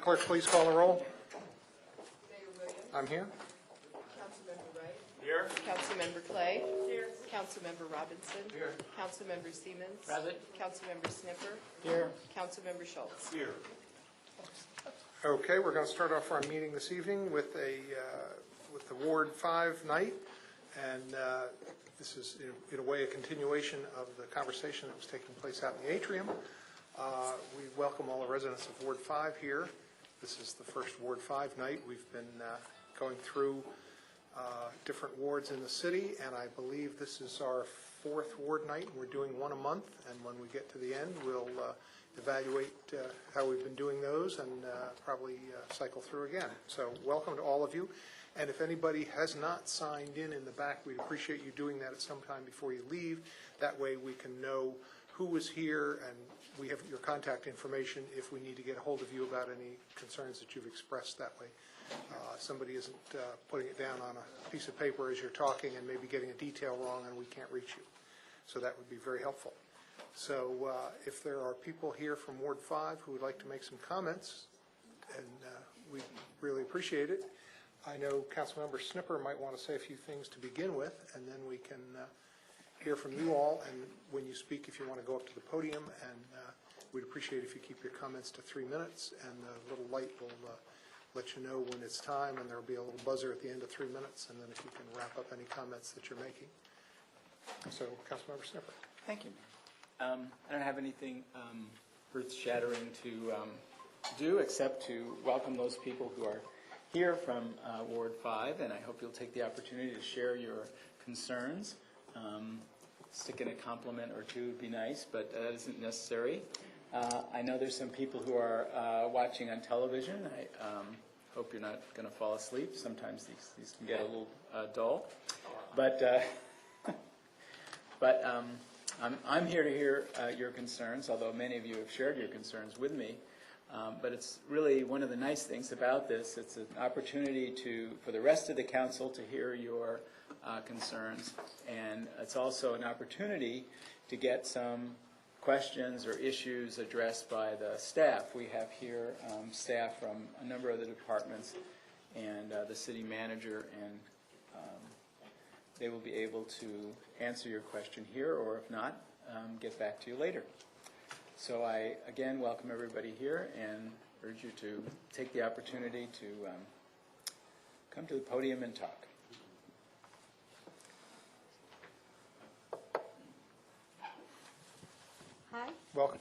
clerk please call the roll? Mayor Williams. I'm here. Councilmember Wright. Here. Councilmember Clay. Here. Councilmember Robinson. Here. Councilmember Siemens. Present. Councilmember Snipper. Here. Councilmember Schultz. Here. Okay, we're going to start off our meeting this evening with with the Ward 5 night, and this is in a way a continuation of the conversation that was taking place out in the atrium. We welcome all the residents of Ward 5 here. This is the first Ward 5 night. We've been going through different wards in the city, and I believe this is our 4th ward night, and we're doing one a month, and when we get to the end, we'll evaluate how we've been doing those and probably cycle through again. So welcome to all of you. And if anybody has not signed in the back, we'd appreciate you doing that at some time before you leave. That way we can know who was here, and we have your contact information if we need to get a hold of you about any concerns that you've expressed that way. Somebody isn't putting it down on a piece of paper as you're talking and maybe getting a detail wrong and we can't reach you. So that would be very helpful. So if there are people here from Ward 5 who would like to make some comments, and we really appreciate it. I know Councilmember Snipper might want to say a few things to begin with, and then we can hear from you all. And when you speak, if you want to go up to the podium, and we'd appreciate if you keep your comments to 3 minutes, and the little light will let you know when it's time, and there will be a little buzzer at the end of 3 minutes, and then if you can wrap up any comments that you're making. So, Councilmember Snipper. Thank you. I don't have anything earth-shattering to do except to welcome those people who are here from Ward 5, and I hope you'll take the opportunity to share your concerns. Stick in a compliment or two would be nice, but that isn't necessary. I know there's some people who are watching on television. I hope you're not going to fall asleep. Sometimes these can get a little dull. But I'm here to hear your concerns, although many of you have shared your concerns with me. But it's really one of the nice things about this. It's an opportunity for the rest of the council to hear your concerns, and it's also an opportunity to get some questions or issues addressed by the staff. We have here staff from a number of the departments and the city manager, and they will be able to answer your question here, or if not, get back to you later. So I, again, welcome everybody here and urge you to take the opportunity to come to the podium and talk. Hi. Welcome.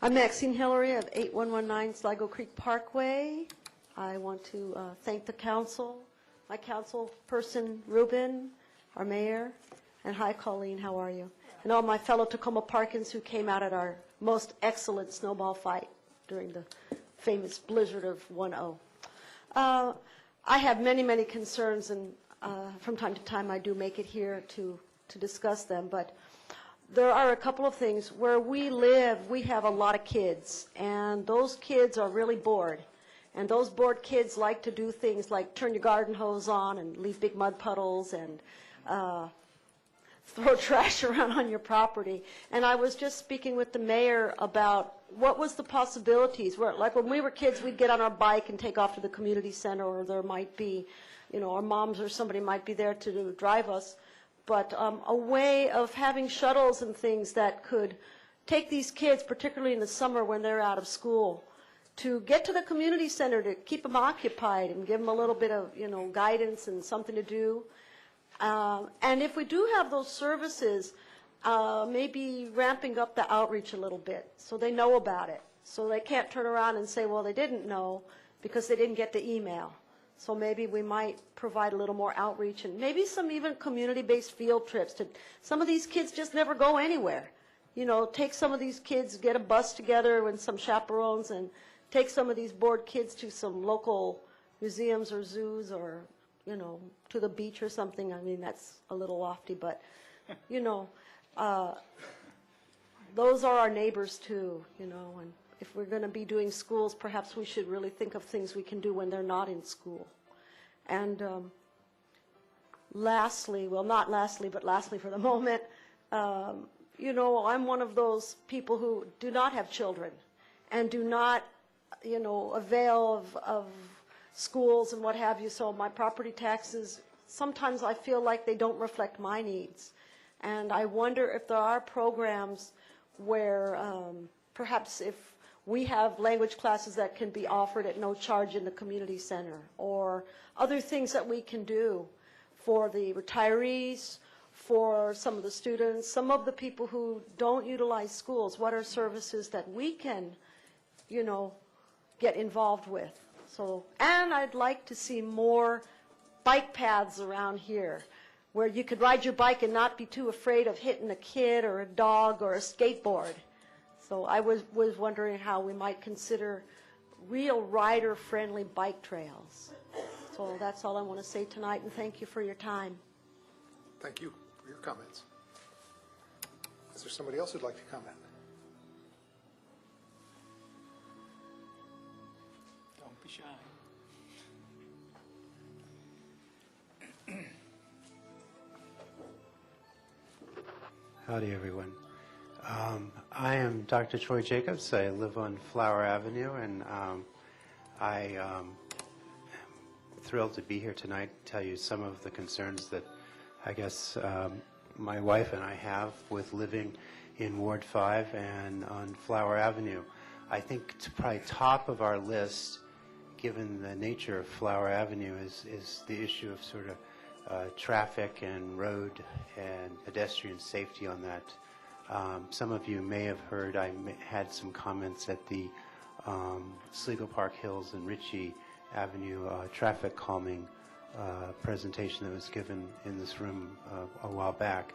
I'm Maxine Hillary of 8119 Sligo Creek Parkway. I want to thank the council, my council person, Ruben, our mayor, and hi, Colleen, how are you? And all my fellow Tacoma Parkins who came out at our most excellent snowball fight during the famous blizzard of 1-0. I have many, many concerns, and from time to time I do make it here to discuss them, but there are a couple of things. Where we live, we have a lot of kids, and those kids are really bored. And those bored kids like to do things like turn your garden hose on and leave big mud puddles and throw trash around on your property. And I was just speaking with the mayor about what was the possibilities. Like when we were kids, we'd get on our bike and take off to the community center, or there might be, our moms or somebody might be there to drive us. But a way of having shuttles and things that could take these kids, particularly in the summer when they're out of school, to get to the community center to keep them occupied and give them a little bit of, guidance and something to do. And if we do have those services, maybe ramping up the outreach a little bit so they know about it. So they can't turn around and say, well, they didn't know because they didn't get the email. So maybe we might provide a little more outreach and maybe some even community-based field trips. Some of these kids just never go anywhere. Take some of these kids, get a bus together with some chaperones and take some of these bored kids to some local museums or zoos or, to the beach or something. I mean, that's a little lofty, but, those are our neighbors too, and if we're going to be doing schools, perhaps we should really think of things we can do when they're not in school. And lastly, well, not lastly, but lastly for the moment, I'm one of those people who do not have children and do not avail of schools and what have you, so my property taxes, sometimes I feel like they don't reflect my needs. And I wonder if there are programs where perhaps if we have language classes that can be offered at no charge in the community center, or other things that we can do for the retirees, for some of the students, some of the people who don't utilize schools. What are services that we can, get involved with? So, and I'd like to see more bike paths around here where you could ride your bike and not be too afraid of hitting a kid or a dog or a skateboard. So I was wondering how we might consider real rider-friendly bike trails. So that's all I want to say tonight, and thank you for your time. Thank you for your comments. Is there somebody else who'd like to comment? Don't be shy. Howdy, everyone. I am Dr. Troy Jacobs. I live on Flower Avenue, and I am thrilled to be here tonight to tell you some of the concerns that I guess my wife and I have with living in Ward 5 and on Flower Avenue. I think probably top of our list, given the nature of Flower Avenue, is the issue of sort of traffic and road and pedestrian safety on that. Some of you may have heard I had some comments at the Sligo Park Hills and Ritchie Avenue traffic calming presentation that was given in this room a while back.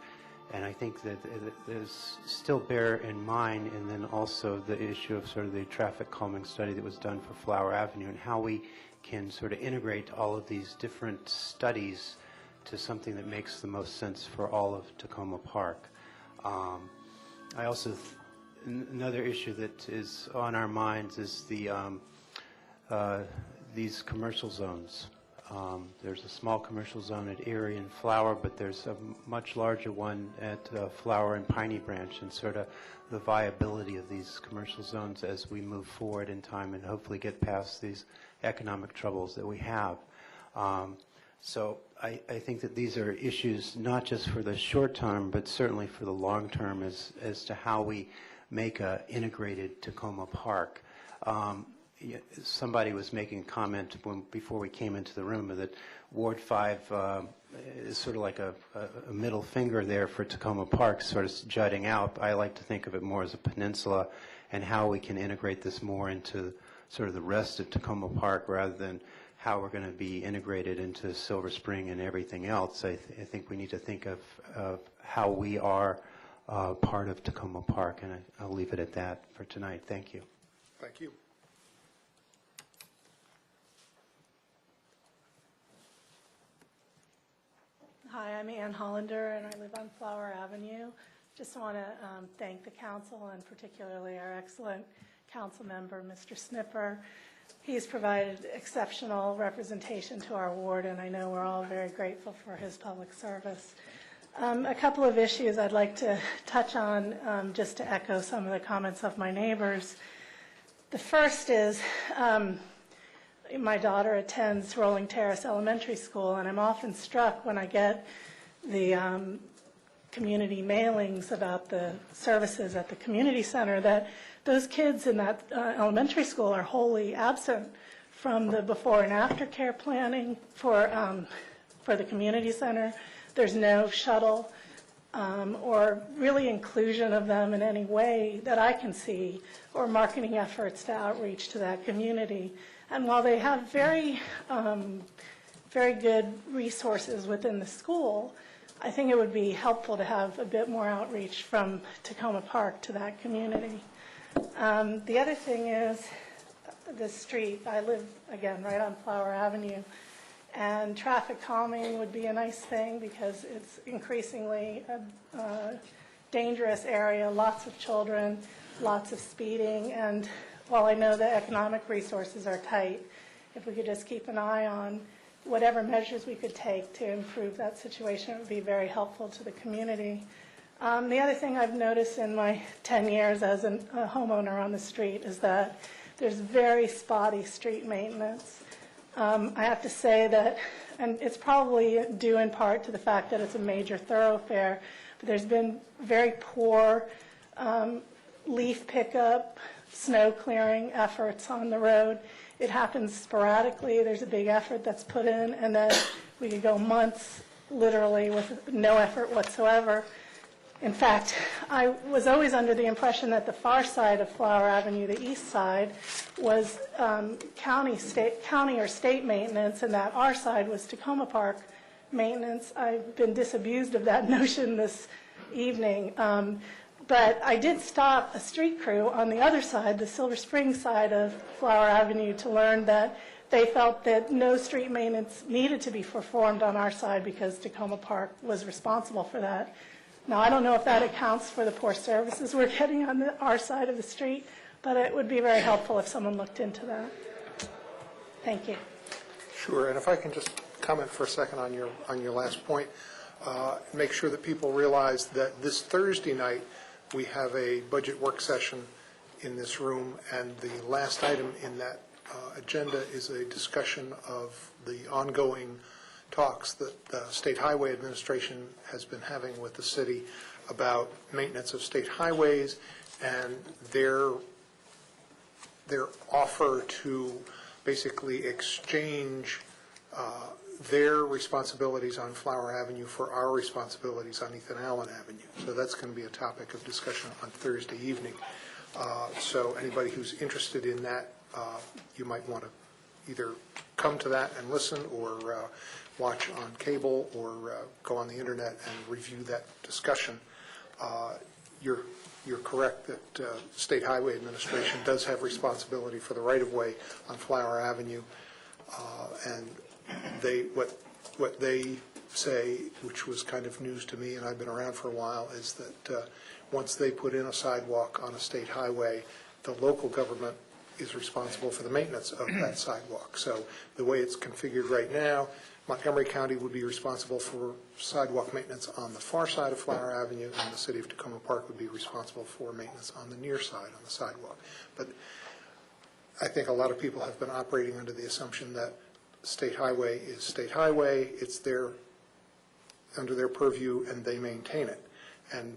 And I think that there's still bear in mind, and then also the issue of sort of the traffic calming study that was done for Flower Avenue and how we can sort of integrate all of these different studies to something that makes the most sense for all of Takoma Park. I also, another issue that is on our minds is the these commercial zones. There's a small commercial zone at Erie and Flower, but there's a much larger one at Flower and Piney Branch, and sort of the viability of these commercial zones as we move forward in time and hopefully get past these economic troubles that we have. So I think that these are issues not just for the short term, but certainly for the long term as to how we make an integrated Takoma Park. Somebody was making a comment before we came into the room that Ward 5 is sort of like a middle finger there for Takoma Park, sort of jutting out. I like to think of it more as a peninsula, and how we can integrate this more into sort of the rest of Takoma Park rather than how we're going to be integrated into Silver Spring and everything else. I think we need to think of how we are part of Takoma Park, and I'll leave it at that for tonight. Thank you. Thank you. Hi, I'm Ann Hollander, and I live on Flower Avenue. Just want to thank the council, and particularly our excellent council member, Mr. Snipper. He's provided exceptional representation to our ward, and I know we're all very grateful for his public service. A couple of issues I'd like to touch on, just to echo some of the comments of my neighbors. The first is, my daughter attends Rolling Terrace Elementary School, and I'm often struck when I get the community mailings about the services at the community center that those kids in that elementary school are wholly absent from the before and after care planning for the community center. There's no shuttle or really inclusion of them in any way that I can see, or marketing efforts to outreach to that community. And while they have very good resources within the school, I think it would be helpful to have a bit more outreach from Takoma Park to that community. The other thing is the street. I live, again, right on Flower Avenue, and traffic calming would be a nice thing because it's increasingly a dangerous area, lots of children, lots of speeding, and while I know the economic resources are tight, if we could just keep an eye on whatever measures we could take to improve that situation, it would be very helpful to the community. The other thing I've noticed in my 10 years as a homeowner on the street is that there's very spotty street maintenance. I have to say that, and it's probably due in part to the fact that it's a major thoroughfare, but there's been very poor leaf pickup, snow clearing efforts on the road. It happens sporadically. There's a big effort that's put in, and then we could go months literally with no effort whatsoever. In fact, I was always under the impression that the far side of Flower Avenue, the east side, was county or state maintenance, and that our side was Tacoma Park maintenance. I've been disabused of that notion this evening. But I did stop a street crew on the other side, the Silver Spring side of Flower Avenue, to learn that they felt that no street maintenance needed to be performed on our side because Tacoma Park was responsible for that. Now, I don't know if that accounts for the poor services we're getting on our side of the street, but it would be very helpful if someone looked into that. Thank you. Sure, and if I can just comment for a second on your last point, make sure that people realize that this Thursday night, we have a budget work session in this room, and the last item in that agenda is a discussion of the ongoing talks that the State Highway Administration has been having with the city about maintenance of state highways and their offer to basically exchange their responsibilities on Flower Avenue for our responsibilities on Ethan Allen Avenue. So that's going to be a topic of discussion on Thursday evening. So anybody who's interested in that, you might want to either come to that and listen, or watch on cable, or go on the internet and review that discussion. You're correct that State Highway Administration does have responsibility for the right-of-way on Flower Avenue, and what they say, which was kind of news to me, and I've been around for a while, is that once they put in a sidewalk on a state highway, the local government is responsible for the maintenance of that sidewalk. So the way it's configured right now, Montgomery County would be responsible for sidewalk maintenance on the far side of Flower Avenue, and the city of Tacoma Park would be responsible for maintenance on the near side, on the sidewalk. But I think a lot of people have been operating under the assumption that state highway is state highway, it's under their purview, and they maintain it. And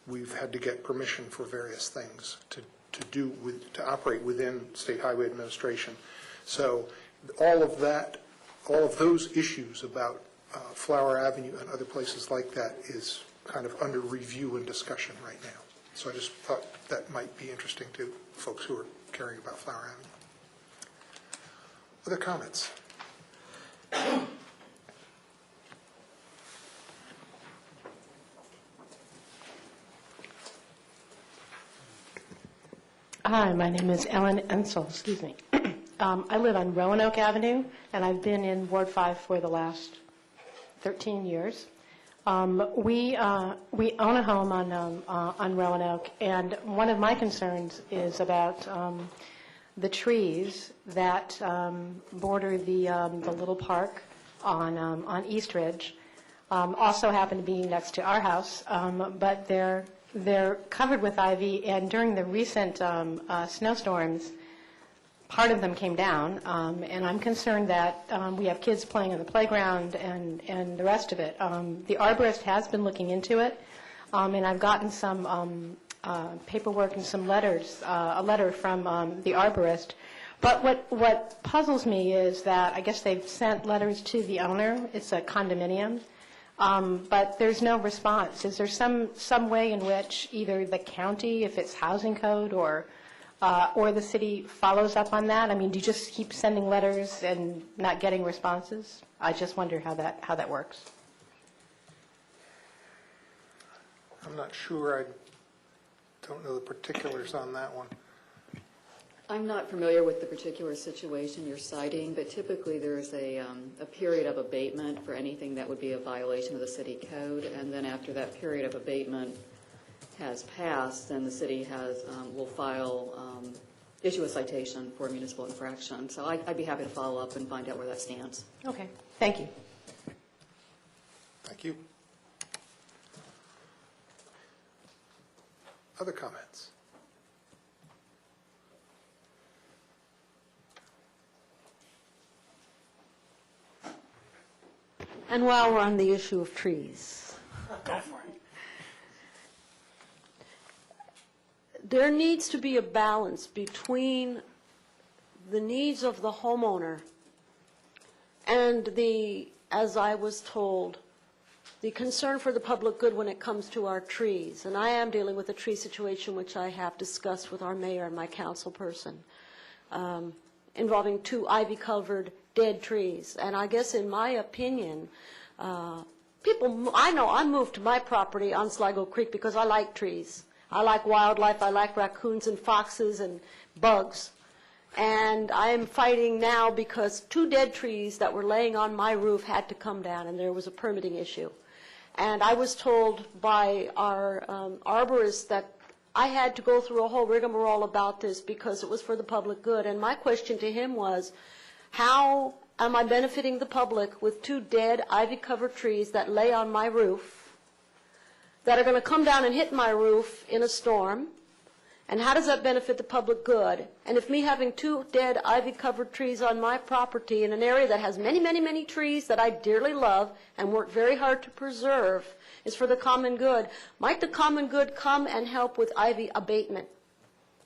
we've had to get permission for various things to operate within State Highway Administration. So all of those issues about Flower Avenue and other places like that is kind of under review and discussion right now. So I just thought that might be interesting to folks who are caring about Flower Avenue. Other comments? Hi, my name is Ellen Ensel, I live on Roanoke Avenue, and I've been in Ward 5 for the last 13 years. We own a home on Roanoke, and one of my concerns is about the trees that border the little park on East Ridge. Also happen to be next to our house, but they're covered with ivy, and during the recent snowstorms, part of them came down, and I'm concerned that we have kids playing on the playground and the rest of it. The arborist has been looking into it, and I've gotten some paperwork and some letters, a letter from the arborist. But what puzzles me is that I guess they've sent letters to the owner. It's a condominium. But there's no response. Is there some way in which either the county, if it's housing code, or the city follows up on that? I mean, do you just keep sending letters and not getting responses? I just wonder how that works. I'm not sure. I don't know the particulars on that one. I'm not familiar with the particular situation you're citing, but typically there's a period of abatement for anything that would be a violation of the city code, and then after that period of abatement has passed, then the city will issue a citation for a municipal infraction. So I'd be happy to follow up and find out where that stands. Okay, thank you. Thank you. Other comments? And while we're on the issue of trees, there needs to be a balance between the needs of the homeowner and the, as I was told, the concern for the public good when it comes to our trees. And I am dealing with a tree situation which I have discussed with our mayor and my council person, involving 2 ivy-covered dead trees. And I guess in my opinion, I know I moved to my property on Sligo Creek because I like trees. I like wildlife, I like raccoons and foxes and bugs. And I am fighting now because 2 dead trees that were laying on my roof had to come down, and there was a permitting issue. And I was told by our arborist that I had to go through a whole rigmarole about this because it was for the public good. And my question to him was, how am I benefiting the public with 2 dead ivy-covered trees that lay on my roof that are going to come down and hit my roof in a storm? And how does that benefit the public good? And if me having 2 dead ivy-covered trees on my property in an area that has many, many, many trees that I dearly love and work very hard to preserve is for the common good, might the common good come and help with ivy abatement?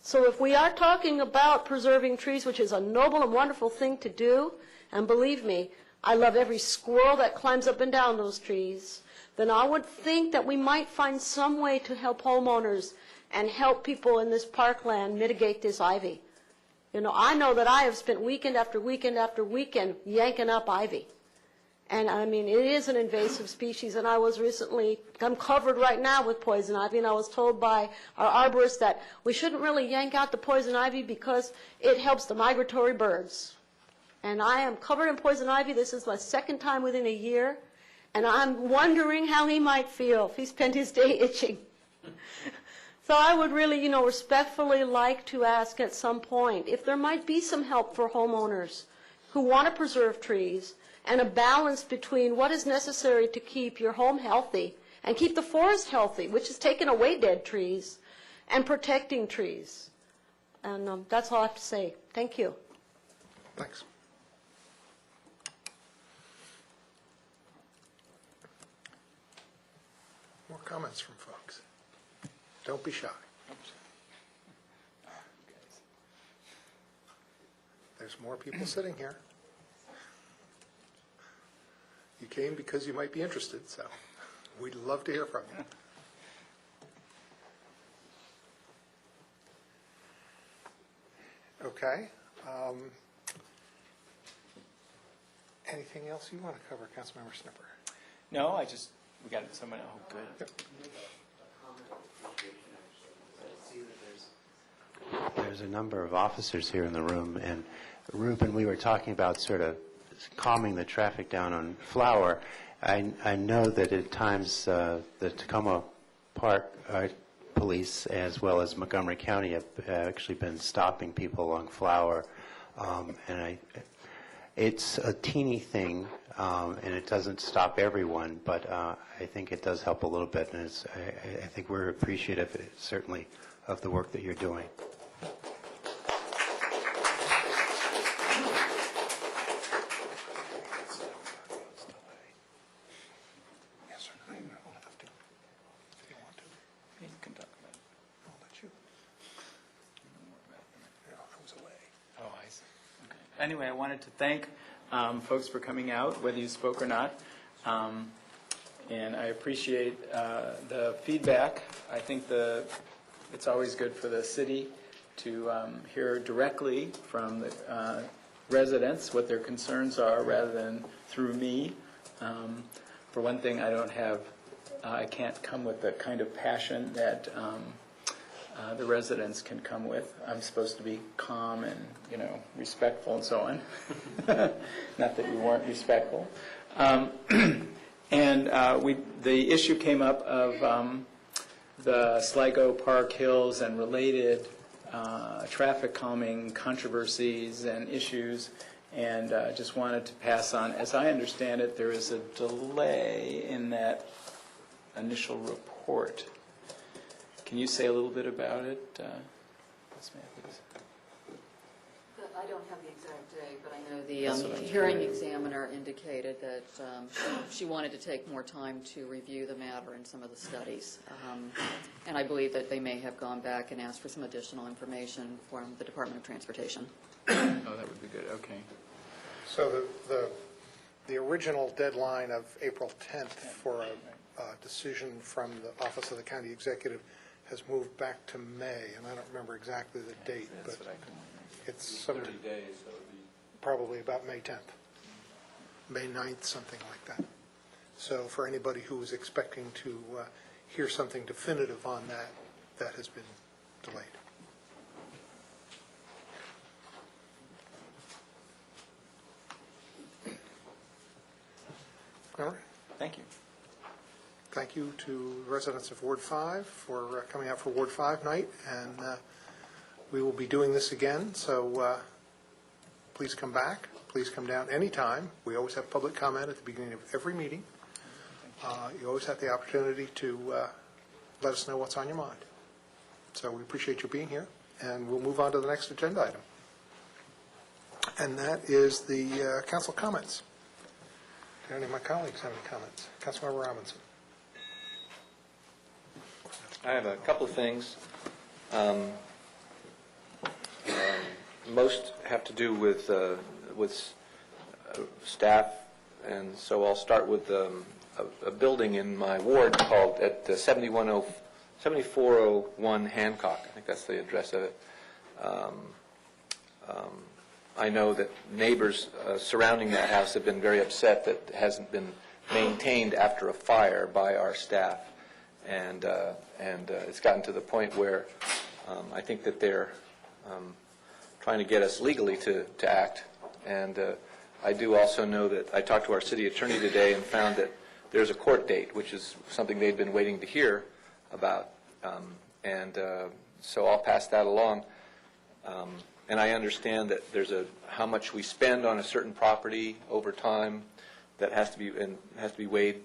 So if we are talking about preserving trees, which is a noble and wonderful thing to do, and believe me, I love every squirrel that climbs up and down those trees, then I would think that we might find some way to help homeowners and help people in this parkland mitigate this ivy. You know, I know that I have spent weekend after weekend after weekend yanking up ivy. And I mean, it is an invasive species, and I'm covered right now with poison ivy, and I was told by our arborist that we shouldn't really yank out the poison ivy because it helps the migratory birds. And I am covered in poison ivy. This is my 2nd time within a year, and I'm wondering how he might feel if he spent his day itching. So I would really, respectfully like to ask at some point if there might be some help for homeowners who want to preserve trees and a balance between what is necessary to keep your home healthy and keep the forest healthy, which is taking away dead trees, and protecting trees. And that's all I have to say. Thank you. Thanks. More comments from folks? Don't be shy. There's more people sitting here. You came because you might be interested, so we'd love to hear from you. Okay. Anything else you want to cover, Councilmember Snipper? No, we got someone, good. There's a number of officers here in the room, and Ruben, we were talking about sort of calming the traffic down on Flower. I know that at times the Tacoma Park Police as well as Montgomery County have actually been stopping people along Flower, and it's a teeny thing, and it doesn't stop everyone, but I think it does help a little bit, and I think we're appreciative, certainly, of the work that you're doing. Yes or no? You don't have to. If you want to. You can talk about it. I'll let you. Yeah, I was away. Oh, I see. Okay. Anyway, I wanted to thank folks for coming out, whether you spoke or not. And I appreciate the feedback. I think it's always good for the city to hear directly from the residents what their concerns are rather than through me. For one thing, I can't come with the kind of passion that the residents can come with. I'm supposed to be calm and, respectful and so on. Not that we weren't respectful. And the issue came up of the Sligo Park Hills and related traffic calming controversies and issues, and just wanted to pass on. As I understand it, there is a delay in that initial report. Can you say a little bit about it, Ms. Matthews? I don't have the exact date, but I know That's what the I'm hearing examiner indicated that she wanted to take more time to review the matter and some of the studies. And I believe that they may have gone back and asked for some additional information from the Department of Transportation. Oh, that would be good, okay. So the original deadline of April 10th for a decision from the Office of the County Executive has moved back to May, and I don't remember exactly the date, but That's what I couldn't remember. it's some, 30 days, so it would be probably about May 10th, May 9th, something like that. So for anybody who was expecting to hear something definitive on that, that has been delayed. All right. Thank you. Thank you to residents of Ward 5 for coming out for Ward 5 night, and we will be doing this again, so please come back. Please come down anytime. We always have public comment at the beginning of every meeting. You always have the opportunity to let us know what's on your mind. So we appreciate you being here, and we'll move on to the next agenda item. And that is the council comments. Do any of my colleagues have any comments? Councilmember Robinson. I have a couple of things. Most have to do with staff, and so I'll start with a building in my ward called at 7401 Hancock. I think that's the address of it. I know that neighbors surrounding that house have been very upset that it hasn't been maintained after a fire by our staff. And it's gotten to the point where I think that they're trying to get us legally to act. And I do also know that I talked to our city attorney today and found that there's a court date, which is something they've been waiting to hear about. So I'll pass that along. And I understand that there's how much we spend on a certain property over time that has to be weighed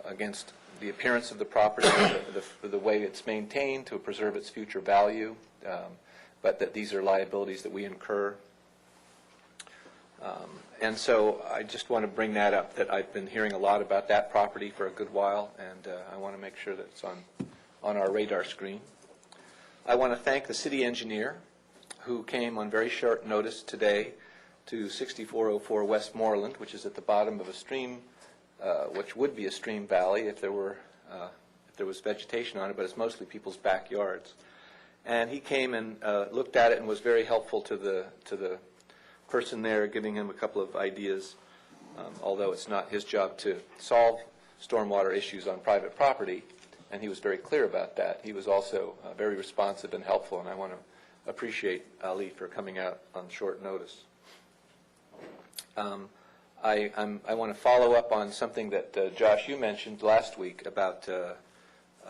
against the appearance of the property, the way it's maintained to preserve its future value, but that these are liabilities that we incur. And so I just want to bring that up, that I've been hearing a lot about that property for a good while, and I want to make sure that it's on our radar screen. I want to thank the city engineer who came on very short notice today to 6404 Westmoreland, which is at the bottom of a stream, which would be a stream valley if there was vegetation on it, but it's mostly people's backyards. And he came and looked at it and was very helpful to the person there, giving him a couple of ideas, although it's not his job to solve stormwater issues on private property, and he was very clear about that. He was also very responsive and helpful, and I want to appreciate Ali for coming out on short notice. I want to follow up on something that Josh, you mentioned last week about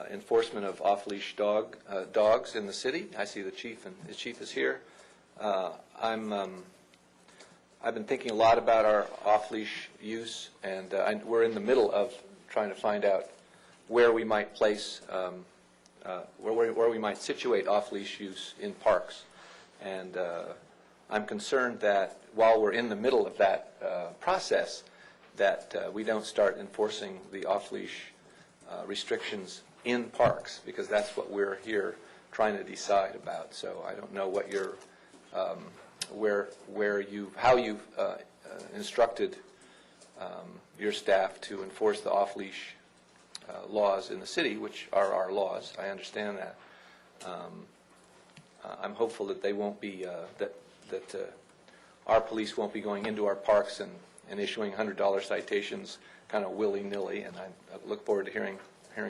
enforcement of off-leash dogs in the city. I see the chief, and the chief is here. I've been thinking a lot about our off-leash use, and we're in the middle of trying to find out where we might place, where we might situate off-leash use in parks. And I'm concerned that while we're in the middle of that process, that we don't start enforcing the off-leash restrictions in parks, because that's what we're here trying to decide about. So I don't know what your how you've instructed your staff to enforce the off-leash laws in the city, which are our laws. I understand that. I'm hopeful that they won't be that our police won't be going into our parks and issuing $100 citations kind of willy-nilly. And I look forward to hearing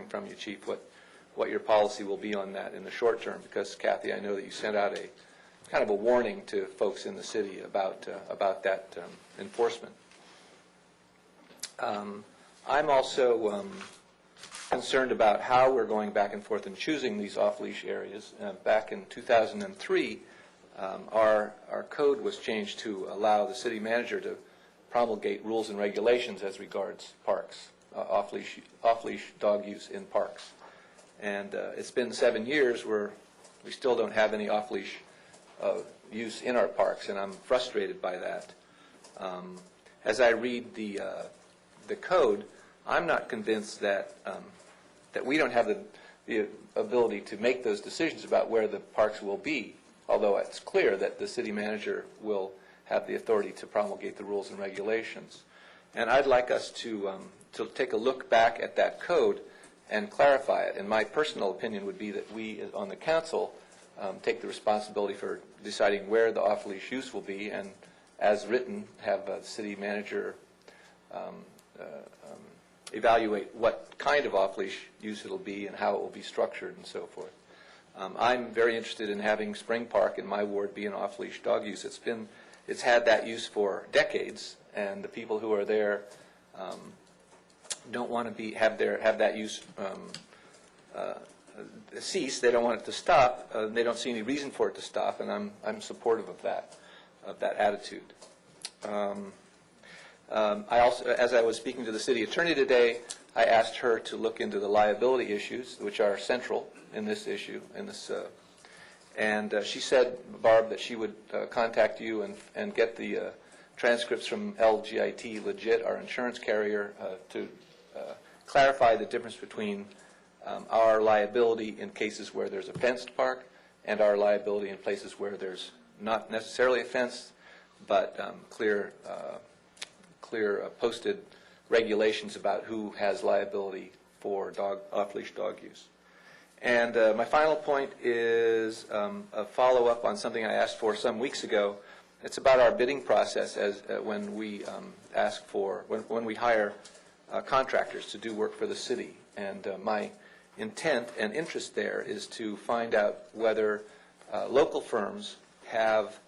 from you, Chief, what your policy will be on that in the short term. Because Kathy, I know that you sent out a kind of a warning to folks in the city about that enforcement. I'm also concerned about how we're going back and forth and choosing these off-leash areas. Back in 2003, our code was changed to allow the city manager to promulgate rules and regulations as regards parks, off-leash dog use in parks. And it's been 7 years where we still don't have any off-leash use in our parks, and I'm frustrated by that. As I read the code, I'm not convinced that that we don't have the ability to make those decisions about where the parks will be, although it's clear that the city manager will have the authority to promulgate the rules and regulations. And I'd like us to take a look back at that code and clarify it. And my personal opinion would be that we, on the council, take the responsibility for deciding where the off-leash use will be, and as written, have the city manager evaluate what kind of off-leash use it'll be and how it will be structured and so forth. I'm very interested in having Spring Park in my ward be an off-leash dog use. It's had that use for decades, and the people who are there don't want to have that use cease. They don't want it to stop. They don't see any reason for it to stop, and I'm supportive of that attitude. I also, as I was speaking to the city attorney today, I asked her to look into the liability issues, which are central in this issue, and she said, Barb, that she would contact you and get the transcripts from LGIT Legit, our insurance carrier, to clarify the difference between our liability in cases where there's a fenced park and our liability in places where there's not necessarily a fence, but clear posted regulations about who has liability for off-leash dog use. And my final point is a follow-up on something I asked for some weeks ago. It's about our bidding process when we when we hire contractors to do work for the city. And my intent and interest there is to find out whether local firms have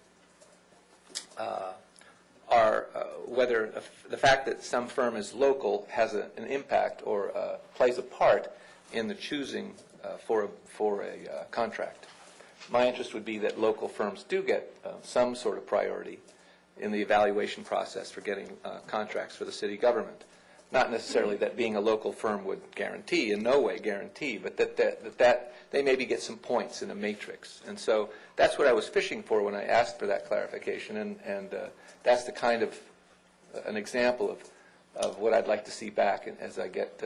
whether the fact that some firm is local has an impact or plays a part in the choosing for a contract. My interest would be that local firms do get some sort of priority in the evaluation process for getting contracts for the city government. Not necessarily that being a local firm would guarantee, in no way guarantee, but that they maybe get some points in a matrix. And so that's what I was fishing for when I asked for that clarification, and that's the kind of an example of what I'd like to see back as I get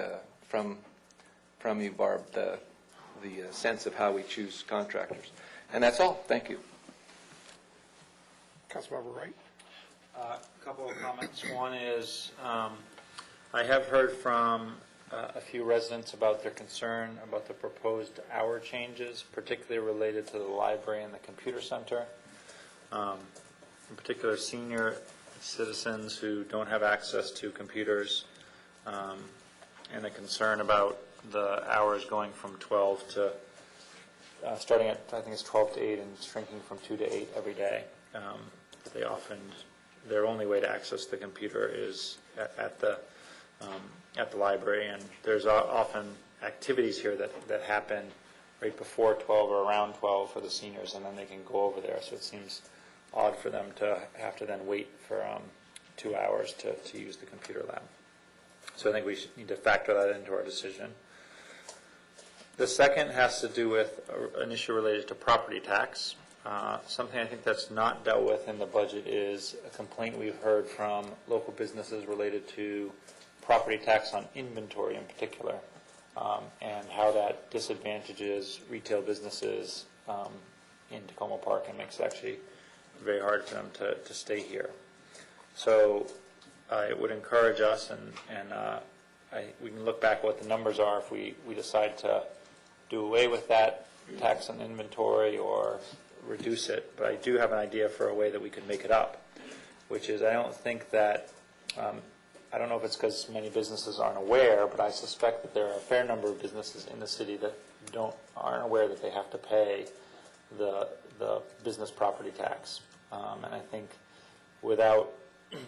from you, Barb, the sense of how we choose contractors. And that's all. Thank you. Councilmember Wright. A couple of comments. One is I have heard from a few residents about their concern about the proposed hour changes, particularly related to the library and the computer center. In particular, senior citizens who don't have access to computers, and a concern about the hours going from 12 to starting at, I think it's 12 to 8 and shrinking from 2 to 8 every day. Their only way to access the computer is at the library, and there's often activities here that happen right before 12 or around 12 for the seniors, and then they can go over there. So it seems odd for them to have to then wait for 2 hours to use the computer lab. So I think we need to factor that into our decision. The second has to do with an issue related to property tax. Something I think that's not dealt with in the budget is a complaint we've heard from local businesses related to property tax on inventory in particular, and how that disadvantages retail businesses in Tacoma Park and makes it actually very hard for them to stay here. So it would encourage us, and we can look back at what the numbers are if we decide to do away with that tax on inventory or reduce it. But I do have an idea for a way that we could make it up, which is I don't think that, I don't know if it's because many businesses aren't aware, but I suspect that there are a fair number of businesses in the city that aren't aware that they have to pay the business property tax. And I think without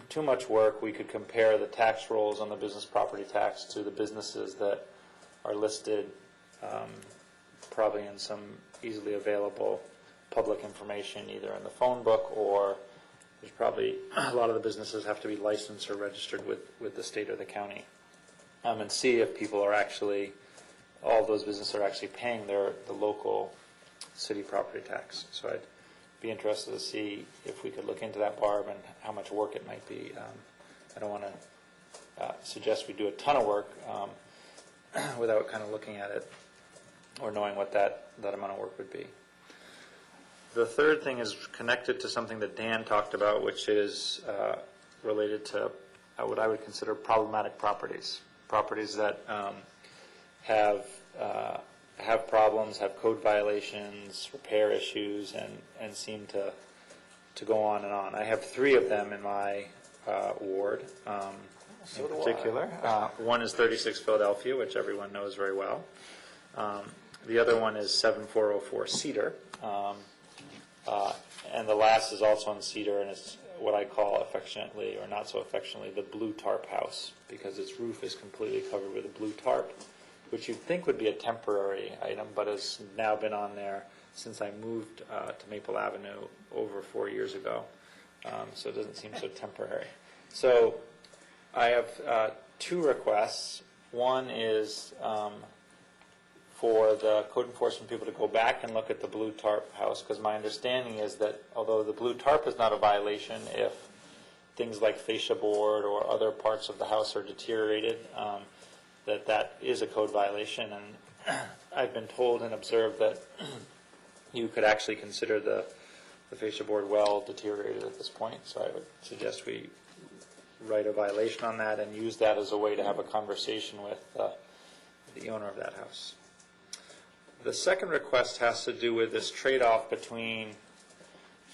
too much work, we could compare the tax rolls on the business property tax to the businesses that are listed probably in some easily available public information, either in the phone book, or there's probably a lot of the businesses have to be licensed or registered with the state or the county, and see if people are actually, all those businesses are actually paying the local city property tax. So I'd be interested to see if we could look into that, Barb, and how much work it might be. I don't want to suggest we do a ton of work without kind of looking at it or knowing what that amount of work would be. The third thing is connected to something that Dan talked about, which is related to what I would consider problematic properties that have problems, have code violations, repair issues, and seem to go on and on. I have 3 of them in my ward in particular. One is 36 Philadelphia, which everyone knows very well. The other one is 7404 Cedar. And the last is also on Cedar, and it's what I call affectionately, or not so affectionately, the blue tarp house, because its roof is completely covered with a blue tarp, which you'd think would be a temporary item, but has now been on there since I moved to Maple Avenue over 4 years ago. So it doesn't seem so temporary. So I have 2 requests. One is for the code enforcement people to go back and look at the blue tarp house, because my understanding is that although the blue tarp is not a violation, if things like fascia board or other parts of the house are deteriorated, that is a code violation. And I've been told and observed that you could actually consider the fascia board well deteriorated at this point. So I would suggest we write a violation on that and use that as a way to have a conversation with the owner of that house. The second request has to do with this trade-off between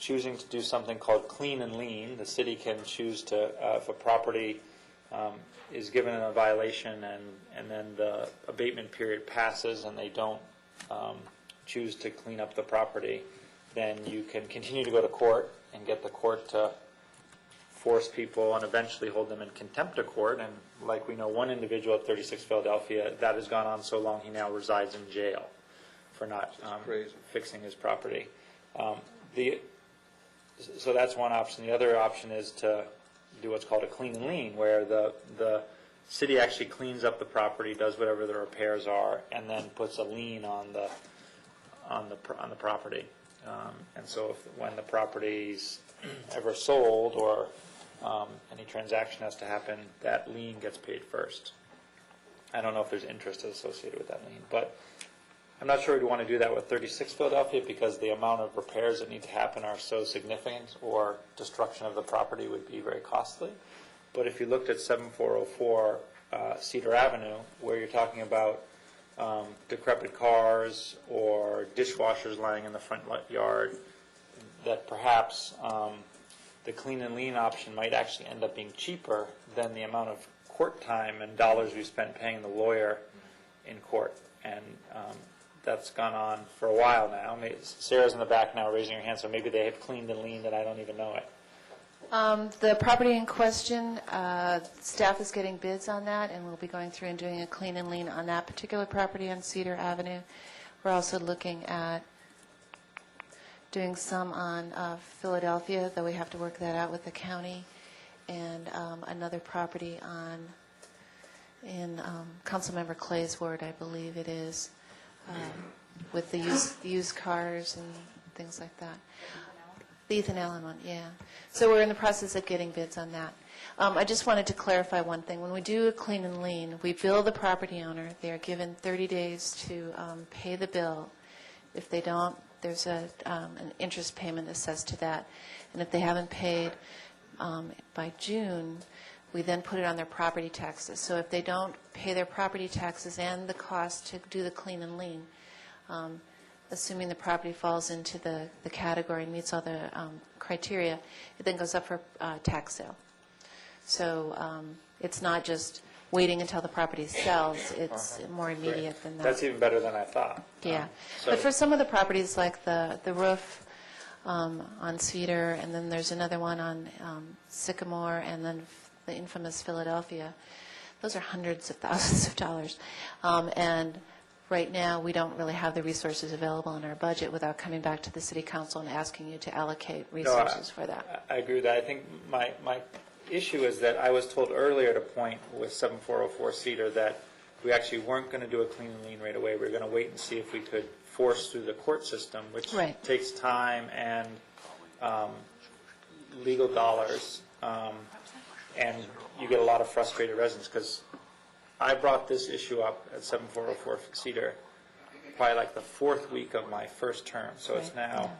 choosing to do something called clean and lean. The city can choose to, if a property is given a violation and then the abatement period passes and they don't choose to clean up the property, then you can continue to go to court and get the court to force people and eventually hold them in contempt of court. And like we know, one individual at 36 Philadelphia, that has gone on so long he now resides in jail for not fixing his property. So that's one option. The other option is to do what's called a clean and lean, where the city actually cleans up the property, does whatever the repairs are, and then puts a lien on the property. And so when the property's ever sold or any transaction has to happen, that lien gets paid first. I don't know if there's interest associated with that lien, but I'm not sure we'd want to do that with 36 Philadelphia because the amount of repairs that need to happen are so significant, or destruction of the property would be very costly. But if you looked at 7404 Cedar Avenue, where you're talking about decrepit cars or dishwashers lying in the front yard, that perhaps the clean and lean option might actually end up being cheaper than the amount of court time and dollars we spent paying the lawyer in court. And that's gone on for a while now. Sarah's in the back now raising her hand, so maybe they have cleaned and leaned and I don't even know it. The property in question, staff is getting bids on that, and we'll be going through and doing a clean and lean on that particular property on Cedar Avenue. We're also looking at doing some on Philadelphia, though we have to work that out with the county, and another property in Councilmember Clay's ward, I believe it is, with the used cars and things like that. The Ethan Allen one, yeah. So we're in the process of getting bids on that. I just wanted to clarify one thing. When we do a clean and lean, we bill the property owner. They are given 30 days to pay the bill. If they don't, there's an interest payment assessed to that. And if they haven't paid by June, we then put it on their property taxes. So if they don't pay their property taxes and the cost to do the clean and lean, assuming the property falls into the category and meets all the criteria, it then goes up for tax sale. So it's not just waiting until the property sells, it's more immediate than that. That's even better than I thought. Yeah. But for some of the properties, like the roof on Cedar, and then there's another one on Sycamore, and then the infamous Philadelphia, those are hundreds of thousands of dollars. And right now, we don't really have the resources available in our budget without coming back to the City Council and asking you to allocate resources for that. I agree with that. I think my issue is that I was told earlier at a point with 7404 Cedar that we actually weren't going to do a clean and lean right away. We were going to wait and see if we could force through the court system, which takes time and legal dollars, and you get a lot of frustrated residents, because I brought this issue up at 7404 Cedar probably like the fourth week of my first term, so it's now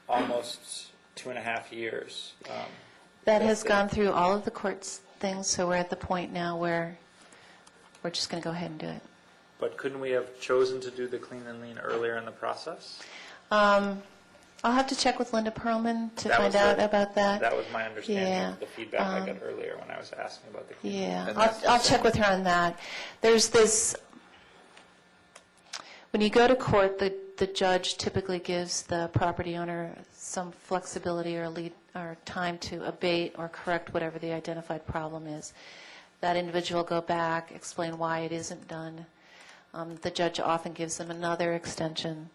almost 2.5 years. That has gone through all of the court's things, so we're at the point now where we're just going to go ahead and do it. But couldn't we have chosen to do the clean and lean earlier in the process? I'll have to check with Linda Perlman to That find was out the- about that. That was my understanding Yeah. of the feedback I got earlier when I was asking about the clean and lean. Yeah, And that's I'll the check same. with her on that. There's this, when you go to court, the judge typically gives the property owner some flexibility or time to abate or correct whatever the identified problem is. That individual go back, explain why it isn't done. The judge often gives them another extension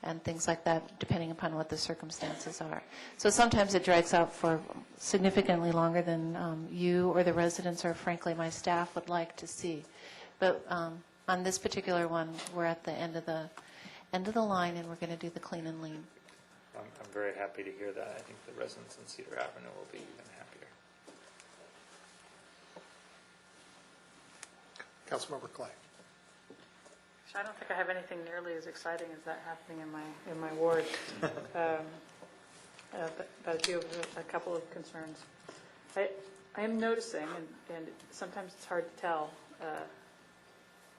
and things like that, depending upon what the circumstances are. So sometimes it drags out for significantly longer than you or the residents or frankly my staff would like to see. But on this particular one, we're at the end of the line, and we're going to do the clean and lean. I'm very happy to hear that. I think the residents in Cedar Avenue will be even happier. Councilmember Clay. I don't think I have anything nearly as exciting as that happening in my ward. But I do have a couple of concerns. I am noticing, and sometimes it's hard to tell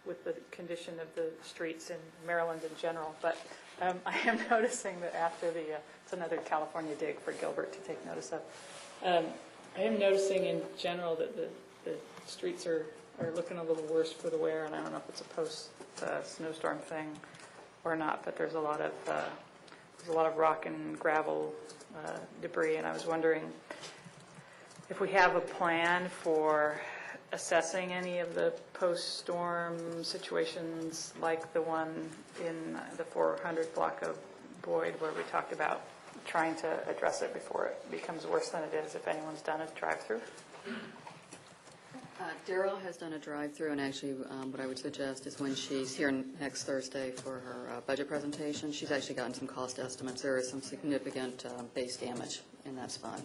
with the condition of the streets in Maryland in general, but I am noticing that after it's another California dig for Gilbert to take notice of. I am noticing in general that the streets are looking a little worse for the wear, and I don't know if it's a post-snowstorm thing or not, but there's a lot of rock and gravel debris, and I was wondering if we have a plan for assessing any of the post-storm situations like the one in the 400 block of Boyd where we talked about trying to address it before it becomes worse than it is if anyone's done a drive-through. Daryl has done a drive-through, and actually what I would suggest is when she's here next Thursday for her budget presentation, she's actually gotten some cost estimates. There is some significant base damage in that spot.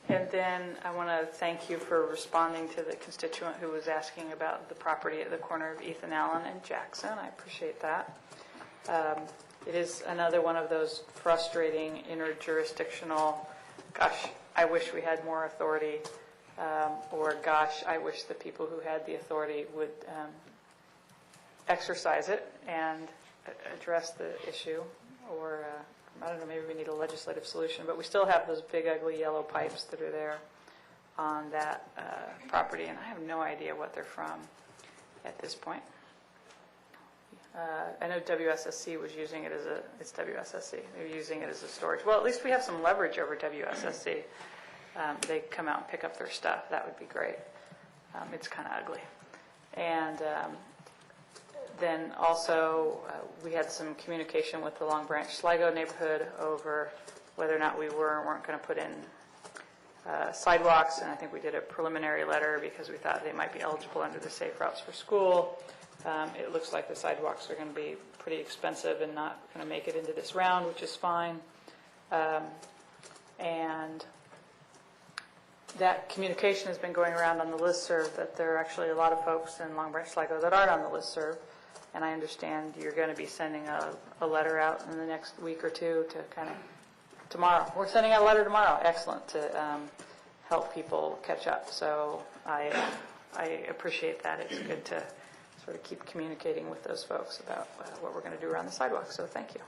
And then I want to thank you for responding to the constituent who was asking about the property at the corner of Ethan Allen and Jackson. I appreciate that. It is another one of those frustrating interjurisdictional, gosh, I wish we had more authority, or gosh, I wish the people who had the authority would exercise it and address the issue, or I don't know, maybe we need a legislative solution, but we still have those big ugly yellow pipes that are there on that property, and I have no idea what they're from at this point. I know WSSC was using it it's WSSC, they're using it as a storage. Well, at least we have some leverage over WSSC. They come out and pick up their stuff. That would be great. It's kind of ugly. And then also we had some communication with the Long Branch Sligo neighborhood over whether or not we were or weren't going to put in sidewalks, and I think we did a preliminary letter because we thought they might be eligible under the Safe Routes for School. It looks like the sidewalks are going to be pretty expensive and not going to make it into this round, which is fine. And that communication has been going around on the listserv that there are actually a lot of folks in Long Branch Sligo that aren't on the listserv, and I understand you're going to be sending a letter out in the next week or two to kind of, tomorrow. We're sending out a letter tomorrow, excellent, to help people catch up. So I appreciate that. It's good to sort of keep communicating with those folks about what we're going to do around the sidewalk, so thank you.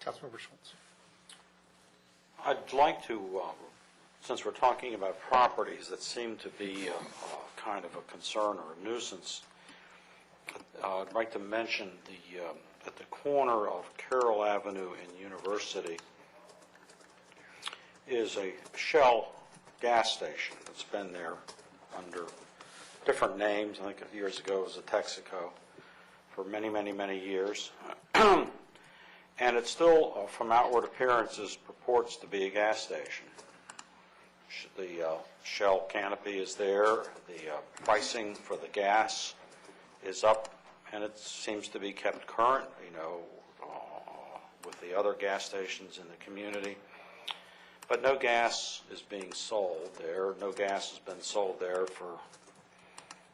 Councilmember Schultz. I'd like to, since we're talking about properties that seem to be kind of a concern or a nuisance, I'd like to mention at the corner of Carroll Avenue and University is a Shell gas station that's been there under different names. I think years ago it was a Texaco for many, many, many years. And it still, from outward appearances, purports to be a gas station. The Shell canopy is there. The pricing for the gas is up and it seems to be kept current, with the other gas stations in the community. But no gas is being sold there. No gas has been sold there for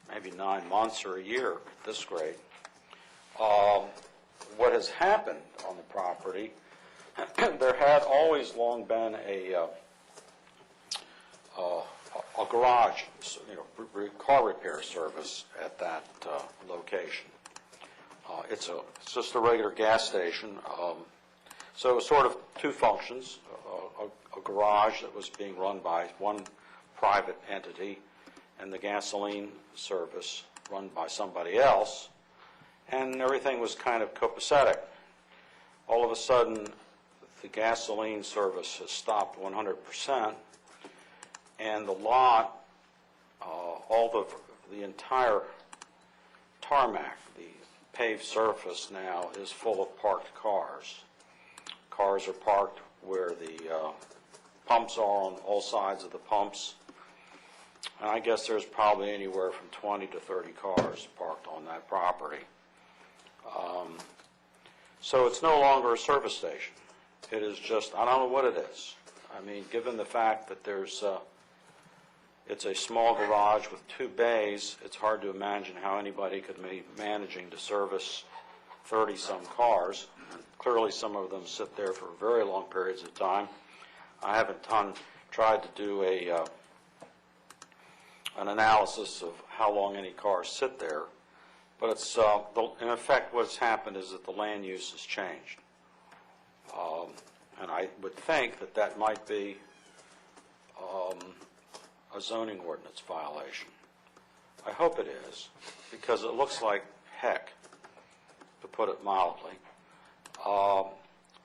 maybe 9 months or a year at this rate. What has happened on the property, there had always long been a garage, car repair service at that location. It's just a regular gas station. So it was sort of two functions, a garage that was being run by one private entity and the gasoline service run by somebody else, and everything was kind of copacetic. All of a sudden, the gasoline service has stopped 100%, and the lot, the entire tarmac, the paved surface now is full of parked cars. Cars are parked where the pumps are on all sides of the pumps. And I guess there's probably anywhere from 20 to 30 cars parked on that property. So it's no longer a service station. It is just, I don't know what it is. I mean, given the fact that it's a small garage with 2 bays, it's hard to imagine how anybody could be managing to service 30-some cars. Clearly, some of them sit there for very long periods of time. I haven't tried to do an analysis of how long any cars sit there, but it's in effect what's happened is that the land use has changed, and I would think that might be a zoning ordinance violation. I hope it is, because it looks like heck, to put it mildly.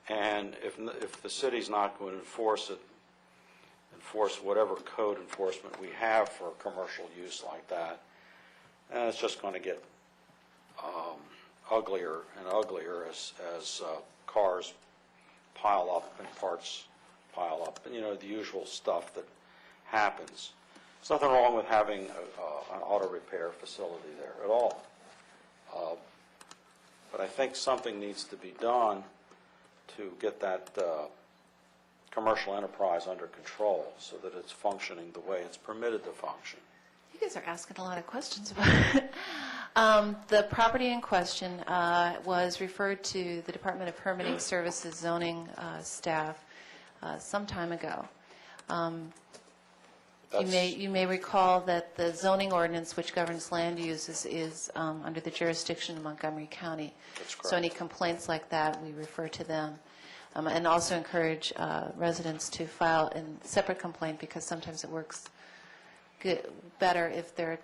And if the city's not going to enforce whatever code enforcement we have for commercial use like that, it's just going to get uglier and uglier as cars pile up and parts pile up, and the usual stuff that happens. There's nothing wrong with having an auto repair facility there at all. But I think something needs to be done to get that commercial enterprise under control so that it's functioning the way it's permitted to function. You guys are asking a lot of questions about it. The property in question was referred to the Department of Permitting Services zoning staff some time ago. You may recall that the zoning ordinance which governs land use is under the jurisdiction of Montgomery County. That's correct. So any complaints like that, we refer to them. And also encourage residents to file a separate complaint, because sometimes it works better if there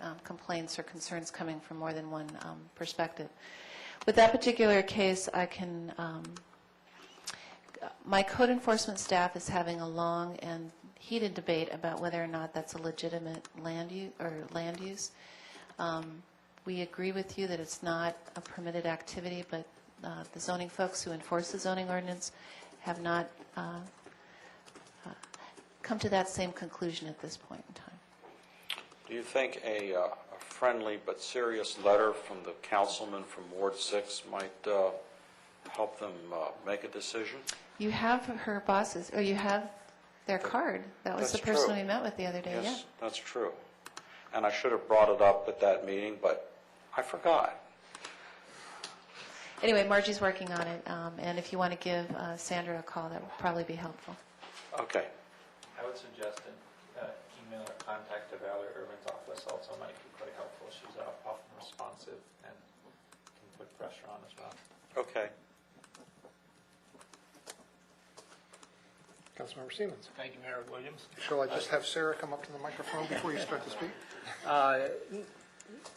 are complaints or concerns coming from more than one perspective. With that particular case, my code enforcement staff is having a long and heated debate about whether or not that's a legitimate land use. We agree with you that it's not a permitted activity, but the zoning folks who enforce the zoning ordinance have not come to that same conclusion at this point in time. Do you think a friendly but serious letter from the councilman from Ward 6 might help them make a decision? You have her bosses, or you have their card. That was the person we met with the other day. Yes, yeah. That's true. And I should have brought it up at that meeting, but I forgot. Anyway, Margie's working on it, and if you want to give Sandra a call, that would probably be helpful. Okay. I would suggest an email or contact to Valerie Irvin's office also might be quite helpful. She's often responsive and can put pressure on as well. Okay. Councilmember Siemens. Thank you, Mayor Williams. Shall I just have Sarah come up to the microphone before you start to speak?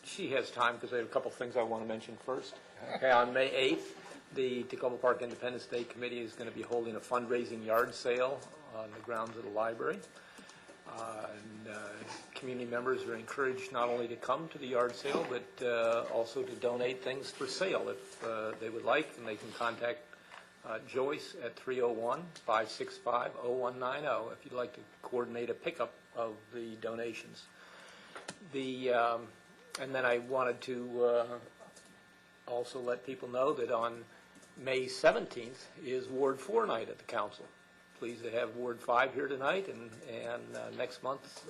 She has time because I have a couple things I want to mention first. Okay, on May 8th, the Tacoma Park Independence Day Committee is going to be holding a fundraising yard sale on the grounds of the library. Community members are encouraged not only to come to the yard sale, but also to donate things for sale if they would like, and they can contact Joyce at 301-565-0190 if you'd like to coordinate a pickup of the donations. And then I wanted to also let people know that on May 17th is Ward 4 night at the council. Pleased to have Ward 5 here tonight, and next month,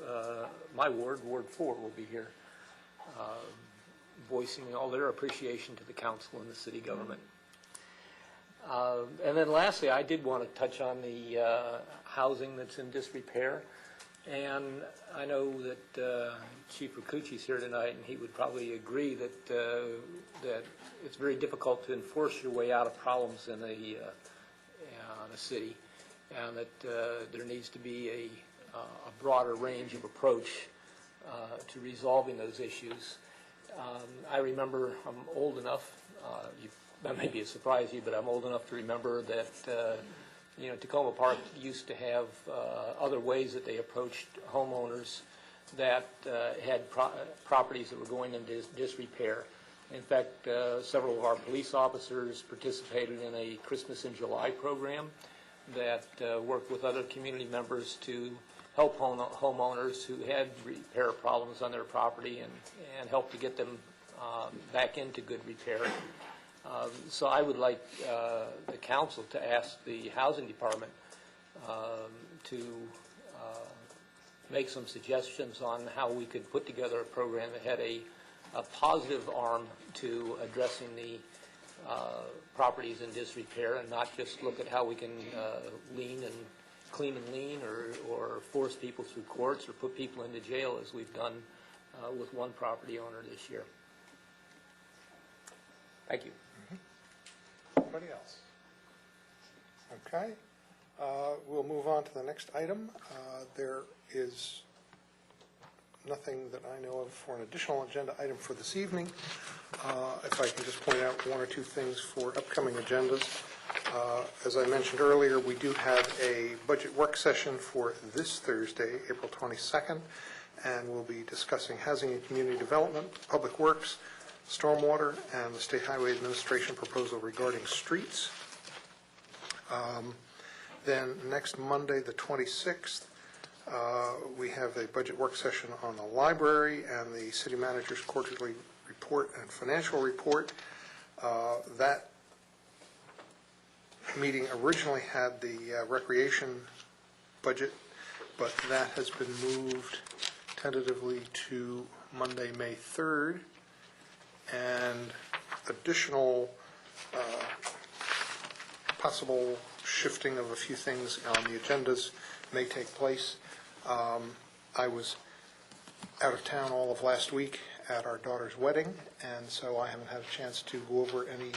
my ward, Ward 4, will be here, voicing all their appreciation to the council and the city government. And then lastly, I did want to touch on the housing that's in disrepair. And I know that Chief Rakuchi's here tonight, and he would probably agree that that it's very difficult to enforce your way out of problems in a city, and that there needs to be a broader range of approach to resolving those issues. I remember, I'm old enough, that may be a surprise to you, but I'm old enough to remember that Tacoma Park used to have other ways that they approached homeowners that had properties that were going into disrepair. In fact, several of our police officers participated in a Christmas in July program that worked with other community members to help homeowners who had repair problems on their property and help to get them back into good repair. So I would like the council to ask the housing department to make some suggestions on how we could put together a program that had a positive arm to addressing the properties in disrepair, and not just look at how we can clean and lean or force people through courts or put people into jail as we've done with one property owner this year. Thank you. Anybody else? Okay. We'll move on to the next item. There is nothing that I know of for an additional agenda item for this evening. If I can just point out one or two things for upcoming agendas. As I mentioned earlier, we do have a budget work session for this Thursday, April 22nd, and we'll be discussing housing and community development, public works, stormwater, and the State Highway Administration proposal regarding streets. Then next Monday, the 26th, we have a budget work session on the library and the city manager's quarterly report and financial report. That meeting originally had the recreation budget, but that has been moved tentatively to Monday, May 3rd. And additional possible shifting of a few things on the agendas may take place. I was out of town all of last week at our daughter's wedding, and so I haven't had a chance to go over any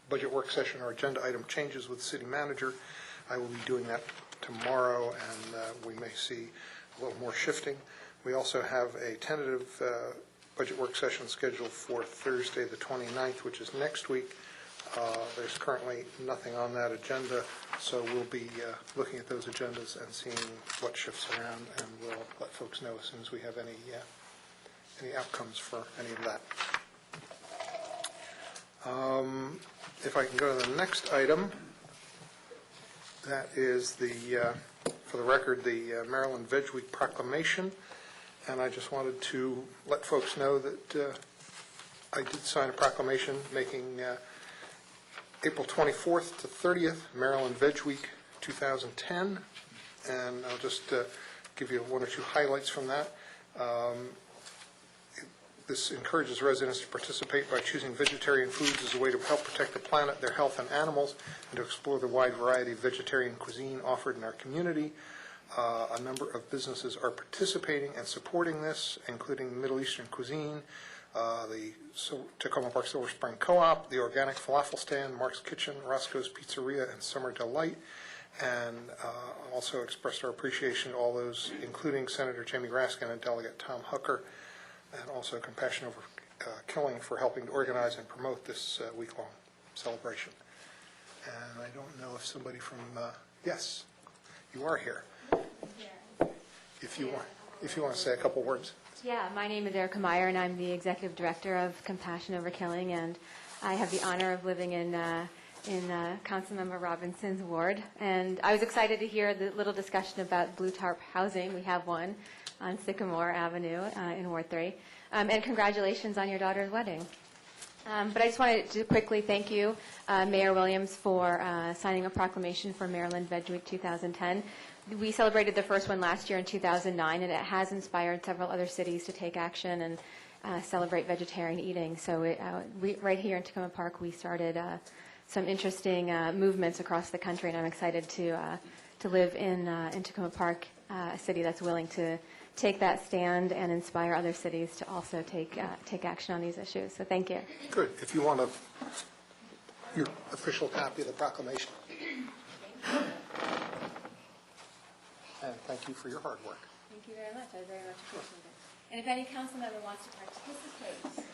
budget work session or agenda item changes with the city manager. I will be doing that tomorrow, and we may see a little more shifting. We also have a tentative budget work session scheduled for Thursday, the 29th, which is next week. There's currently nothing on that agenda, so we'll be looking at those agendas and seeing what shifts around, and we'll let folks know as soon as we have any outcomes for any of that. If I can go to the next item, that is for the record, the Maryland Veg Week proclamation. And I just wanted to let folks know that I did sign a proclamation making April 24th to 30th Maryland Veg Week 2010. And I'll just give you one or two highlights from that. This encourages residents to participate by choosing vegetarian foods as a way to help protect the planet, their health, and animals, and to explore the wide variety of vegetarian cuisine offered in our community. A number of businesses are participating and supporting this, including Middle Eastern Cuisine, the Tacoma Park Silver Spring Co-op, the Organic Falafel Stand, Mark's Kitchen, Roscoe's Pizzeria, and Summer Delight. And also expressed our appreciation to all those, including Senator Jamie Raskin and Delegate Tom Hucker, and also Compassion Over Killing for helping to organize and promote this week-long celebration. And I don't know if somebody from, yes, you are here. If you want to say a couple words. Yeah, my name is Erica Meyer, and I'm the Executive Director of Compassion Over Killing, and I have the honor of living in Councilmember Robinson's ward. And I was excited to hear the little discussion about Blue Tarp housing. We have one. on Sycamore Avenue in Ward 3. And congratulations on your daughter's wedding. But I just wanted to quickly thank you, Mayor Williams, for signing a proclamation for Maryland Veg Week 2010. We celebrated the first one last year in 2009, and it has inspired several other cities to take action and celebrate vegetarian eating. So right here in Tacoma Park, we started some interesting movements across the country, and I'm excited to live in Tacoma Park, a city that's willing to take that stand and inspire other cities to also take action on these issues. So thank you. Good. If you want your official copy of the proclamation. And thank you for your hard work. Thank you very much. I very much appreciate it. And if any council member wants to participate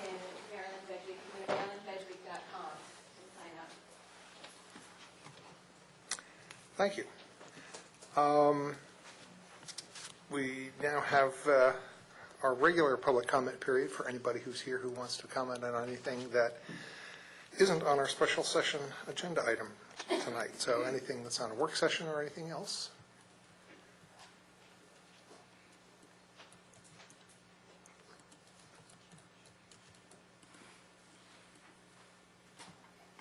in Maryland Veg Week, you can go to marylandvegweek.com and sign up. Thank you. We now have our regular public comment period for anybody who's here who wants to comment on anything that isn't on our special session agenda item tonight. So anything that's on a work session or anything else?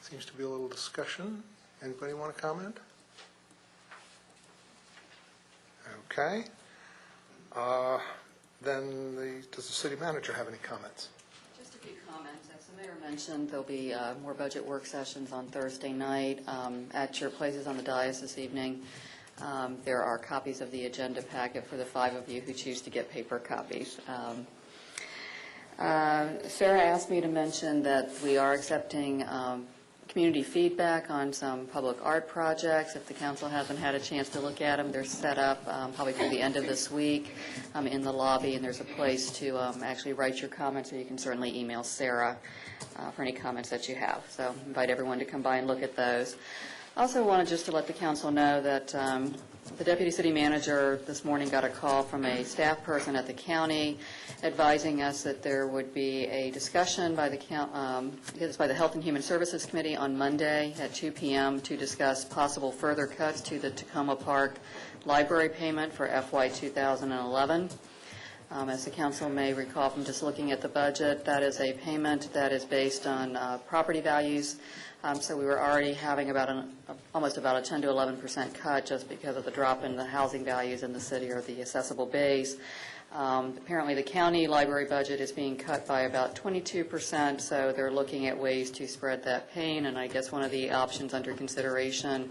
Seems to be a little discussion. Anybody want to comment? Okay. Then does the city manager have any comments? Just a few comments. As the mayor mentioned, there'll be more budget work sessions on Thursday night at your places on the dais this evening. There are copies of the agenda packet for the 5 of you who choose to get paper copies. Sarah asked me to mention that we are accepting community feedback on some public art projects. If the council hasn't had a chance to look at them, they're set up probably through the end of this week in the lobby, and there's a place to actually write your comments, or you can certainly email Sarah for any comments that you have. So invite everyone to come by and look at those. I also wanted just to let the council know that the deputy city manager this morning got a call from a staff person at the county advising us that there would be a discussion by the Health and Human Services Committee on Monday at 2 p.m. to discuss possible further cuts to the Tacoma Park library payment for FY 2011. As the council may recall from just looking at the budget, that is a payment that is based on property values. So we were already having almost about a 10 to 11% cut just because of the drop in the housing values in the city, or the assessable base. Apparently the county library budget is being cut by about 22%, so they're looking at ways to spread that pain, and I guess one of the options under consideration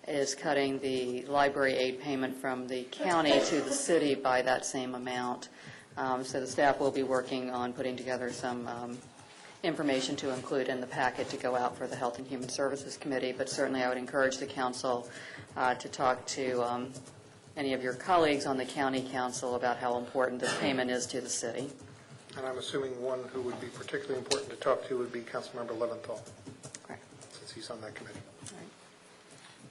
is cutting the library aid payment from the county to the city by that same amount. So the staff will be working on putting together some information to include in the packet to go out for the Health and Human Services Committee, but certainly I would encourage the council to talk to any of your colleagues on the county council about how important this payment is to the city. And I'm assuming one who would be particularly important to talk to would be Councilmember Leventhal, Correct. since he's on that committee.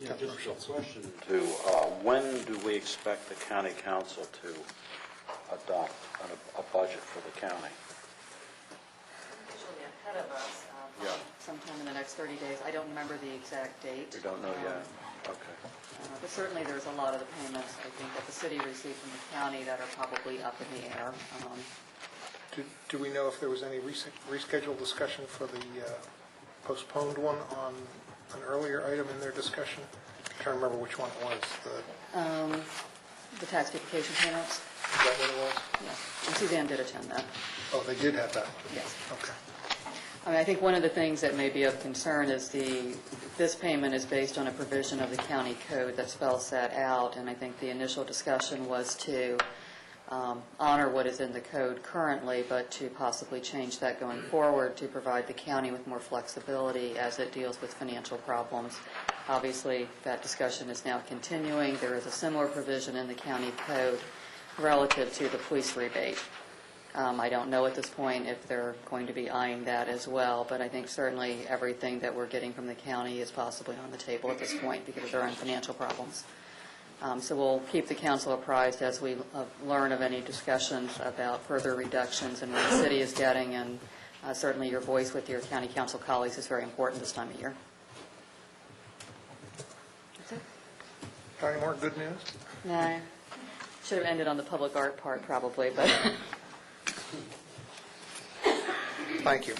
Yeah, just a question to, when do we expect the county council to adopt a budget for the county? Usually ahead of us, Yeah. sometime in the next 30 days. I don't remember the exact date. We don't know yet? Okay. But certainly there's a lot of the payments, I think, that the city received from the county that are probably up in the air. Do we know if there was any rescheduled discussion for the postponed one on an earlier item in their discussion? I'm trying to remember which one it was. The tax duplication payments? Is that what it was? Yes. And Suzanne did attend that. Oh, they did have that? Yes. Okay. I mean, I think one of the things that may be of concern is this payment is based on a provision of the county code that spells that out, and I think the initial discussion was to honor what is in the code currently, but to possibly change that going forward to provide the county with more flexibility as it deals with financial problems. Obviously, that discussion is now continuing. There is a similar provision in the county code relative to the police rebate. I don't know at this point if they're going to be eyeing that as well, but I think certainly everything that we're getting from the county is possibly on the table at this point because of their own financial problems. So we'll keep the council apprised as we learn of any discussions about further reductions in what the city is getting, and certainly your voice with your county council colleagues is very important this time of year. Got any more good news? No. Should have ended on the public art part probably, but. Thank you.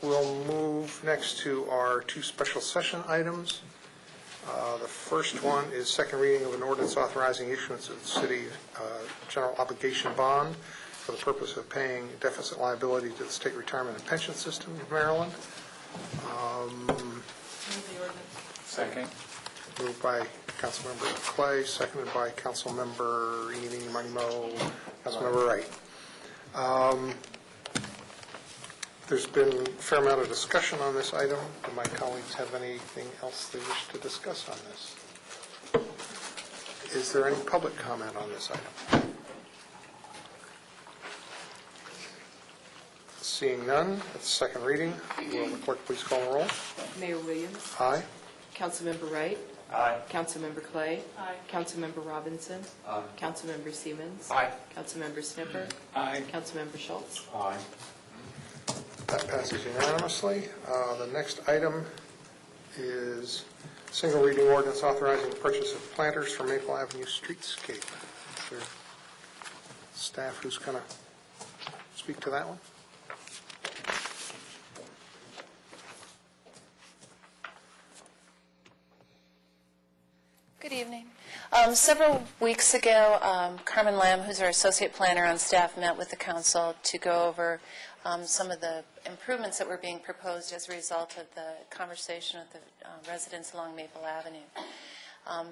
We'll move next to our two special session items. The first one is second reading of an ordinance authorizing issuance of the city general obligation bond for the purpose of paying deficit liability to the state retirement and pension system of Maryland. Second. Moved by Councilmember Clay, seconded by Councilmember Eeny, Money Mo, Councilmember Wright. There's been a fair amount of discussion on this item. Do my colleagues have anything else they wish to discuss on this? Is there any public comment on this item? Seeing none, at the second reading, will the clerk please call the roll? Mayor Williams. Aye. Councilmember Wright. Aye. Councilmember Clay. Aye. Councilmember Robinson. Aye. Councilmember Siemens. Aye. Councilmember Snipper. Aye. Councilmember Schultz. Aye. That passes unanimously. The next item is single reading ordinance authorizing the purchase of planters for Maple Avenue streetscape. Is there staff who's going to speak to that one? Good evening. Several weeks ago, Carmen Lamb, who's our associate planner on staff, met with the council to go over some of the improvements that were being proposed as a result of the conversation with the residents along Maple Avenue.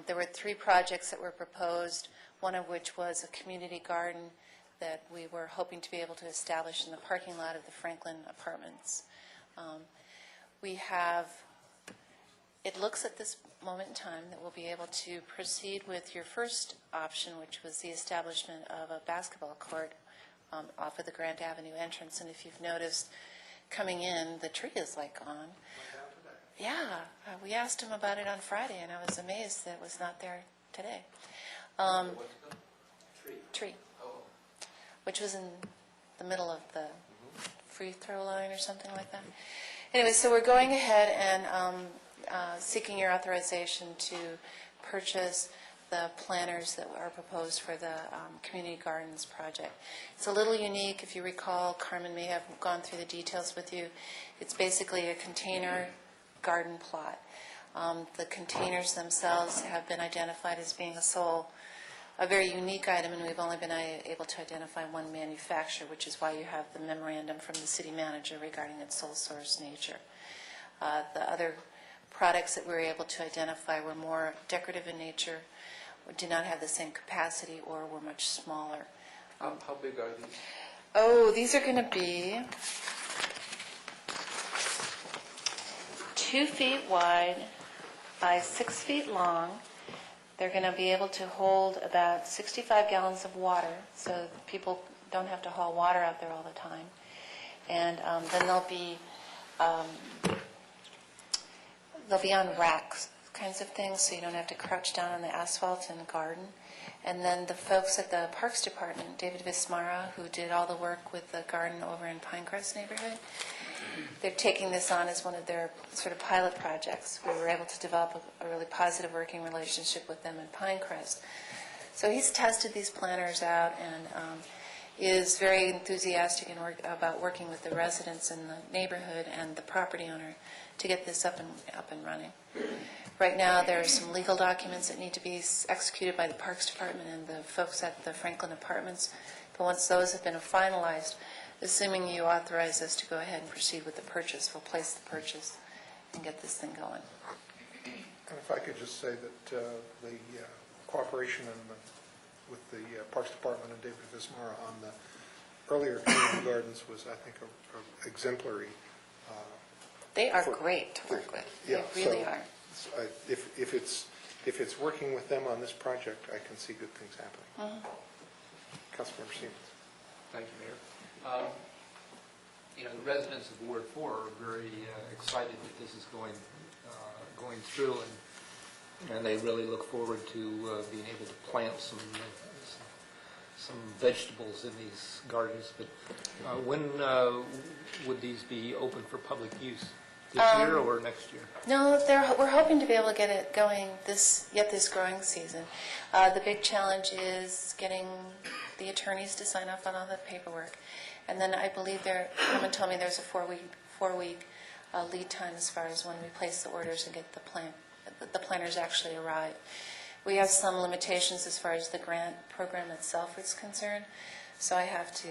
There were 3 projects that were proposed, one of which was a community garden that we were hoping to be able to establish in the parking lot of the Franklin Apartments. We have, it looks at this moment in time that we'll be able to proceed with your first option, which was the establishment of a basketball court off of the Grant Avenue entrance. And if you've noticed, coming in, the tree is like gone. Yeah, we asked him about it on Friday, and I was amazed that it was not there today. Tree. Which was in the middle of the free throw line or something like that. Anyway, so we're going ahead and seeking your authorization to purchase the planters that are proposed for the Community Gardens project. It's a little unique. If you recall, Carmen may have gone through the details with you. It's basically a container garden plot. The containers themselves have been identified as being a very unique item, and we've only been able to identify one manufacturer, which is why you have the memorandum from the city manager regarding its sole source nature. The other products that we were able to identify were more decorative in nature, did not have the same capacity, or were much smaller. How big are these? Oh, these are going to be 2 feet wide by 6 feet long. They're going to be able to hold about 65 gallons of water, so people don't have to haul water out there all the time. And then they'll be on racks, kinds of things, so you don't have to crouch down on the asphalt in the garden. And then the folks at the Parks Department, David Vismara, who did all the work with the garden over in Pinecrest neighborhood, they're taking this on as one of their sort of pilot projects. We were able to develop a really positive working relationship with them in Pinecrest. So he's tested these planters out and is very enthusiastic about working with the residents in the neighborhood and the property owner to get this up and running. Right now, there are some legal documents that need to be executed by the Parks Department and the folks at the Franklin Apartments. But once those have been finalized, assuming you authorize us to go ahead and proceed with the purchase, we'll place the purchase and get this thing going. And if I could just say that the cooperation with the Parks Department and David Vismara on the earlier community gardens was, I think, exemplary. They are great to work with. Yeah, They really are. If it's working with them on this project, I can see good things happening. Councilmember Siemens. Thank you, Mayor. The residents of Ward 4 are very excited that this is going through, and they really look forward to being able to plant some vegetables in these gardens. But when would these be open for public use? This year or next year? No, we're hoping to be able to get it going this growing season. The big challenge is getting the attorneys to sign off on all the paperwork. And then I believe someone told me there's a four-week lead time as far as when we place the orders and get the planners actually arrive. We have some limitations as far as the grant program itself is concerned, so I have to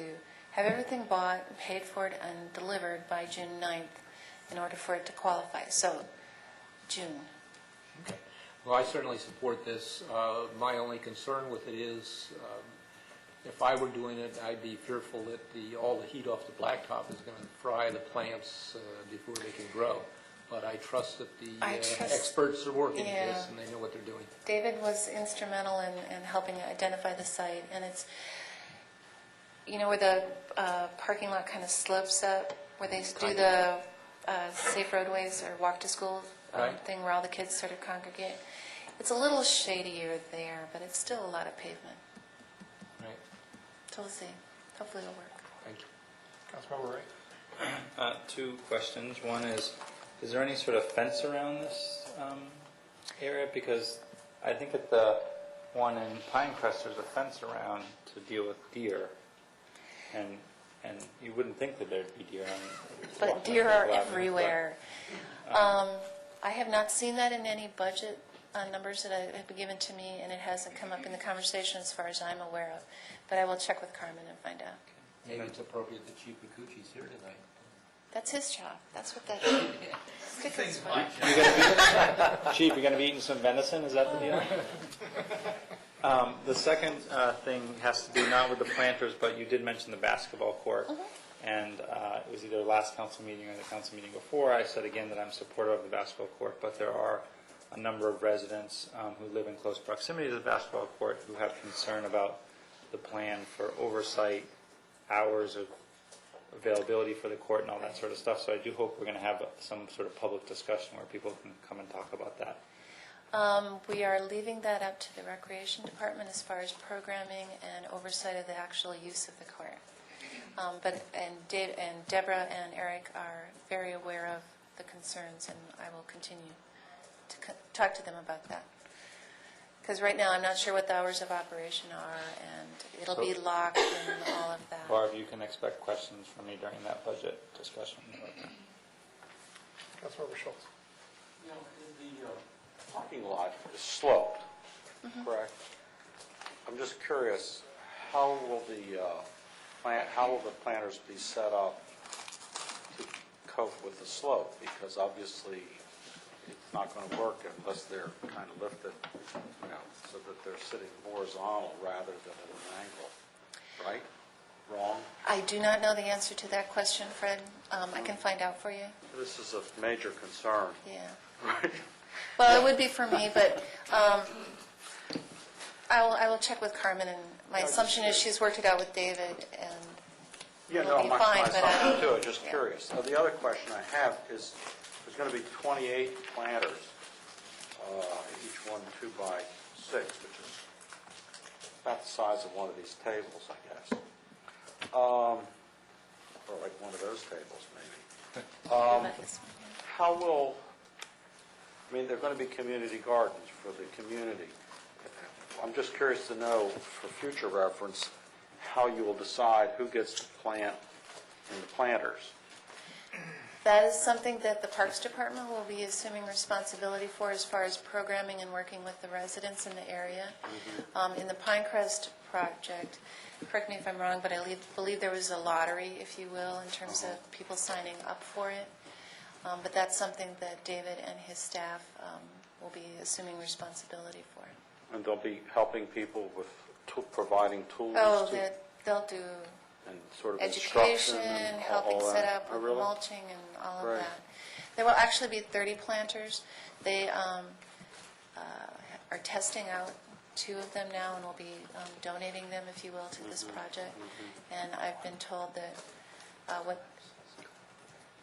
have everything bought, paid for, and delivered by June 9th in order for it to qualify. So, June. Okay. Well, I certainly support this. My only concern with it is, if I were doing it, I'd be fearful that all the heat off the blacktop is going to fry the plants before they can grow. But I trust that the experts are working at this and they know what they're doing. David was instrumental in helping identify the site, and it's, where the parking lot kind of slopes up, where they do the safe roadways or walk to school thing where all the kids sort of congregate. It's a little shadier there, but it's still a lot of pavement. Right. So we'll see. Hopefully it'll work. Thank you. Councilmember Ray. Two questions. One is there any sort of fence around this area? Because I think at the one in Pinecrest, there's a fence around to deal with deer. And you wouldn't think that there'd be deer on it. But deer are everywhere. I have not seen that in any budget numbers that have been given to me, and it hasn't come up in the conversation as far as I'm aware of. But I will check with Carmen and find out. Maybe it's appropriate that Chief Kikuchi's here tonight. That's his job. That's what that is. Chief, you're going to be eating some venison? Is that the deal? The second thing has to do not with the planters, but you did mention the basketball court. And it was either last council meeting or the council meeting before. I said again that I'm supportive of the basketball court, but there are a number of residents who live in close proximity to the basketball court who have concern about the plan for oversight, hours of availability for the court and all that sort of stuff. So I do hope we're going to have some sort of public discussion where people can come and talk about that. We are leaving that up to the Recreation Department as far as programming and oversight of the actual use of the court. And Deborah and Eric are very aware of the concerns, and I will continue to talk to them about that. Because right now I'm not sure what the hours of operation are, and it'll be locked and all of that. Barb, you can expect questions from me during that budget discussion. Councilmember Schultz. The parking lot is sloped, correct? I'm just curious, how will the planters be set up to cope with the slope? Because obviously it's not going to work unless they're kind of lifted, so that they're sitting horizontal rather than at an angle, right? Wrong? I do not know the answer to that question, Fred. I can find out for you. This is a major concern. Yeah. Well, it would be for me, but I will check with Carmen, and my assumption is she's worked it out with David, and it'll be fine. But I'm just curious. Now, the other question I have is, there's going to be 28 planters, each one 2 by 6, which is about the size of one of these tables, I guess. Or like one of those tables, maybe. How will, they're going to be community gardens for the community. I'm just curious to know, for future reference, how you will decide who gets to plant in the planters. That is something that the Parks Department will be assuming responsibility for as far as programming and working with the residents in the area. In the Pinecrest project, correct me if I'm wrong, but I believe there was a lottery, if you will, in terms of people signing up for it. But that's something that David and his staff will be assuming responsibility for. And they'll be helping people with providing tools? They'll do and sort of education, and helping all set that. up with really? mulching and all Right. of that. There will actually be 30 planters. They are testing out 2 of them now, and will be donating them, if you will, to this project. And I've been told that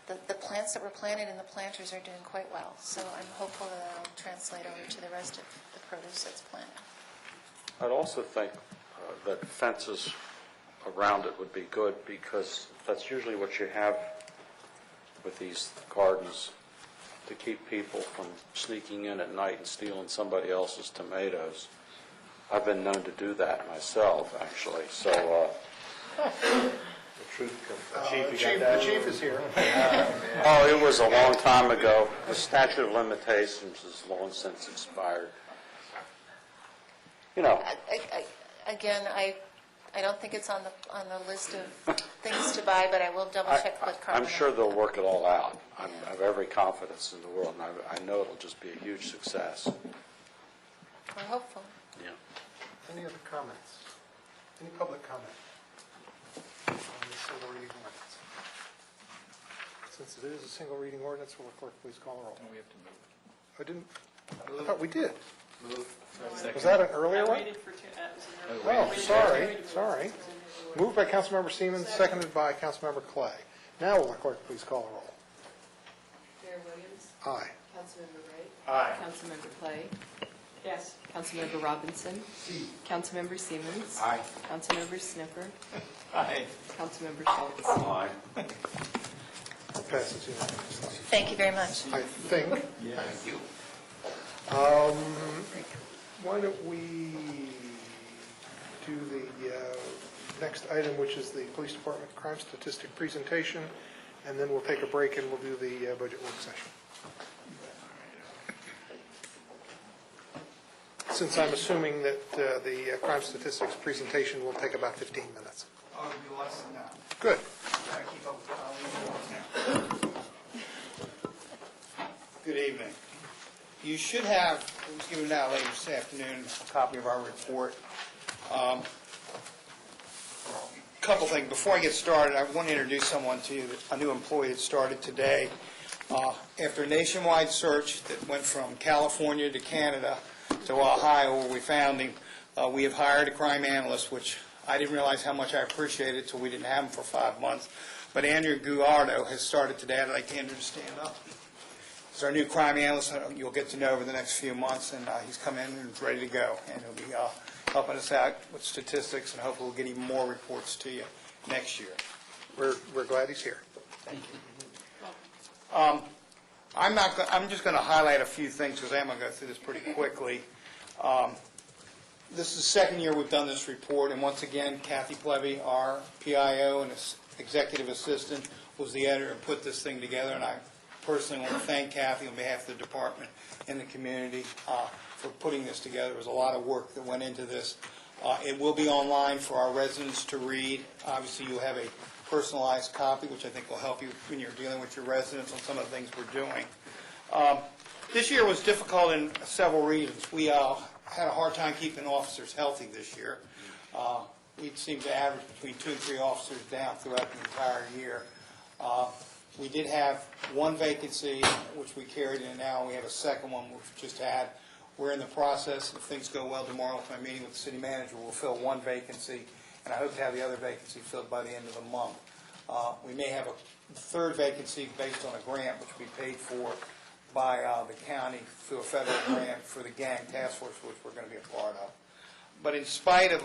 the plants that were planted in the planters are doing quite well. So I'm hopeful that that'll translate over to the rest of the produce that's planted. I'd also think that fences around it would be good, because that's usually what you have with these gardens to keep people from sneaking in at night and stealing somebody else's tomatoes. I've been known to do that myself, actually, so... The chief is here. Oh, it was a long time ago. The statute of limitations is long since expired. You know, Again, I don't think it's on the list of things to buy, but I will double check with Carmen. I'm sure they'll work it all out. I have every confidence in the world, and I know it'll just be a huge success. We're hopeful. Yeah. Any other comments? Any public comment on the single reading ordinance? Since it is a single reading ordinance, will the clerk please call the roll? We have to move. I didn't, I thought we did. Move. Was that an earlier one? Oh, Sorry. sorry. Moved by Councilmember Siemens, seconded by Councilmember Clay. Now will the clerk please call the roll? Mayor Williams? Aye. Councilmember Wright? Aye. Councilmember Clay? Yes. Councilmember Robinson? Councilmember Siemens? Aye. Councilmember Sniffer? Aye. Councilmember Schultz? Aye. Passes unanimously. Thank you very much. I think. Thank you. Why don't we do the next item, which is the Police Department crime statistic presentation, and then we'll take a break and we'll do the budget work session. Since I'm assuming that the crime statistics presentation will take about 15 minutes. Oh, it'll be less than that. Good. Gotta keep up with the Good evening. You should have, it was given out later this afternoon, a copy of our report. Couple things. Before I get started, I want to introduce someone to you, a new employee that started today. After a nationwide search that went from California to Canada to Ohio, where we found him, we have hired a crime analyst, which I didn't realize how much I appreciated until we didn't have him for 5 months. But Andrew Guardo has started today. I'd like Andrew to stand up. He's our new crime analyst. You'll get to know over the next few months, and he's come in and is ready to go. And he'll be helping us out with statistics, and hopefully we'll get even more reports to you next year. We're glad he's here. Thank you. I'm just going to highlight a few things because I'm going to go through this pretty quickly. This is the second year we've done this report, and once again, Kathy Plevy, our PIO and executive assistant, was the editor and put this thing together, and I personally want to thank Kathy on behalf of the department and the community for putting this together. There was a lot of work that went into this. It will be online for our residents to read. Obviously, you'll have a personalized copy, which I think will help you when you're dealing with your residents on some of the things we're doing. This year was difficult in several reasons. We had a hard time keeping officers healthy this year. We seemed to average between 2 and 3 officers down throughout the entire year. We did have one vacancy, which we carried in now. We have a second one, which we just had. We're in the process, if things go well tomorrow with my meeting with the city manager, we'll fill one vacancy, and I hope to have the other vacancy filled by the end of the month. We may have a third vacancy based on a grant, which we paid for by the county through a federal grant for the gang task force, which we're going to be a part of. But in spite of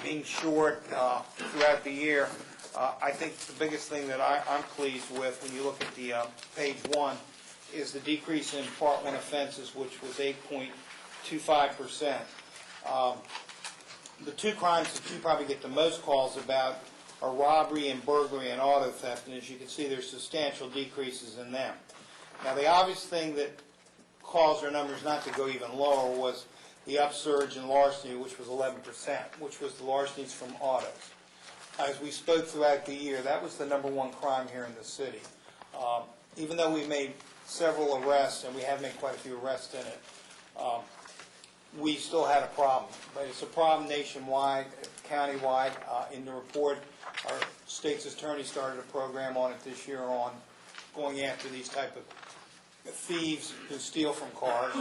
being short throughout the year, I think the biggest thing that I'm pleased with when you look at the page 1 is the decrease in Part 1 offenses, which was 8.25%. The two crimes that you probably get the most calls about are robbery and burglary and auto theft, and as you can see, there's substantial decreases in them. Now, the obvious thing that caused our numbers not to go even lower was the upsurge in larceny, which was 11%, which was the larcenies from autos. As we spoke throughout the year, that was the #1 crime here in the city. Even though we made several arrests, and we have made quite a few arrests in it, we still had a problem. But it's a problem nationwide, countywide. In the report, our state's attorney started a program on it this year on going after these type of thieves who steal from cars.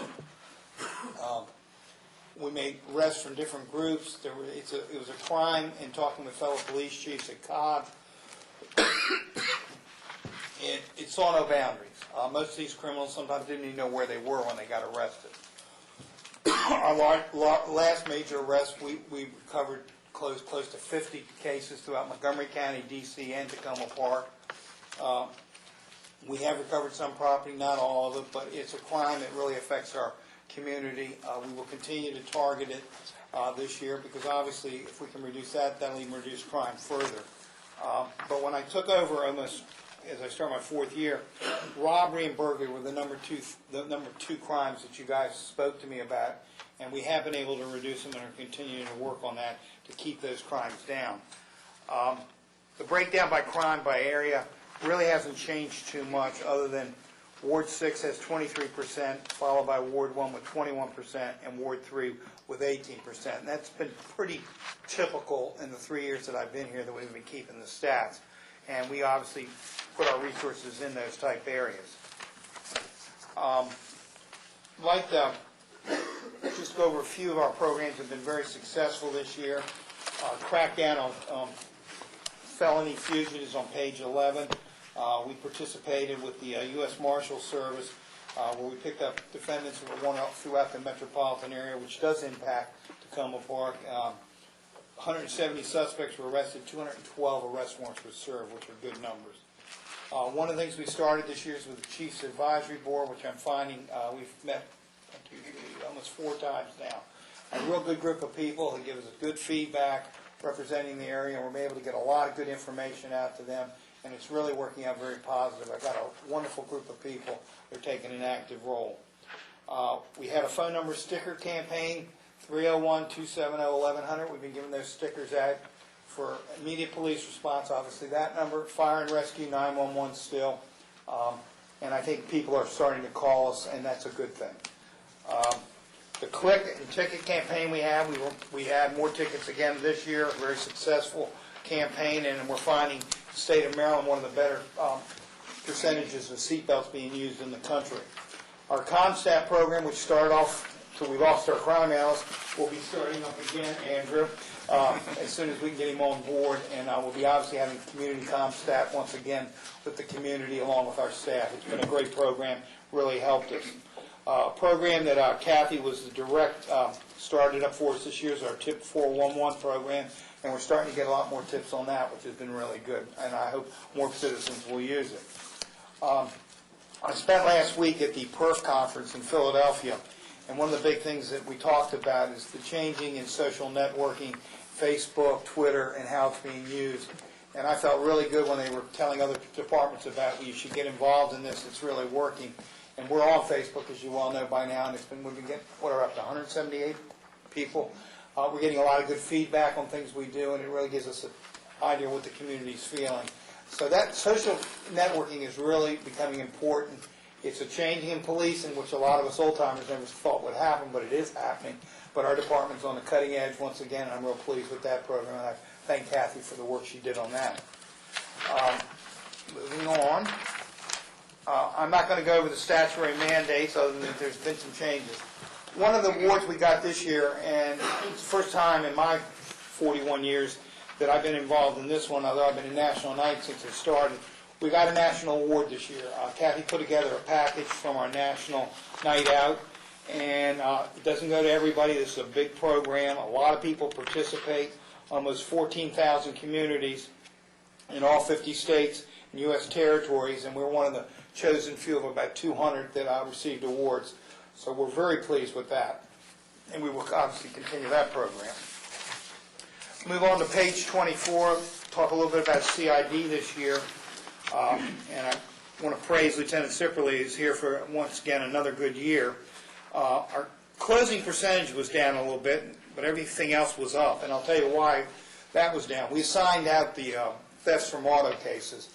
We made arrests from different groups. It was a crime in talking with fellow police chiefs at Cobb. It saw no boundaries. Most of these criminals sometimes didn't even know where they were when they got arrested. Our last major arrest, we recovered close to 50 cases throughout Montgomery County, D.C., and Tacoma Park. We have recovered some property, not all of it, but it's a crime that really affects our community. We will continue to target it this year because obviously if we can reduce that, that'll even reduce crime further. But when I took over almost, as I start my 4th year, robbery and burglary were the number two crimes that you guys spoke to me about, and we have been able to reduce them and are continuing to work on that to keep those crimes down. The breakdown by crime by area really hasn't changed too much other than Ward 6 has 23%, followed by Ward 1 with 21%, and Ward 3 with 18%. And that's been pretty typical in the 3 years that I've been here that we've been keeping the stats. And we obviously put our resources in those type areas. I'd like to just go over a few of our programs that have been very successful this year. Crackdown on felony fugitives on page 11. We participated with the U.S. Marshal Service where we picked up defendants that were wanted throughout the metropolitan area, which does impact Tacoma Park. 170 suspects were arrested, 212 arrest warrants were served, which are good numbers. One of the things we started this year is with the Chiefs Advisory Board, which I'm finding we've met almost 4 times now. A real good group of people who give us good feedback representing the area, and we're able to get a lot of good information out to them, and it's really working out very positive. I've got a wonderful group of people that are taking an active role. We had a phone number sticker campaign, 301-270-1100. We've been giving those stickers out for immediate police response, obviously that number, fire and rescue, 911 still, and I think people are starting to call us, and that's a good thing. The click and ticket campaign we had more tickets again this year, a very successful campaign, and we're finding the state of Maryland one of the better percentages of seatbelts being used in the country. Our ComStat program, which started off till we lost our crime analyst, will be starting up again, Andrew, as soon as we can get him on board, and we'll be obviously having community ComStat once again with the community along with our staff. It's been a great program, really helped us. Program that Kathy was the direct, started up for us this year is our Tip 411 program, and we're starting to get a lot more tips on that, which has been really good, and I hope more citizens will use it. I spent last week at the PERF conference in Philadelphia, and one of the big things that we talked about is the changing in social networking, Facebook, Twitter, and how it's being used. And I felt really good when they were telling other departments about, well, you should get involved in this, it's really working. And we're on Facebook, as you all know by now, and we've been getting, we're up to 178 people. We're getting a lot of good feedback on things we do, and it really gives us an idea what the community's feeling. So that social networking is really becoming important. It's a changing in policing, which a lot of us old-timers never thought would happen, but it is happening. But our department's on the cutting edge once again, and I'm real pleased with that program, and I thank Kathy for the work she did on that. Moving on. I'm not going to go over the statutory mandates other than that there's been some changes. One of the awards we got this year, and it's the first time in my 41 years that I've been involved in this one, although I've been in National Night since it started. We got a national award this year. Kathy put together a package from our National Night Out, and it doesn't go to everybody. This is a big program. A lot of people participate, almost 14,000 communities in all 50 states and U.S. territories, and we're one of the chosen few of about 200 that received awards. So we're very pleased with that, and we will obviously continue that program. Move on to page 24, talk a little bit about CID this year. And I want to praise Lieutenant Sipperly, who's here for, once again, another good year. Our closing percentage was down a little bit, but everything else was up, and I'll tell you why that was down. We assigned out the thefts from auto cases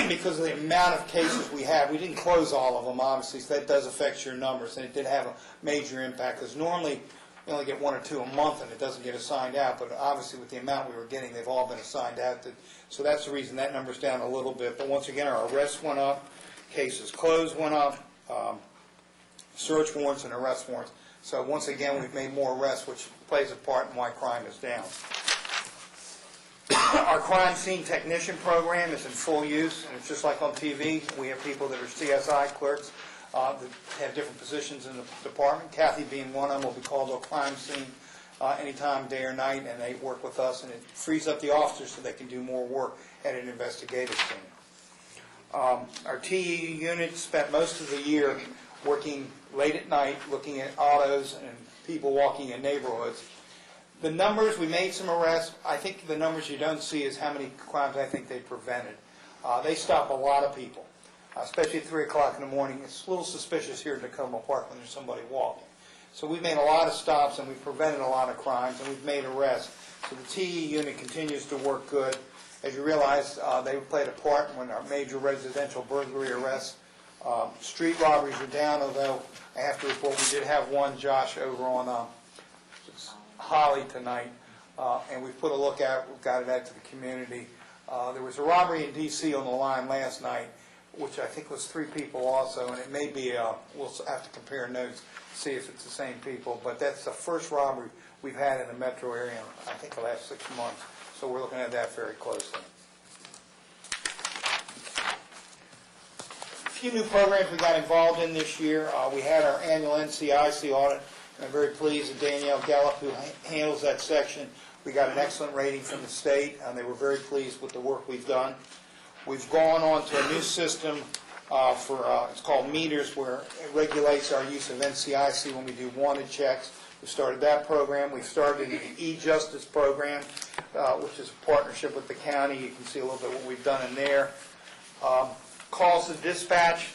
because of the amount of cases we had. We didn't close all of them, obviously, so that does affect your numbers, and it did have a major impact, because normally we only get 1 or 2 a month, and it doesn't get assigned out, but obviously with the amount we were getting, they've all been assigned out. So that's the reason that number's down a little bit. But once again, our arrests went up, cases closed went up, search warrants and arrest warrants. So once again, we've made more arrests, which plays a part in why crime is down. Our crime scene technician program is in full use, and it's just like on TV. We have people that are CSI clerks that have different positions in the department. Kathy being one of them will be called to a crime scene anytime, day or night, and they work with us, and it frees up the officers so they can do more work at an investigative scene. Our TE unit spent most of the year working late at night, looking at autos and people walking in neighborhoods. The numbers, we made some arrests. I think the numbers you don't see is how many crimes I think they prevented. They stop a lot of people, especially at 3 o'clock in the morning. It's a little suspicious here in Tacoma Park when there's somebody walking. So we've made a lot of stops and we've prevented a lot of crimes and we've made arrests. So the TE unit continues to work good. As you realize, they played a part in our major residential burglary arrests. Street robberies are down, although I have to report we did have one, Josh, over on Holly tonight, and we've put a look out, we've got it out to the community. There was a robbery in D.C. on the line last night, which I think was 3 people also, and it may be, we'll have to compare notes, see if it's the same people, but that's the first robbery we've had in the metro area in, I think, the last 6 months, so we're looking at that very closely. A few new programs we got involved in this year. We had our annual NCIC audit, and I'm very pleased that Danielle Gallup, who handles that section, we got an excellent rating from the state, and they were very pleased with the work we've done. We've gone on to a new system it's called Meters, where it regulates our use of NCIC when we do wanted checks. We started that program. We've started an e-justice program, which is a partnership with the county. You can see a little bit what we've done in there. Calls to dispatch.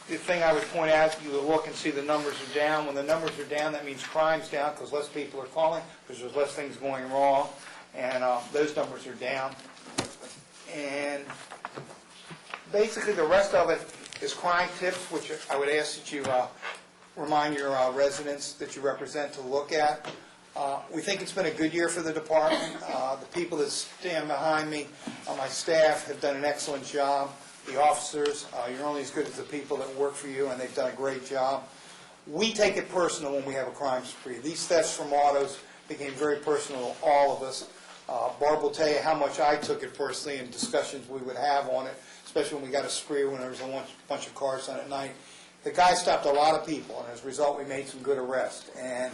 The thing I would point out, you will look and see the numbers are down. When the numbers are down, that means crime's down because less people are calling, because there's less things going wrong, and those numbers are down. And basically the rest of it is crime tips, which I would ask that you remind your residents that you represent to look at. We think it's been a good year for the department. The people that stand behind me on my staff have done an excellent job. The officers, you're only as good as the people that work for you, and they've done a great job. We take it personal when we have a crime spree. These thefts from autos became very personal to all of us. Barb will tell you how much I took it personally in discussions we would have on it, especially when we got a spree when there was a bunch of cars on at night. The guy stopped a lot of people, and as a result, we made some good arrests. And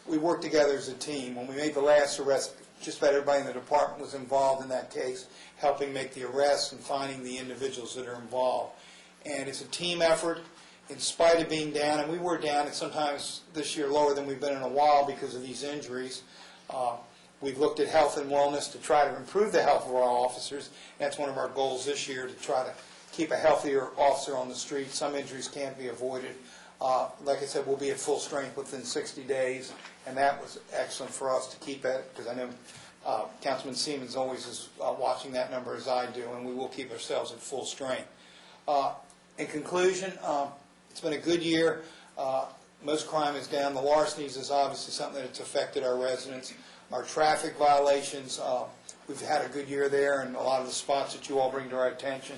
we worked together as a team. When we made the last arrest, just about everybody in the department was involved in that case, helping make the arrests and finding the individuals that are involved. And it's a team effort in spite of being down, and we were down, and sometimes this year lower than we've been in a while because of these injuries. We've looked at health and wellness to try to improve the health of our officers. That's one of our goals this year, to try to keep a healthier officer on the street. Some injuries can't be avoided. Like I said, we'll be at full strength within 60 days, and that was excellent for us to keep at, because I know Councilman Siemens always is watching that number as I do, and we will keep ourselves at full strength. In conclusion, it's been a good year. Most crime is down. The larcenies is obviously something that's affected our residents. Our traffic violations, we've had a good year there, and a lot of the spots that you all bring to our attention.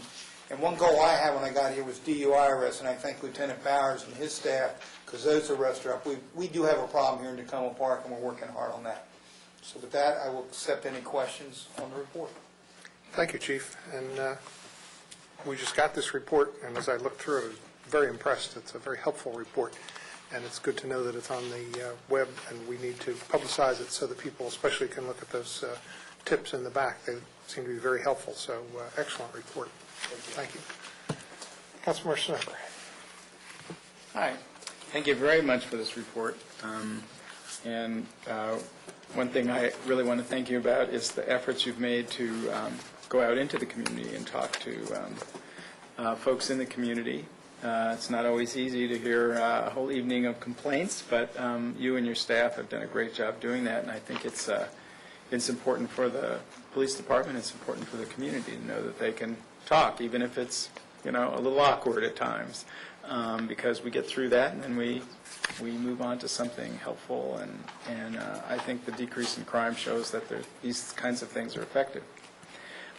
And one goal I had when I got here was DUI arrests, and I thank Lieutenant Bowers and his staff, because those arrests are up. We do have a problem here in Tacoma Park, and we're working hard on that. So with that, I will accept any questions on the report. Thank you, Chief. And we just got this report, and as I looked through it, I was very impressed. It's a very helpful report, and it's good to know that it's on the web, and we need to publicize it so that people especially can look at those tips in the back. They seem to be very helpful, so excellent report. Thank you. Councilmember Snipper. Hi. Thank you very much for this report. And one thing I really want to thank you about is the efforts you've made to go out into the community and talk to folks in the community. It's not always easy to hear a whole evening of complaints, but you and your staff have done a great job doing that, and I think it's important for the police department, it's important for the community to know that they can talk, even if it's, a little awkward at times, because we get through that and then we move on to something helpful, and I think the decrease in crime shows that these kinds of things are effective.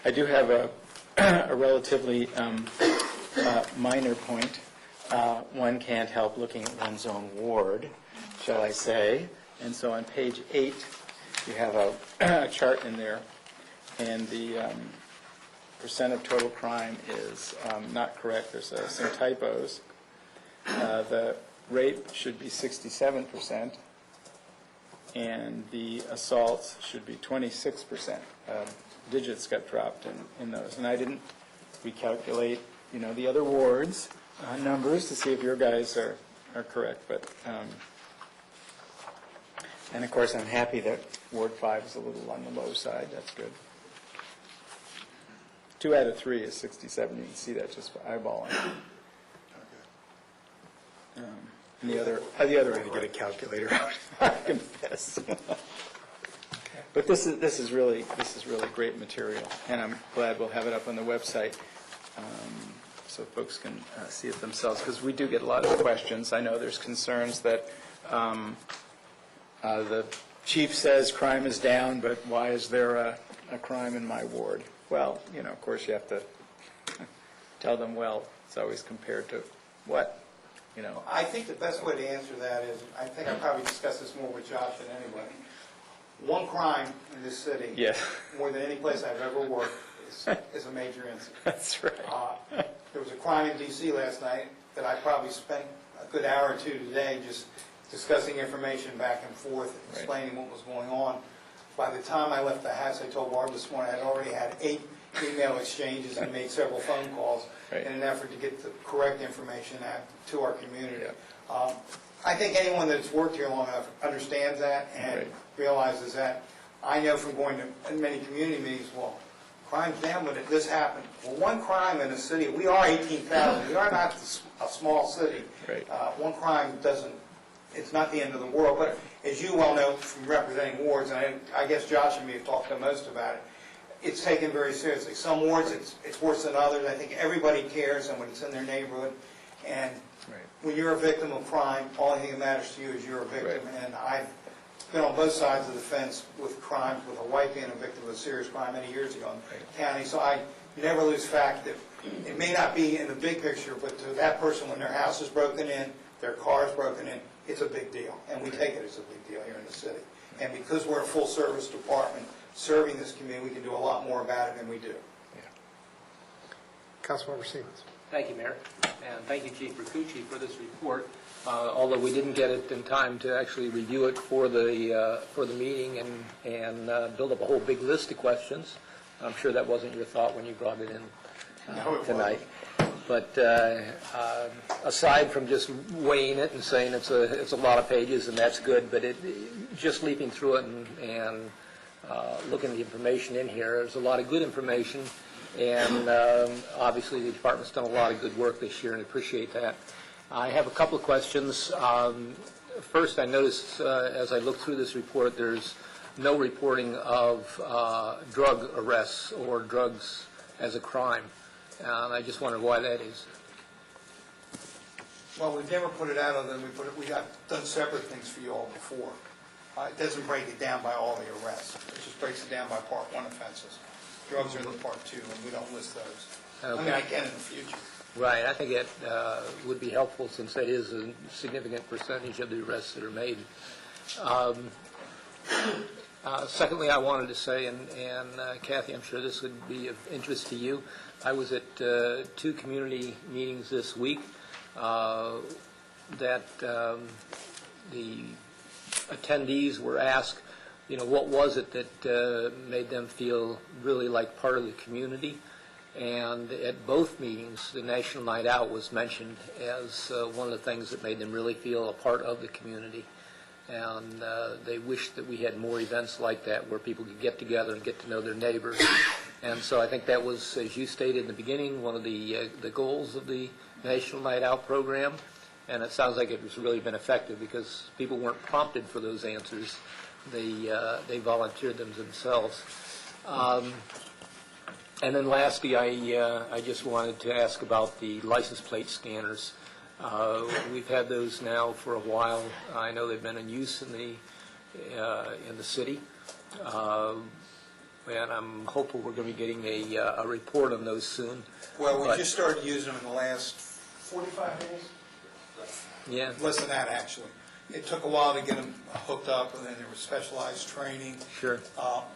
I do have a relatively minor point. One can't help looking at one's own ward, shall I say, and so on page 8 you have a chart in there, and the percent of total crime is not correct. There's some typos. The rape should be 67%, and the assaults should be 26%. Digits got dropped in those, and I didn't recalculate, the other wards' numbers to see if your guys are correct. But, and of course, I'm happy that Ward 5 is a little on the low side. That's good. 2 out of 3 is 67. You can see that just by eyeballing. And the other way to get a calculator out, I confess. But this is really great material, and I'm glad we'll have it up on the website so folks can see it themselves, because we do get a lot of questions. I know there's concerns that the chief says crime is down, but why is there a crime in my ward? Well, of course you have to tell them, well, it's always compared to what? I think the best way to answer that is, I think I probably discussed this more with Josh than anybody. One crime in this city, more than any place I've ever worked, is a major incident. That's right. There was a crime in D.C. last night that I probably spent a good hour or two today just discussing information back and forth, explaining what was going on. By the time I left the house, I told Barb this morning, I'd already had 8 email exchanges and made several phone calls in an effort to get the correct information out to our community. I think anyone that's worked here long enough understands that and realizes that. I know from going to many community meetings, well, crime's down, but this happened. Well, one crime in a city, we are 18,000. We are not a small city. One crime it's not the end of the world. But as you well know from representing wards, and I guess Josh and me have talked the most about it, it's taken very seriously. Some wards, it's worse than others. I think everybody cares, and when it's in their neighborhood. And when you're a victim of crime, only thing that matters to you is you're a victim. And I've been on both sides of the fence with crimes, with a wife being a victim of a serious crime many years ago in the county. So I never lose fact that it may not be in the big picture, but to that person, when their house is broken in, their car is broken in, it's a big deal. And we take it as a big deal here in the city. And because we're a full-service department serving this community, we can do a lot more about it than we do. Councilmember Siemens. Thank you, Mayor, and thank you, Chief Rakucci, for this report. Although we didn't get it in time to actually review it for the meeting and build up a whole big list of questions, I'm sure that wasn't your thought when you brought it in tonight. But aside from just weighing it and saying it's a lot of pages and that's good, but just leaping through it and looking at the information in here, there's a lot of good information. And obviously the department's done a lot of good work this year, and I appreciate that. I have a couple of questions. First, I noticed as I looked through this report, there's no reporting of drug arrests or drugs as a crime. And I just wondered why that is. Well, we've never put it out other than we got done separate things for you all before. It doesn't break it down by all the arrests. It just breaks it down by Part 1 offenses. Drugs are in the Part 2, and we don't list those. Okay. I mean, I can in the future. Right. I think it would be helpful since that is a significant percentage of the arrests that are made. Secondly, I wanted to say, and Kathy, I'm sure this would be of interest to you, I was at 2 community meetings this week that the attendees were asked, what was it that made them feel really like part of the community? And at both meetings, the National Night Out was mentioned as one of the things that made them really feel a part of the community. And they wished that we had more events like that where people could get together and get to know their neighbors. And so I think that was, as you stated in the beginning, one of the goals of the National Night Out program. And it sounds like it has really been effective because people weren't prompted for those answers. They volunteered them themselves. And then lastly, I just wanted to ask about the license plate scanners. We've had those now for a while. I know they've been in use in the city. And I'm hopeful we're going to be getting a report on those soon. Well, we just started using them in the last 45 days. Yeah. Less than that, actually. It took a while to get them hooked up, and then there was specialized training. Sure.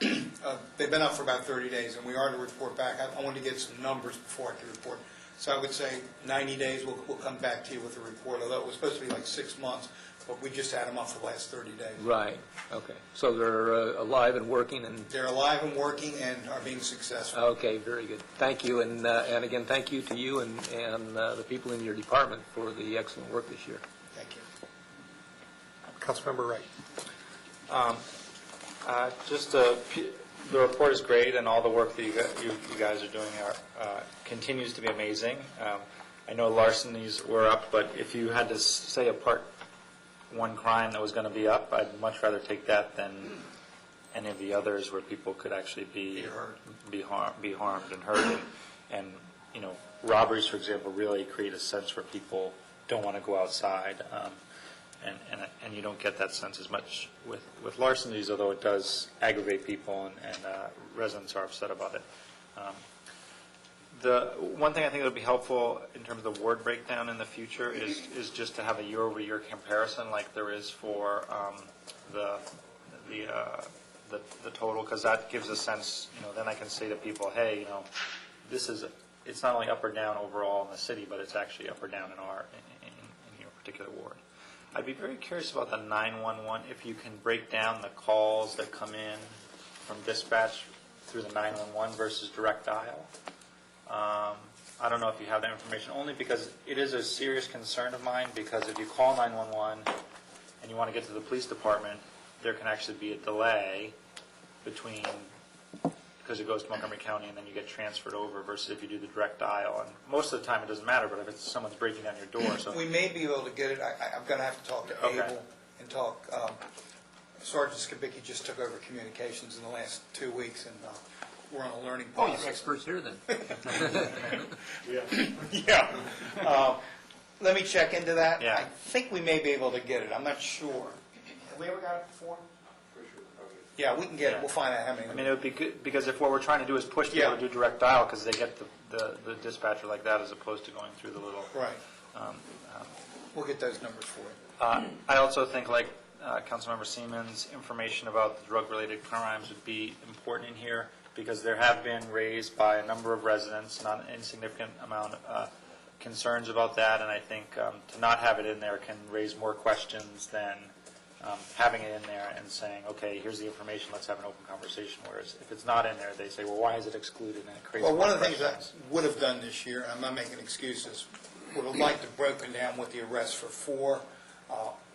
They've been up for about 30 days, and we are to report back. I wanted to get some numbers before I could report. So I would say 90 days we'll come back to you with a report, although it was supposed to be like 6 months. but we just had them up for the last 30 days. Right, okay. So they're alive and working and... They're alive and working and are being successful. Okay, very good. Thank you, and again, thank you to you and the people in your department for the excellent work this year. Thank you. Councilmember Wright. The report is great, and all the work that you guys are doing continues to be amazing. I know larcenies were up, but if you had to say a part one crime that was going to be up, I'd much rather take that than any of the others where people could actually be harmed and hurt. And you know, robberies, for example, really create a sense where people don't want to go outside. And you don't get that sense as much with larcenies, although it does aggravate people, and residents are upset about it. The one thing I think that would be helpful in terms of the ward breakdown in the future is just to have a year-over-year comparison like there is for the total, because that gives a sense, you know, then I can say to people, hey, you know, it's not only up or down overall in the city, but it's actually up or down in your particular ward. I'd be very curious about the 911, if you can break down the calls that come in from dispatch through the 911 versus direct dial. I don't know if you have that information, only because it is a serious concern of mine, because if you call 911 and you want to get to the police department, there can actually be a delay between, because it goes to Montgomery County and then you get transferred over, versus if you do the direct dial. And most of the time it doesn't matter, but if it's someone's breaking down your door. So we may be able to get it. I'm going to have to talk to Abel and talk. Sergeant Skibicki just took over communications in the last 2 weeks, and we're on a learning process. Oh, you're experts here then. Yeah. Let me check into that. Yeah. I think we may be able to get it. I'm not sure. Have we ever got it before? Yeah, we can get it. We'll find out how many. I mean, it would be good, because if what we're trying to do is push people to do direct dial, because they get the dispatcher like that as opposed to going through the little... Right. We'll get those numbers for you. I also think, like Councilmember Siemens, information about the drug-related crimes would be important in here, because there have been raised by a number of residents, not an insignificant amount, concerns about that, and I think to not have it in there can raise more questions than having it in there and saying, okay, here's the information, let's have an open conversation. Whereas if it's not in there, they say, well, why is it excluded? And it creates Well, one more of the things I questions. would have done this year, and I'm not making excuses, would have liked to have broken down what the arrests for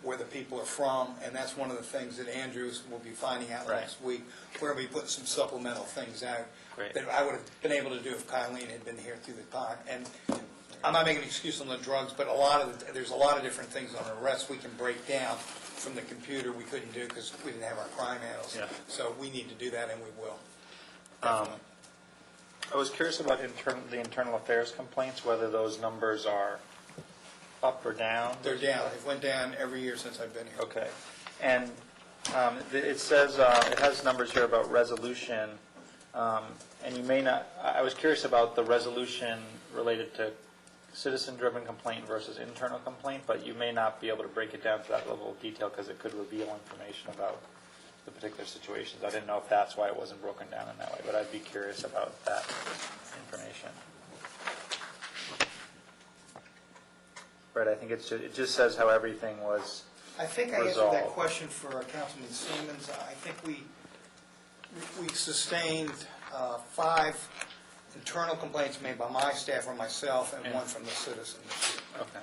where the people are from, and that's one of the things that Andrews will be finding out next week. We're going to be putting some supplemental things out that I would have been able to do if Kylene had been here through the time. And I'm not making an excuse on the drugs, but there's a lot of different things on arrests we can break down from the computer we couldn't do because we didn't have our crime handles. Yeah. So we need to do that, and we will. I was curious about the internal affairs complaints, whether those numbers are up or down. They're down. They've went down every year since I've been here. Okay. And it says, it has numbers here about resolution, and you may not, I was curious about the resolution related to citizen-driven complaint versus internal complaint, but you may not be able to break it down to that level of detail because it could reveal information about the particular situations. I didn't know if that's why it wasn't broken down in that way, but I'd be curious about that information. Right, I think it just says how everything was I think I answered that question for Councilman Siemens. I think we sustained 5 internal complaints made by my staff or myself and 1 from the citizen this year. Okay,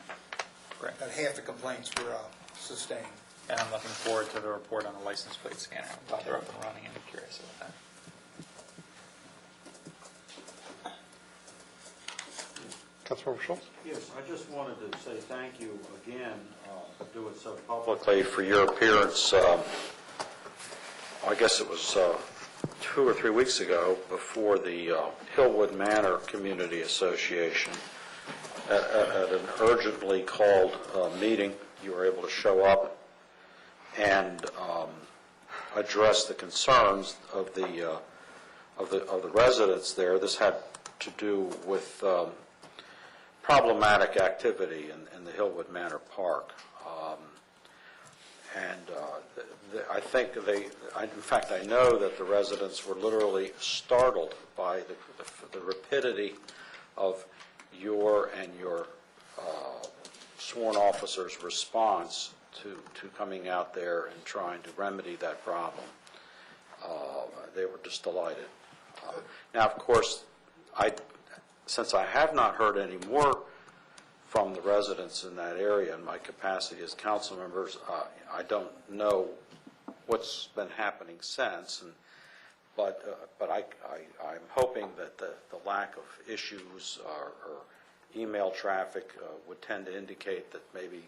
great. About half the complaints were sustained. And I'm looking forward to the report on the license plate scanner. I'm glad they're up and running, and I'm curious about that. Councilmember Schultz? Yes, I just wanted to say thank you again, do it so publicly, for your appearance. I guess it was 2 or 3 weeks ago before the Hillwood Manor Community Association at an urgently called meeting. You were able to show up and address the concerns of the residents there. This had to do with problematic activity in the Hillwood Manor Park. I think in fact, I know that the residents were literally startled by the rapidity of your and your sworn officer's response to coming out there and trying to remedy that problem. They were just delighted. Now, of course, since I have not heard any more from the residents in that area in my capacity as council members, I don't know what's been happening since, but I'm hoping that the lack of issues or email traffic would tend to indicate that maybe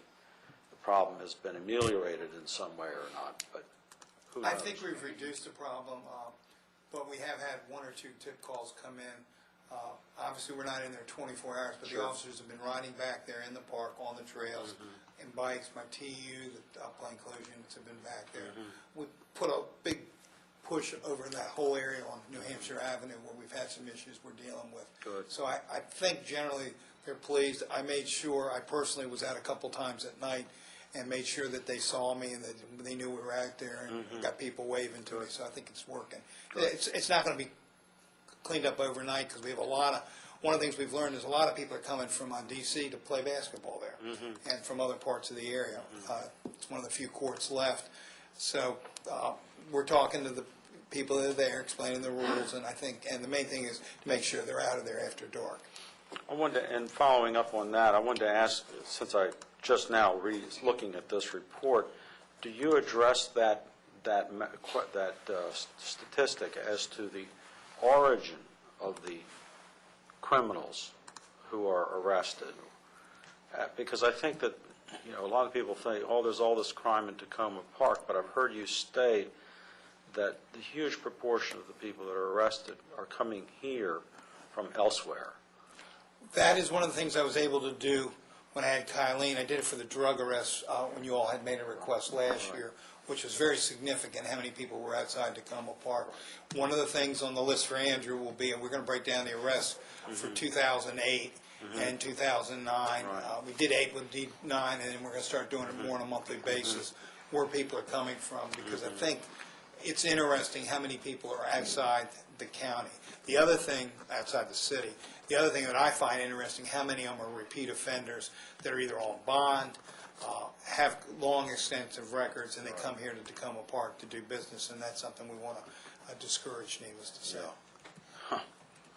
the problem has been ameliorated in some way or not, but who knows? I think we've reduced the problem, but we have had one or two tip calls come in. Obviously, we're not in there 24 hours, but the officers have been riding back there in the park, on the trails, and bikes. My TU, the upline collisions have been back there. We put a big push over in that whole area on New Hampshire Avenue where we've had some issues we're dealing with. Good. So I think generally they're pleased. I made sure, I personally was out a couple times at night and made sure that they saw me and that they knew we were out there and got people waving to me, so I think it's working. It's not going to be cleaned up overnight because we have one of the things we've learned is a lot of people are coming from D.C. to play basketball there and from other parts of the area. It's one of the few courts left. So we're talking to the people that are there, explaining the rules, and the main thing is to make sure they're out of there after dark. And following up on that, I wanted to ask, since I just now looking at this report, do you address that statistic as to the origin of the criminals who are arrested? Because I think that a lot of people think, oh, there's all this crime in Tacoma Park, but I've heard you state that the huge proportion of the people that are arrested are coming here from elsewhere. That is one of the things I was able to do when I had Kylene. I did it for the drug arrests when you all had made a request last year, which was very significant, how many people were outside Tacoma Park. One of the things on the list for Andrew will be, and we're going to break down the arrests for 2008 and 2009. We did 8 with D9, and then we're going to start doing it more on a monthly basis, where people are coming from, because I think it's interesting how many people are outside the county. The other thing, outside the city, the other thing that I find interesting, how many of them are repeat offenders that are either on bond, have long, extensive records, and they come here to Tacoma Park to do business, and that's something we want to discourage, needless to say.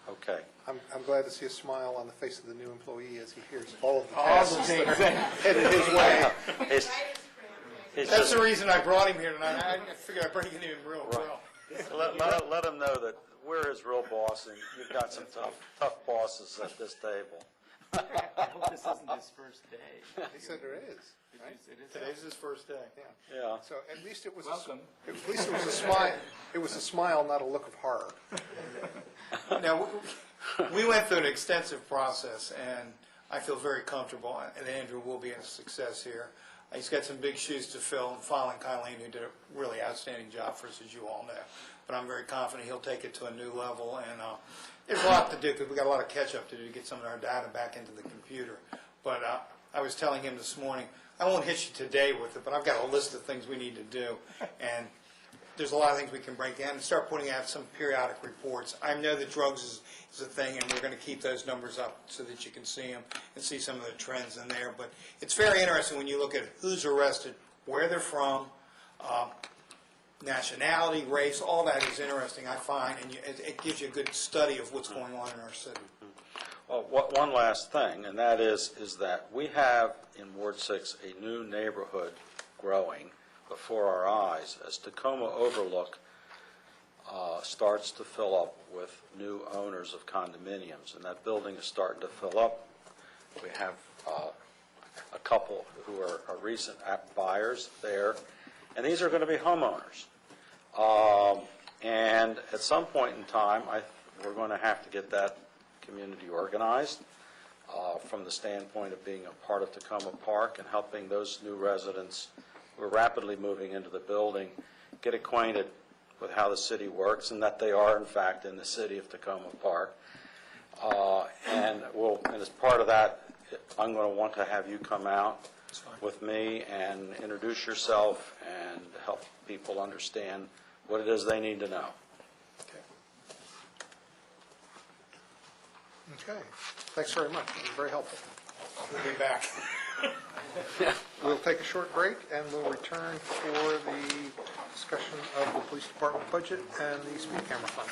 Okay. I'm glad to see a smile on the face of the new employee as he hears all of the All tasks the that things. are headed his way. That's the reason I brought him here tonight. I figured I'd bring him in real well. Let him know that we're his real boss, and you've got some tough bosses at this table. I hope this isn't his first day. He said there is. Right? Today's his first day. Yeah. So at least it was Welcome. at least it was a smile. It was a smile, not a look of horror. Now, we went through an extensive process, and I feel very comfortable, and Andrew will be a success here. He's got some big shoes to fill, and following Kylene, who did a really outstanding job for us, as you all know. But I'm very confident he'll take it to a new level, and there's a lot to do, because we've got a lot of catch-up to do to get some of our data back into the computer. But I was telling him this morning, I won't hit you today with it, but I've got a list of things we need to do, and there's a lot of things we can break down and start putting out some periodic reports. I know that drugs is a thing, and we're going to keep those numbers up so that you can see them and see some of the trends in there. But it's very interesting when you look at who's arrested, where they're from, nationality, race, all that is interesting, I find, and it gives you a good study of what's going on in our city. Well, one last thing, and that is that we have in Ward 6 a new neighborhood growing before our eyes as Tacoma Overlook starts to fill up with new owners of condominiums, and that building is starting to fill up. We have a couple who are recent buyers there, and these are going to be homeowners. And at some point in time, we're going to have to get that community organized from the standpoint of being a part of Tacoma Park and helping those new residents who are rapidly moving into the building get acquainted with how the city works and that they are, in fact, in the city of Tacoma Park. And as part of that, I'm going to want to have you come out with me and introduce yourself and help people understand what it is they need to know. Okay. Thanks very much. It was very helpful. We'll be back. We'll take a short break, and we'll return for the discussion of the police department budget and the speed camera fund.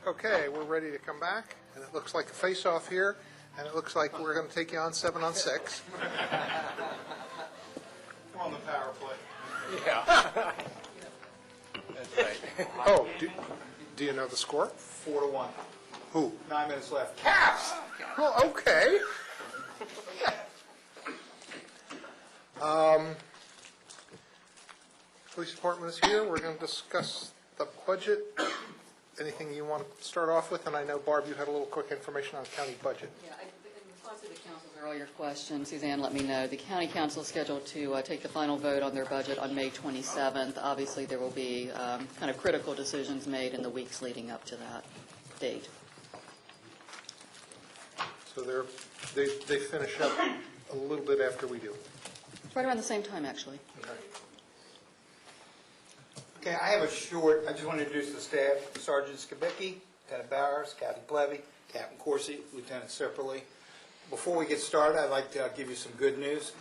Okay, we're ready to come back, and it looks like a face-off here, and it looks like we're going to take you on 7-on-6. We're on the power play. Yeah. That's right. Oh, do you know the score? 4-1. Who? 9 minutes left. Caps! Well, okay. Police department is here. We're going to discuss the budget. Anything you want to start off with? And I know, Barb, you had a little quick information on the county budget. Yeah, in response to the council's earlier question, Suzanne let me know, the county council is scheduled to take the final vote on their budget on May 27th. Obviously, there will be kind of critical decisions made in the weeks leading up to that date. So they finish up a little bit after we do. It's right around the same time, actually. Okay, I have a short, I just want to introduce the staff. Sergeant Skibicki, Lieutenant Bowers, Kathy Plevy, Captain Coursey, Lieutenant Sipperly. Before we get started, I'd like to give you some good news.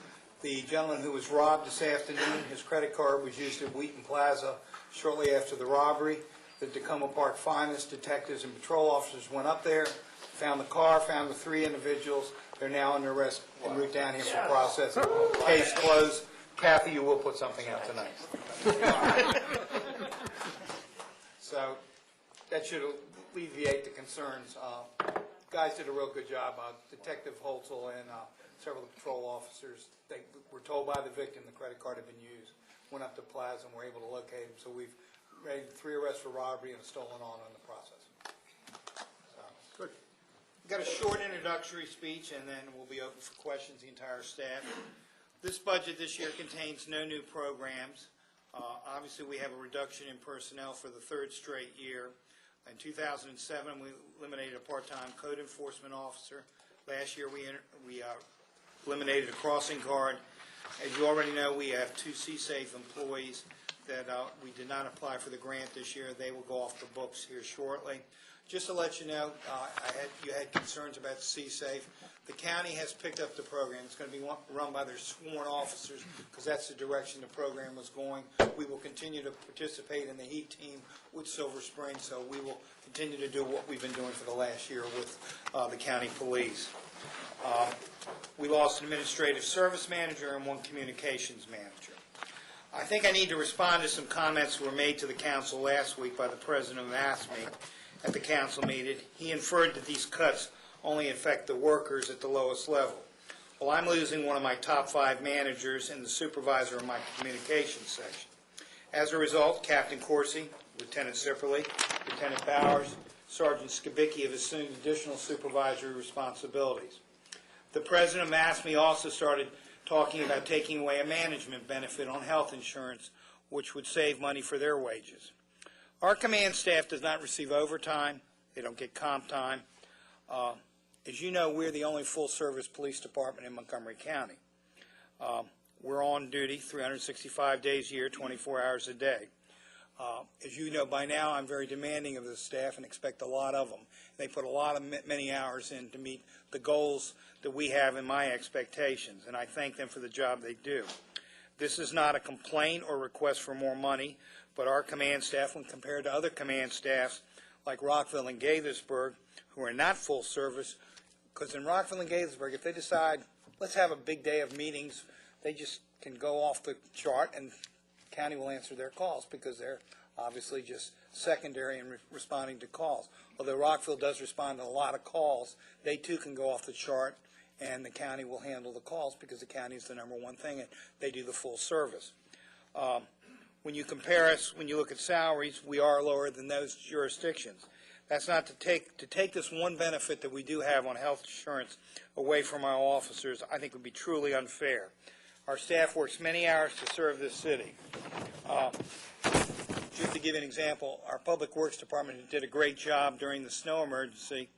The gentleman who was robbed this afternoon, his credit card was used at Wheaton Plaza shortly after the robbery. The Tacoma Park finest detectives and patrol officers went up there, found the car, found the 3 individuals. They're now under arrest en route down here for processing. Case closed. Kathy, you will put something out tonight. So that should alleviate the concerns. Guys did a real good job. Detective Holtzel and several of the patrol officers, they were told by the victim the credit card had been used, went up to Plaza and were able to locate him. So we've made 3 arrests for robbery and a stolen auto in the process. Good. Got a short introductory speech, and then we'll be open for questions, the entire staff. This budget this year contains no new programs. Obviously, we have a reduction in personnel for the 3rd straight year. In 2007, we eliminated a part-time code enforcement officer. Last year, we eliminated a crossing guard. As you already know, we have 2 CSAFE employees that we did not apply for the grant this year. They will go off the books here shortly. Just to let you know, you had concerns about CSAFE. The county has picked up the program. It's going to be run by their sworn officers because that's the direction the program was going. We will continue to participate in the HEAT team with Silver Spring, so we will continue to do what we've been doing for the last year with the county police. We lost an administrative service manager and 1 communications manager. I think I need to respond to some comments that were made to the council last week by the president of ASME at the council meeting. He inferred that these cuts only affect the workers at the lowest level. Well, I'm losing one of my top 5 managers and the supervisor of my communications section. As a result, Captain Coursey, Lieutenant Sipperly, Lieutenant Bowers, Sergeant Skibicki have assumed additional supervisory responsibilities. The president of ASME also started talking about taking away a management benefit on health insurance, which would save money for their wages. Our command staff does not receive overtime. They don't get comp time. As you know, we're the only full-service police department in Montgomery County. We're on duty 365 days a year, 24 hours a day. As you know by now, I'm very demanding of the staff and expect a lot of them. They put a lot of many hours in to meet the goals that we have in my expectations, and I thank them for the job they do. This is not a complaint or request for more money, but our command staff, when compared to other command staffs like Rockville and Gaithersburg, who are not full service, because in Rockville and Gaithersburg, if they decide, let's have a big day of meetings, they just can go off the chart and the county will answer their calls because they're obviously just secondary in responding to calls. Although Rockville does respond to a lot of calls, they too can go off the chart, and the county will handle the calls because the county is the number one thing, and they do the full service. When you compare us, when you look at salaries, we are lower than those jurisdictions. That's not to take this one benefit that we do have on health insurance away from our officers, I think would be truly unfair. Our staff works many hours to serve this city. Just to give you an example, our Public Works Department did a great job during the snow emergency.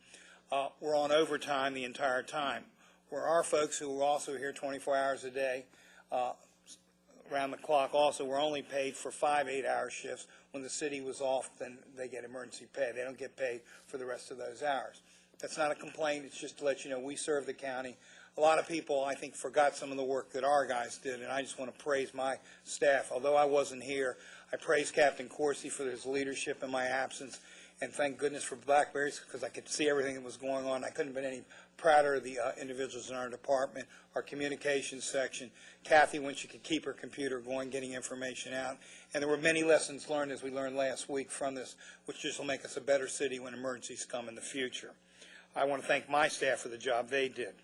We're on overtime the entire time. Where our folks who are also here 24 hours a day, around the clock also, were only paid for 5 8-hour shifts. When the city was off, then they get emergency pay. They don't get paid for the rest of those hours. That's not a complaint. It's just to let you know we serve the county. A lot of people, I think, forgot some of the work that our guys did, and I just want to praise my staff. Although I wasn't here, I praise Captain Coursey for his leadership in my absence, and thank goodness for Blackberries because I could see everything that was going on. I couldn't have been any prouder of the individuals in our department, our communications section, Kathy, when she could keep her computer going, getting information out. And there were many lessons learned, as we learned last week from this, which just will make us a better city when emergencies come in the future. I want to thank my staff for the job they did.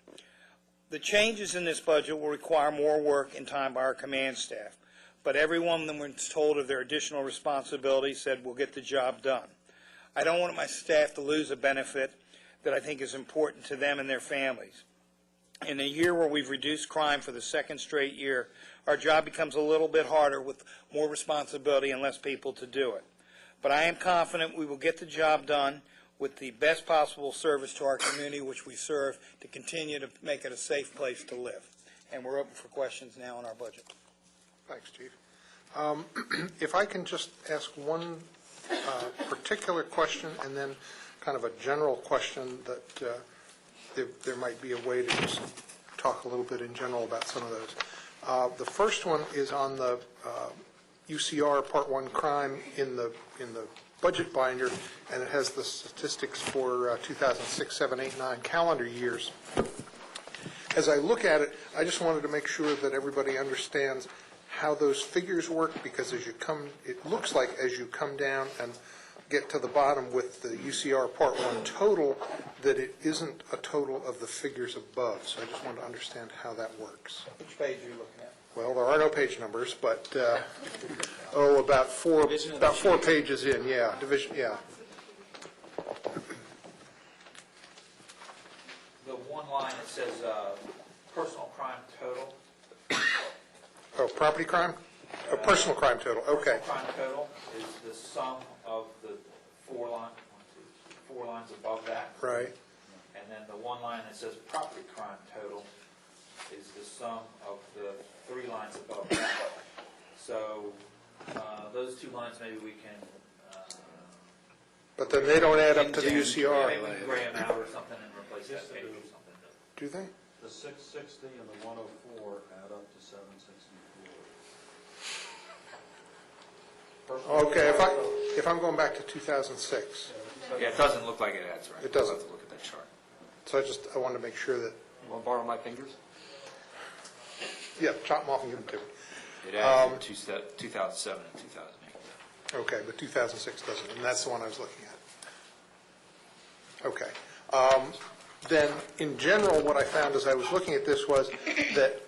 The changes in this budget will require more work and time by our command staff, but every one of them, when told of their additional responsibilities, said we'll get the job done. I don't want my staff to lose a benefit that I think is important to them and their families. In a year where we've reduced crime for the second straight year, our job becomes a little bit harder with more responsibility and less people to do it. But I am confident we will get the job done with the best possible service to our community, which we serve, to continue to make it a safe place to live. And we're open for questions now on our budget. Thanks, Chief. If I can just ask one particular question and then kind of a general question that there might be a way to just talk a little bit in general about some of those. The first one is on the UCR Part 1 crime in the budget binder, and it has the statistics for 2006, 7, 8, 9 calendar years. As I look at it, I just wanted to make sure that everybody understands how those figures work, because as you come, it looks like as you come down and get to the bottom with the UCR Part 1 total, that it isn't a total of the figures above. So I just wanted to understand how that works. Which page are you looking at? Well, there are no page numbers, but, about four pages in, yeah, division, yeah. The one line that says personal crime total. Oh, property crime? Oh, personal crime total, okay. Personal crime total is the sum of the four lines above that. Right. And then the one line that says property crime total is the sum of the 3 lines above that. So those 2 lines, maybe we can... But then they don't add up to the UCR. Maybe we can gray them out or something and replace that page or something. Do they? The 660 and the 104 add up to 764. Okay, if I'm going back to 2006. Yeah, it doesn't look like it adds, right? It doesn't. We'll have to look at that chart. So I wanted to make sure that... You want to borrow my fingers? Yeah, chop them off and give them to me. It adds in 2007 and 2008. Okay, but 2006 doesn't, and that's the one I was looking at. Okay. Then, in general, what I found as I was looking at this was that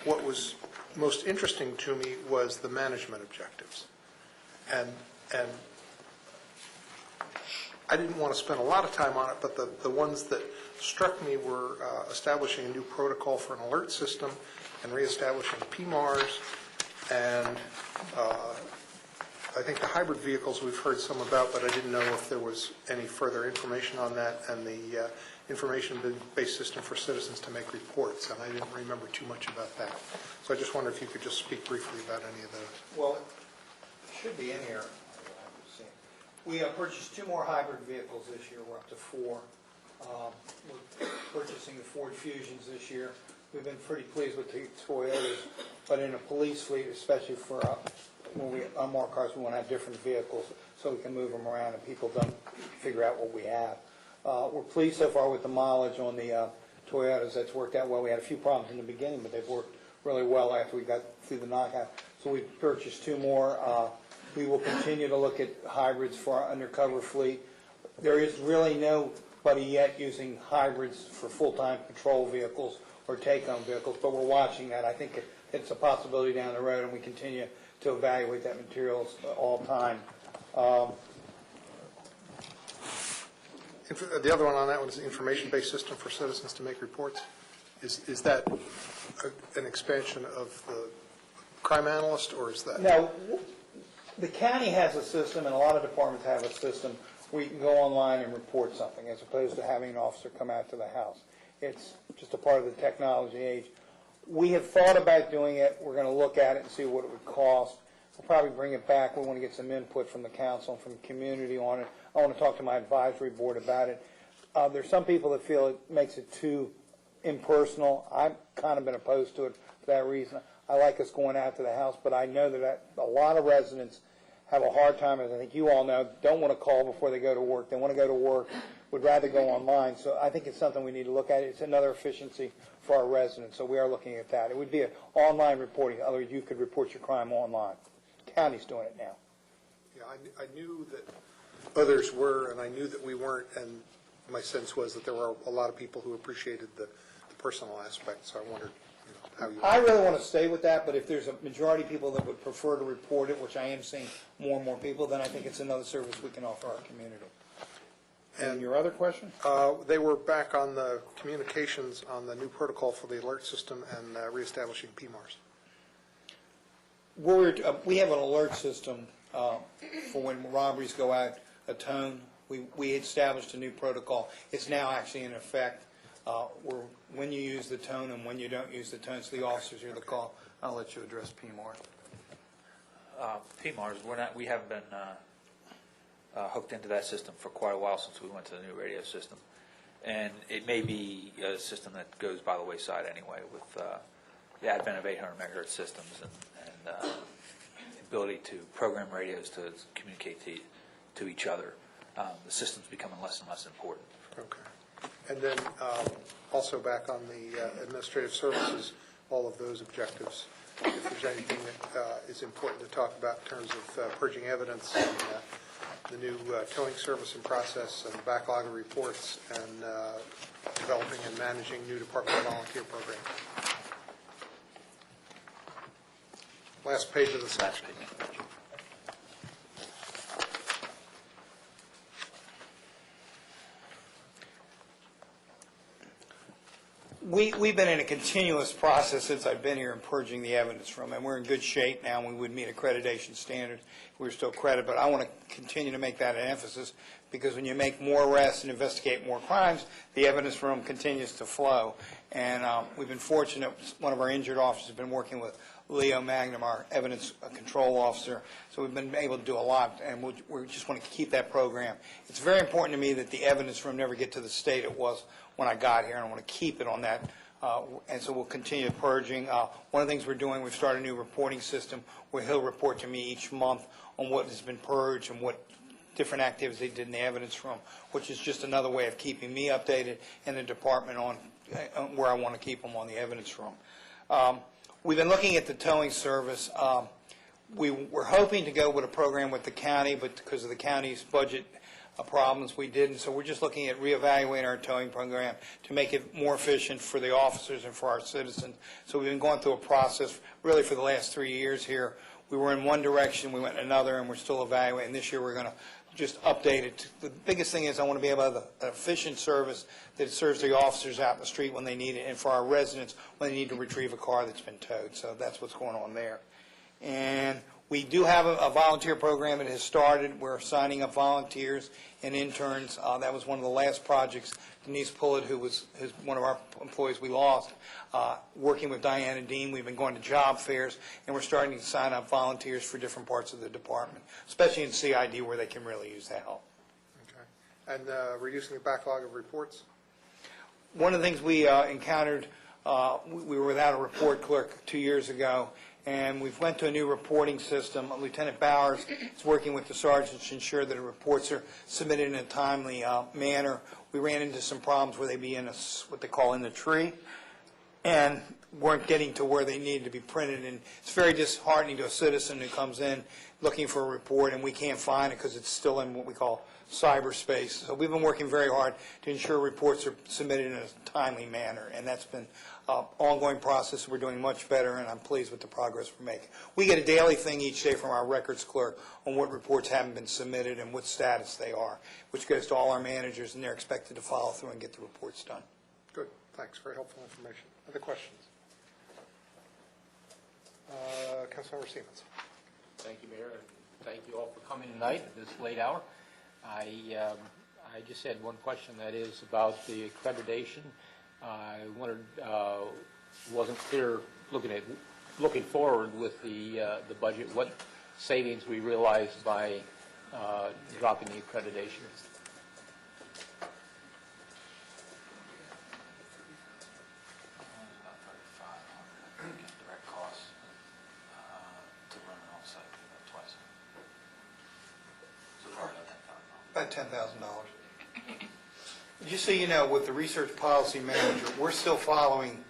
what was most interesting to me was the management objectives. And I didn't want to spend a lot of time on it, but the ones that struck me were establishing a new protocol for an alert system and reestablishing PMARS, and I think the hybrid vehicles we've heard some about, but I didn't know if there was any further information on that, and the information-based system for citizens to make reports, and I didn't remember too much about that. So I just wonder if you could just speak briefly about any of those. Well, it should be in here. We purchased 2 more hybrid vehicles this year. We're up to 4. We're purchasing the Ford Fusions this year. We've been pretty pleased with the Toyotas, but in a police fleet, especially for when we unmarked cars, we want to have different vehicles so we can move them around and people don't figure out what we have. We're pleased so far with the mileage on the Toyotas. That's worked out well. We had a few problems in the beginning, but they've worked really well after we got through the knockout. So we purchased 2 more We will continue to look at hybrids for our undercover fleet. There is really nobody yet using hybrids for full-time patrol vehicles or take-home vehicles, but we're watching that. I think it's a possibility down the road, and we continue to evaluate that materials all the time. The other one on that one is the information-based system for citizens to make reports. Is that an expansion of the crime analyst, or is that? Now, the county has a system, and a lot of departments have a system where you can go online and report something, as opposed to having an officer come out to the house. It's just a part of the technology age. We have thought about doing it. We're going to look at it and see what it would cost. We'll probably bring it back. We want to get some input from the council and from the community on it. I want to talk to my advisory board about it. There's some people that feel it makes it too impersonal. I've kind of been opposed to it for that reason. I like us going out to the house, but I know that a lot of residents have a hard time, as I think you all know, don't want to call before they go to work. They want to go to work, would rather go online. So I think it's something we need to look at. It's another efficiency for our residents, so we are looking at that. It would be an online reporting. In other words, you could report your crime online. County's doing it now. Yeah, I knew that others were, and I knew that we weren't, and my sense was that there were a lot of people who appreciated the personal aspect, so I wondered how you... I really want to stay with that, but if there's a majority of people that would prefer to report it, which I am seeing more and more people, then I think it's another service we can offer our community. And your other question? They were back on the communications on the new protocol for the alert system and reestablishing PMARS. We have an alert system for when robberies go out of tone. We established a new protocol. It's now actually in effect. When you use the tone and when you don't use the tone, so the officers hear the call. I'll let you address PMARS. PMARS, we haven't been hooked into that system for quite a while since we went to the new radio system. And it may be a system that goes by the wayside anyway with the advent of 800 megahertz systems and the ability to program radios to communicate to each other. The system's becoming less and less important. Okay. And then also back on the administrative services, all of those objectives, if there's anything that is important to talk about in terms of purging evidence and the new towing service and process and backlog of reports and developing and managing new department volunteer program. Last page of the section. We've been in a continuous process since I've been here in purging the evidence from, and we're in good shape now. We would meet accreditation standards if we were still credited, but I want to continue to make that an emphasis because when you make more arrests and investigate more crimes, the evidence from them continues to flow. And we've been fortunate. One of our injured officers has been working with Leo Magnum, our evidence control officer, so we've been able to do a lot, and we just want to keep that program. It's very important to me that the evidence from never get to the state it was when I got here, and I want to keep it on that, and so we'll continue purging. One of the things we're doing, we've started a new reporting system where he'll report to me each month on what has been purged and what different activities they did in the evidence from, which is just another way of keeping me updated and the department on where I want to keep them on the evidence from. We've been looking at the towing service. We were hoping to go with a program with the county, but because of the county's budget problems, we didn't. So we're just looking at reevaluating our towing program to make it more efficient for the officers and for our citizens. So we've been going through a process really for the last 3 years here. We were in one direction, we went in another, and we're still evaluating. This year we're going to just update it. The biggest thing is I want to be able to have an efficient service that serves the officers out in the street when they need it, and for our residents when they need to retrieve a car that's been towed. So that's what's going on there. And we do have a volunteer program that has started. We're signing up volunteers and interns. That was one of the last projects. Denise Pullett, who was one of our employees we lost, working with Diana Dean, we've been going to job fairs, and we're starting to sign up volunteers for different parts of the department, especially in CID where they can really use the help. Okay. And reducing the backlog of reports? One of the things we encountered, we were without a report clerk 2 years ago, and we've went to a new reporting system. Lieutenant Bowers is working with the sergeants to ensure that the reports are submitted in a timely manner. We ran into some problems where they'd be in what they call in the tree, and weren't getting to where they needed to be printed, and it's very disheartening to a citizen who comes in looking for a report, and we can't find it because it's still in what we call cyberspace. So we've been working very hard to ensure reports are submitted in a timely manner, and that's been an ongoing process. We're doing much better, and I'm pleased with the progress we're making. We get a daily thing each day from our records clerk on what reports haven't been submitted and what status they are, which goes to all our managers, and they're expected to follow through and get the reports done. Good, thanks, very helpful information. Other questions? Councilmember Siemens. Thank you, Mayor, and thank you all for coming tonight at this late hour. I just had one question, that is about the accreditation. I wondered, wasn't clear looking forward with the budget, what savings we realized by dropping the accreditation. Direct costs to run an on-site twice. So far, About $10,000. Just so you know, with the research policy manager, we're still following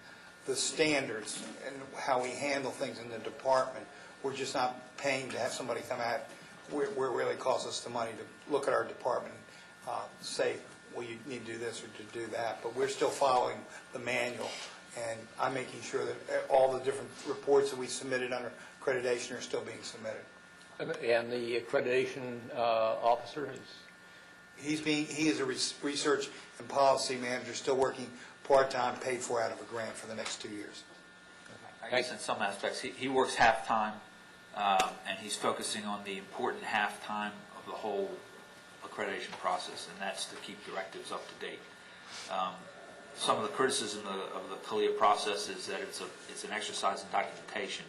the standards and how we handle things in the department. We're just not paying to have somebody come out where it really costs us the money to look at our department and say, well, you need to do this or to do that. But we're still following the manual, and I'm making sure that all the different reports that we submitted under accreditation are still being submitted. And the accreditation officer is? He is a research and policy manager, still working part-time, paid for out of a grant for the next 2 years. I guess in some aspects, he works half-time, and he's focusing on the important half-time of the whole accreditation process, and that's to keep directives up to date. Some of the criticism of the CALEA process is that it's an exercise in documentation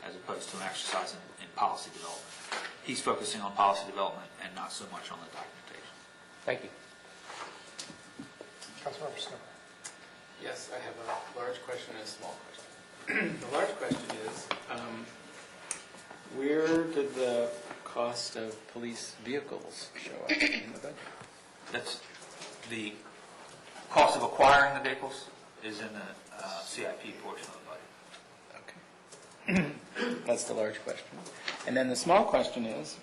as opposed to an exercise in policy development. He's focusing on policy development and not so much on the documentation. Thank you. Councilmember Snowden. Yes, I have a large question and a small question. The large question is, where did the cost of police vehicles show up in the budget? That's the cost of acquiring the vehicles is in the CIP portion of the budget. Okay. That's the large question. And then the small question is,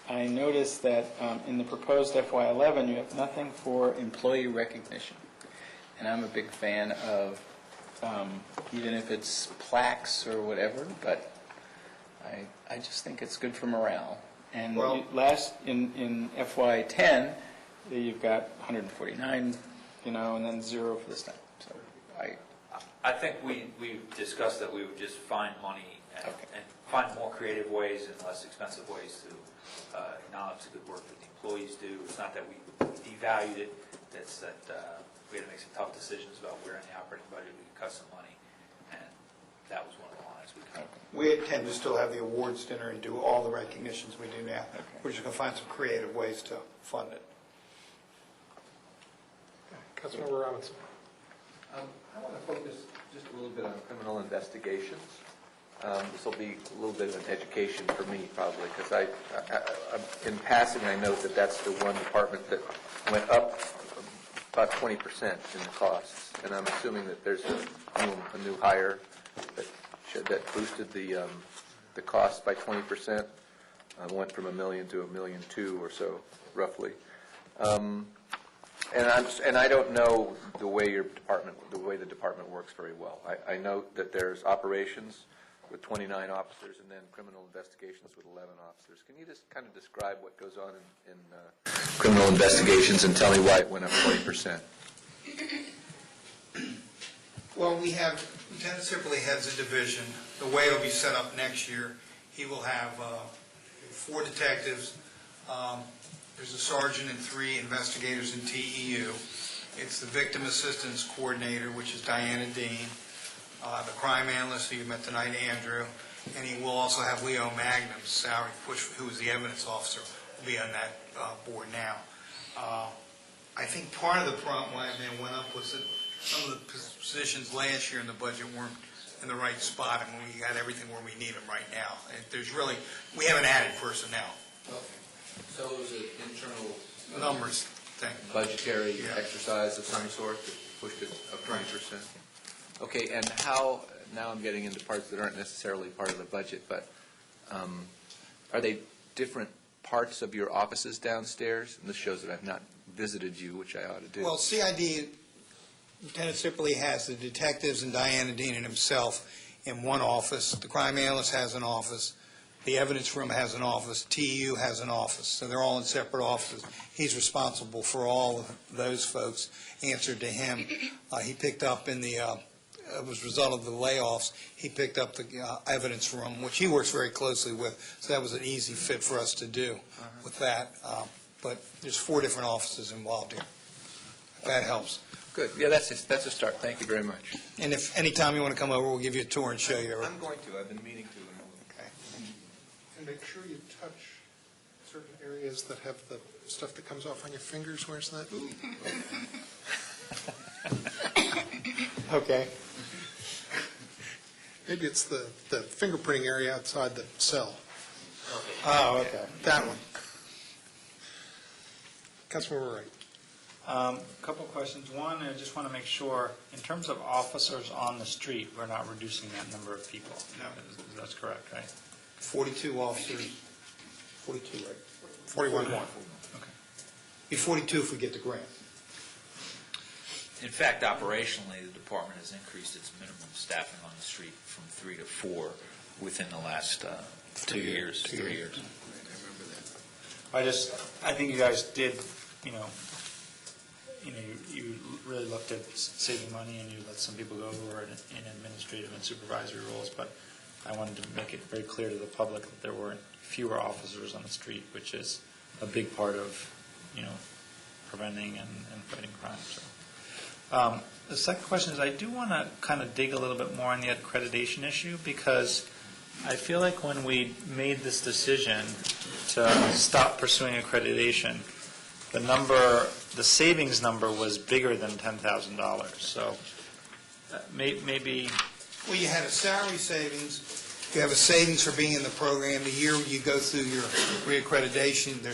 I noticed that in the proposed FY11, you have nothing for employee recognition. And I'm a big fan of, even if it's plaques or whatever, but I just think it's good for morale. And in FY10, you've got 149, and then 0 for this time. So I think we discussed that we would just find money and find more creative ways and less expensive ways to acknowledge the good work that the employees do. It's not that we devalued it, it's that we had to make some tough decisions about where in the operating budget we could cut some money, and that was one of the lines we cut. We intend to still have the awards dinner and do all the recognitions we do now. We're just going to find some creative ways to fund it. Councilmember Robinson. I want to focus just a little bit on criminal investigations. This will be a little bit of an education for me, probably, because in passing, I note that that's the one department that went up about 20% in the costs, and I'm assuming that there's a new hire that boosted the cost by 20%. Went from $1 million to $1.2 million or so, roughly. And I don't know the way the department works very well. I note that there's operations with 29 officers and then criminal investigations with 11 officers. Can you just kind of describe what goes on in criminal investigations and tell me why it went up 20%? Well, we have Lieutenant Sipperly heads a division. The way it'll be set up next year, he will have 4 detectives. There's a sergeant and 3 investigators in TEU. It's the victim assistance coordinator, which is Diana Dean, the crime analyst who you met tonight, Andrew, and he will also have Leo Magnum, salary push, who is the evidence officer, will be on that board now. I think part of the problem why it went up was that some of the positions last year in the budget weren't in the right spot, and we got everything where we need them right now. We haven't added personnel. So it was an internal numbers thing, budgetary exercise of some sort that pushed it up 20%. Okay, and how now I'm getting into parts that aren't necessarily part of the budget, but are they different parts of your offices downstairs? And this shows that I've not visited you, which I ought to do. Well, CID, Lieutenant Sipley has the detectives and Diana Dean and himself in one office. The crime analyst has an office. The evidence room has an office. TEU has an office. So they're all in separate offices. He's responsible for all of those folks. Answered to him. He picked up in the, as a result of the layoffs, he picked up the evidence room, which he works very closely with. So that was an easy fit for us to do with that. But there's 4 different offices involved here. If that helps. Good. Yeah, that's a start. Thank you very much. And if any time you want to come over, we'll give you a tour and show you. I'm going to. I've been meaning to. Okay. And make sure you touch certain areas that have the stuff that comes off on your fingers. Where's that? Okay. Maybe it's the fingerprinting area outside the cell. Oh, okay. That one. Councilmember Wright. A couple of questions. One, I just want to make sure, in terms of officers on the street, we're not reducing that number of people. No. That's correct, right? 42 officers. 42, right? 41. Okay. Be 42 if we get the grant. In fact, operationally, the department has increased its minimum staffing on the street from 3 to 4 within the last 2 years, 3 years. I think you guys did, you really looked at saving money and you let some people go who are in administrative and supervisory roles, but I wanted to make it very clear to the public that there were fewer officers on the street, which is a big part of, preventing and fighting crime. So, the second question is I do want to kind of dig a little bit more on the accreditation issue, because I feel like when we made this decision to stop pursuing accreditation, the savings number was bigger than $10,000. So maybe. Well, you had a salary savings. You have a savings for being in the program. The year you go through your reaccreditation,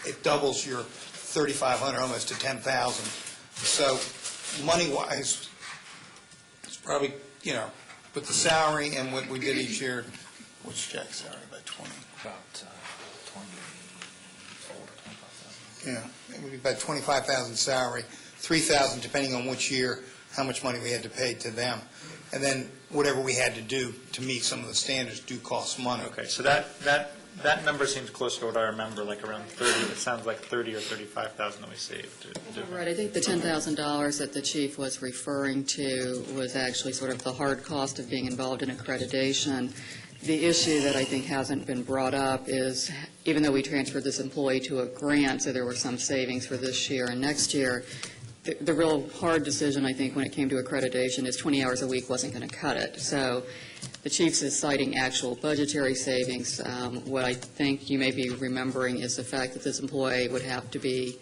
it doubles your $3,500 almost to $10,000. So money-wise, it's probably, with the salary and what we did each year, what's Jack's salary, about 20? About 20, Yeah, it would be about 25,000 salary, 3,000 depending on which year, how much money we had to pay to them. And then whatever we had to do to meet some of the standards do cost money. Okay, so that number seems close to what I remember, like around 30. It sounds like 30 or 35,000 that we saved. Right, I think the $10,000 that the chief was referring to was actually sort of the hard cost of being involved in accreditation. The issue that I think hasn't been brought up is, even though we transferred this employee to a grant, so there were some savings for this year and next year, the real hard decision, I think, when it came to accreditation is 20 hours a week wasn't going to cut it. So the chief is citing actual budgetary savings. What I think you may be remembering is the fact that this employee would have to be,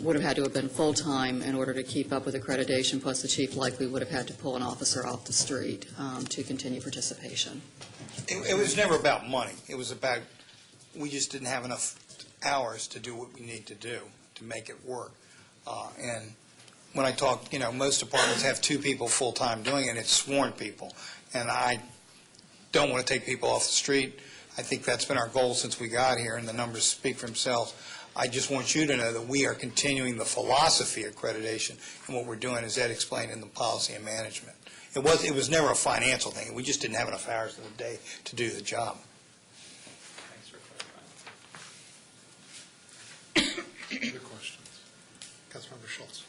would have had to have been full-time in order to keep up with accreditation, plus the chief likely would have had to pull an officer off the street to continue participation. It was never about money. It was about, we just didn't have enough hours to do what we need to do to make it work. And when I talk, most departments have 2 people full-time doing it, it's sworn people. And I don't want to take people off the street. I think that's been our goal since we got here, and the numbers speak for themselves. I just want you to know that we are continuing the philosophy of accreditation, and what we're doing, as Ed explained, in the policy and management. It was never a financial thing. We just didn't have enough hours in the day to do the job. Thanks for clarifying. Other questions? Councilmember Schultz.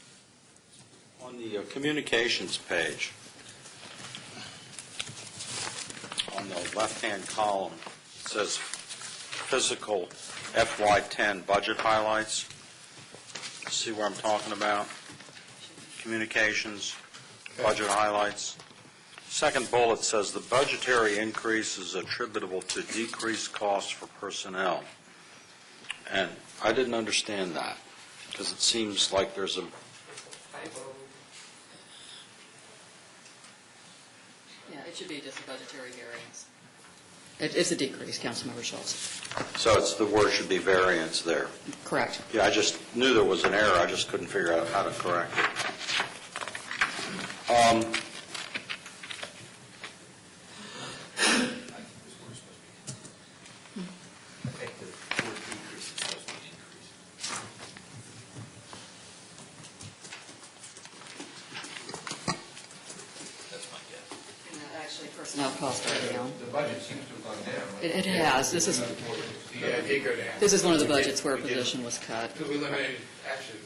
On the communications page, on the left-hand column, it says physical FY10 budget highlights. See where I'm talking about? Communications, budget highlights. Second bullet says the budgetary increase is attributable to decreased costs for personnel. And I didn't understand that, because it seems like there's a... Yeah, it should be just a budgetary variance. It's a decrease, Councilmember Schultz. So it's the word should be variance there. Correct. Yeah, I just knew there was an error. I just couldn't figure out how to correct it. It has. This is one of the budgets where a position was cut. Because we eliminated, actually,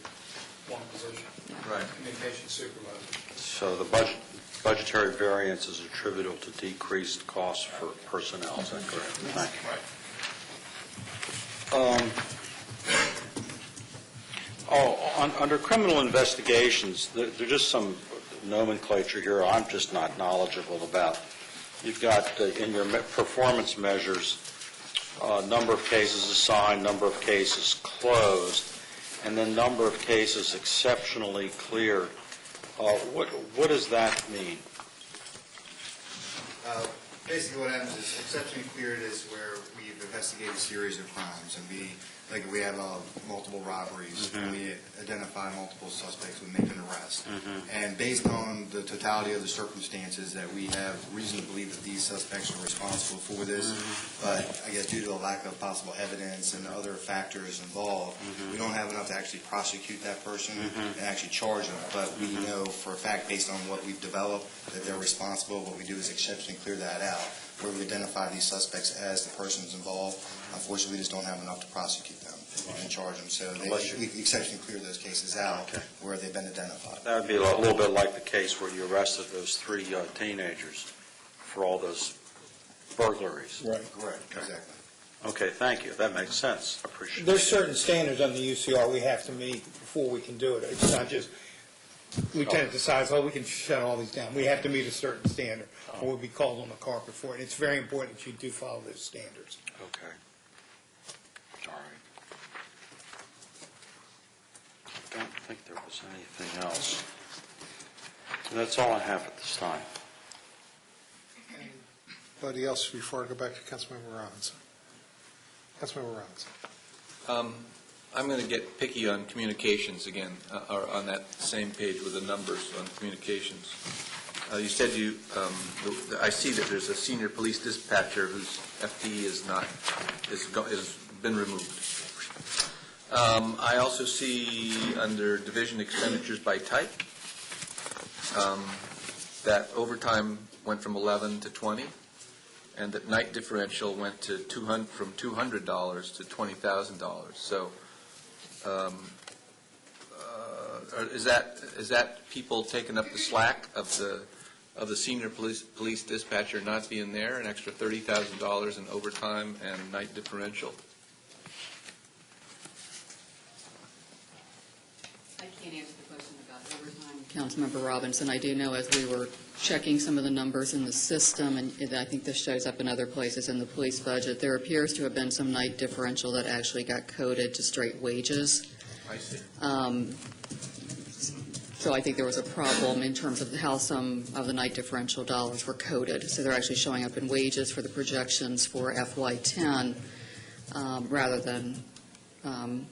one position. Right. Communication supervisor. So the budgetary variance is attributable to decreased costs for personnel, is that correct? Under criminal investigations, there's just some nomenclature here I'm just not knowledgeable about. You've got in your performance measures, number of cases assigned, number of cases closed, and then number of cases exceptionally cleared. What does that mean? Basically what happens is exceptionally cleared is where we've investigated a series of crimes, and we have multiple robberies, and we identify multiple suspects, we make an arrest. And based on the totality of the circumstances that we have reason to believe that these suspects are responsible for this, but I guess due to the lack of possible evidence and other factors involved, we don't have enough to actually prosecute that person and actually charge them. But we know for a fact, based on what we've developed, that they're responsible. What we do is exceptionally clear that out, where we identify these suspects as the persons involved. Unfortunately, we just don't have enough to prosecute them and charge them. So we exceptionally clear those cases out where they've been identified. That would be a little bit like the case where you arrested those 3 teenagers for all those burglaries. Right. Correct, exactly. Okay, thank you. That makes sense. I appreciate it. There's certain standards on the UCR we have to meet before we can do it. It's not just Lieutenant decides, we can shut all these down. We have to meet a certain standard, or we'll be called on the carpet for it. It's very important that you do follow those standards. Okay. All right. I don't think there was anything else. That's all I have at this time. Anybody else before I go back to Councilmember Robinson? Councilmember Robinson. I'm going to get picky on communications again, or on that same page with the numbers on communications. You said I see that there's a senior police dispatcher whose FTE has been removed. I also see under division expenditures by type that overtime went from 11 to 20, and that night differential went to from $200 to $20,000. So. Is that people taking up the slack of the senior police dispatcher not being there, an extra $30,000 in overtime and night differential? I can't answer the question about overtime, Councilmember Robinson. I do know as we were checking some of the numbers in the system, and I think this shows up in other places in the police budget, there appears to have been some night differential that actually got coded to straight wages. I see. So I think there was a problem in terms of how some of the night differential dollars were coded. So they're actually showing up in wages for the projections for FY10 rather than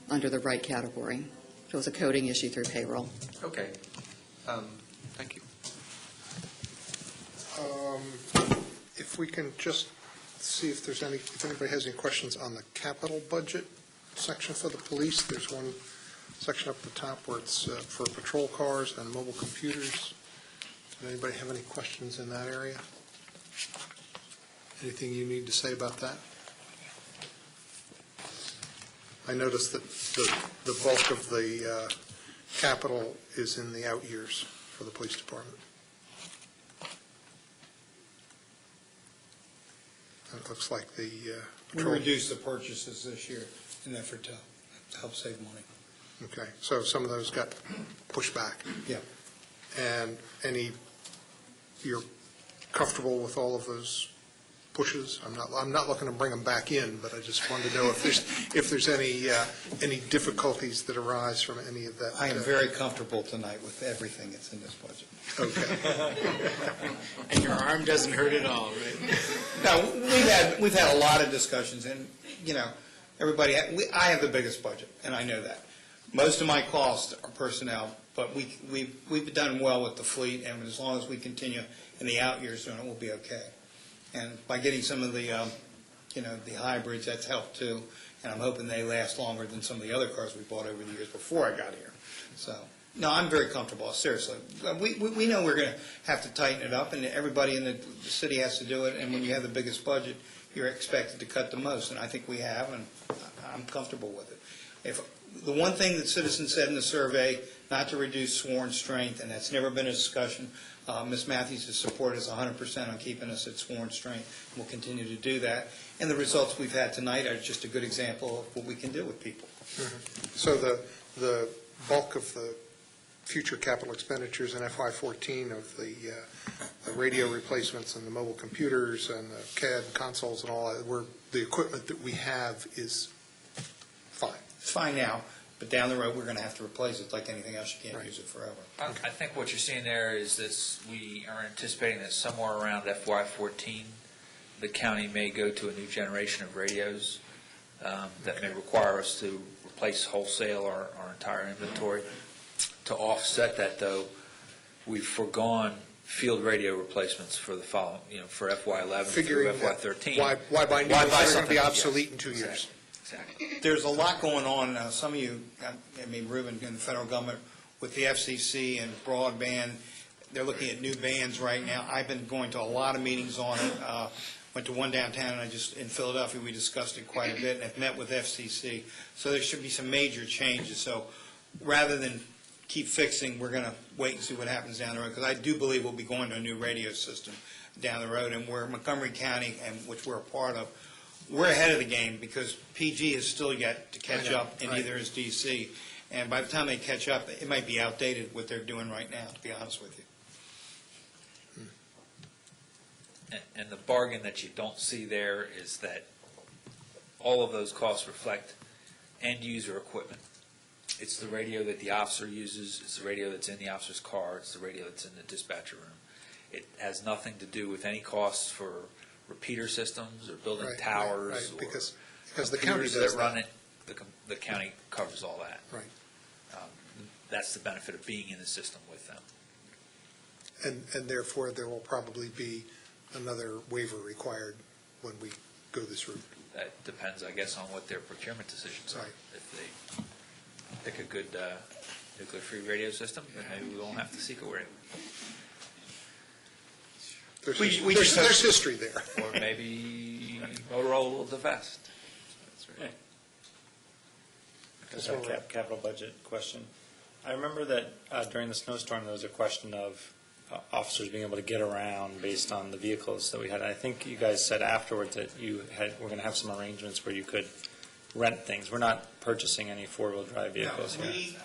under the right category. So it was a coding issue through payroll. Okay. Thank you. If we can just see if anybody has any questions on the capital budget section for the police. There's one section up the top where it's for patrol cars and mobile computers. Does anybody have any questions in that area? Anything you need to say about that? I noticed that the bulk of the capital is in the out years for the police department. It looks like the We reduced the purchases this year in an effort to help save money. Okay, so some of those got pushed back. Yeah. And you're comfortable with all of those pushes? I'm not looking to bring them back in, but I just wanted to know if there's any difficulties that arise from any of that. I am very comfortable tonight with everything that's in this budget. Okay. And your arm doesn't hurt at all, right? No, we've had a lot of discussions, and everybody. I have the biggest budget, and I know that. Most of my costs are personnel, but we've done well with the fleet, and as long as we continue in the out years doing it, we'll be okay. And by getting some of the the hybrids, that's helped too. And I'm hoping they last longer than some of the other cars we bought over the years before I got here. So. No, I'm very comfortable, seriously. We know we're going to have to tighten it up, and everybody in the city has to do it, and when you have the biggest budget, you're expected to cut the most, and I think we have, and I'm comfortable with it. If the one thing that citizens said in the survey, not to reduce sworn strength, and that's never been a discussion. Ms. Matthews has supported us 100% on keeping us at sworn strength. We'll continue to do that. And the results we've had tonight are just a good example of what we can do with people. So the bulk of the future capital expenditures in FY14 of the radio replacements and the mobile computers and the CAD consoles and all that, the equipment that we have is fine. It's fine now, but down the road, we're going to have to replace it like anything else. You can't use it forever. I think what you're seeing there is this, we are anticipating that somewhere around FY14, the county may go to a new generation of radios that may require us to replace wholesale our entire inventory. To offset that, though, we've foregone field radio replacements for the following, for FY11 through FY13. Why buy new? They're going to be obsolete in 2 Exactly. years. Exactly. There's a lot going on. Some of you, Ruben, in the federal government, with the FCC and broadband, they're looking at new bands right now. I've been going to a lot of meetings on it. Went to one downtown, and in Philadelphia, we discussed it quite a bit, and have met with FCC. So there should be some major changes. So rather than keep fixing, we're going to wait and see what happens down the road, because I do believe we'll be going to a new radio system down the road, and we're Montgomery County, and which we're a part of, we're ahead of the game, because PG is still yet to catch up, and neither is DC. And by the time they catch up, it might be outdated what they're doing right now, to be honest with you. And the bargain that you don't see there is that all of those costs reflect end-user equipment. It's the radio that the officer uses, it's the radio that's in the officer's car, it's the radio that's in the dispatcher room. It has nothing to do with any costs for repeater systems or building towers or because the county computers does that run it. The county covers all that. Right. That's the benefit of being in the system with them. And therefore, there will probably be another waiver required when we go this route. That depends, I guess, on what their procurement decisions are. If they pick a good nuclear-free radio system, then maybe we won't have to seek a waiver. There's history there. Or maybe Motorola will divest. Just a capital budget question. I remember that during the snowstorm, there was a question of officers being able to get around based on the vehicles that we had. I think you guys said afterwards that we're going to have some arrangements where you could rent things. We're not purchasing any four-wheel drive vehicles here.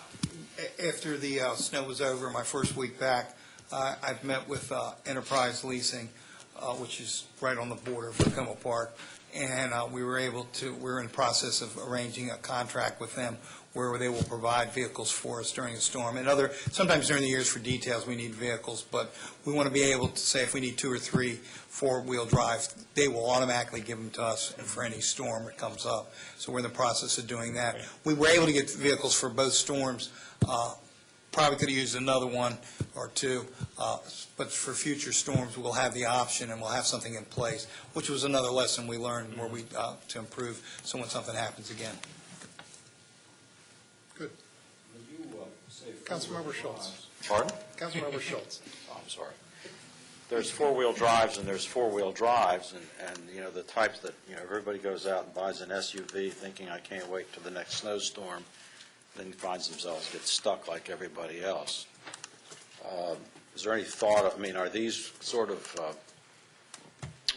After the snow was over, my first week back, I've met with Enterprise Leasing, which is right on the border of Tacoma Park, and we're in the process of arranging a contract with them where they will provide vehicles for us during a storm. And sometimes during the years for details we need vehicles, but we want to be able to say if we need 2 or 3 four-wheel drives, they will automatically give them to us for any storm that comes up. So we're in the process of doing that. We were able to get vehicles for both storms. Probably could have used another one or two, but for future storms, we'll have the option and we'll have something in place, which was another lesson we learned where to improve so when something happens again. Good. Councilmember Schultz. Pardon? Councilmember Schultz. Oh, I'm sorry. There's four-wheel drives and there's four-wheel drives, and the types that everybody goes out and buys an SUV thinking I can't wait till the next snowstorm, then finds themselves get stuck like everybody else. Is there any thought? Are these sort of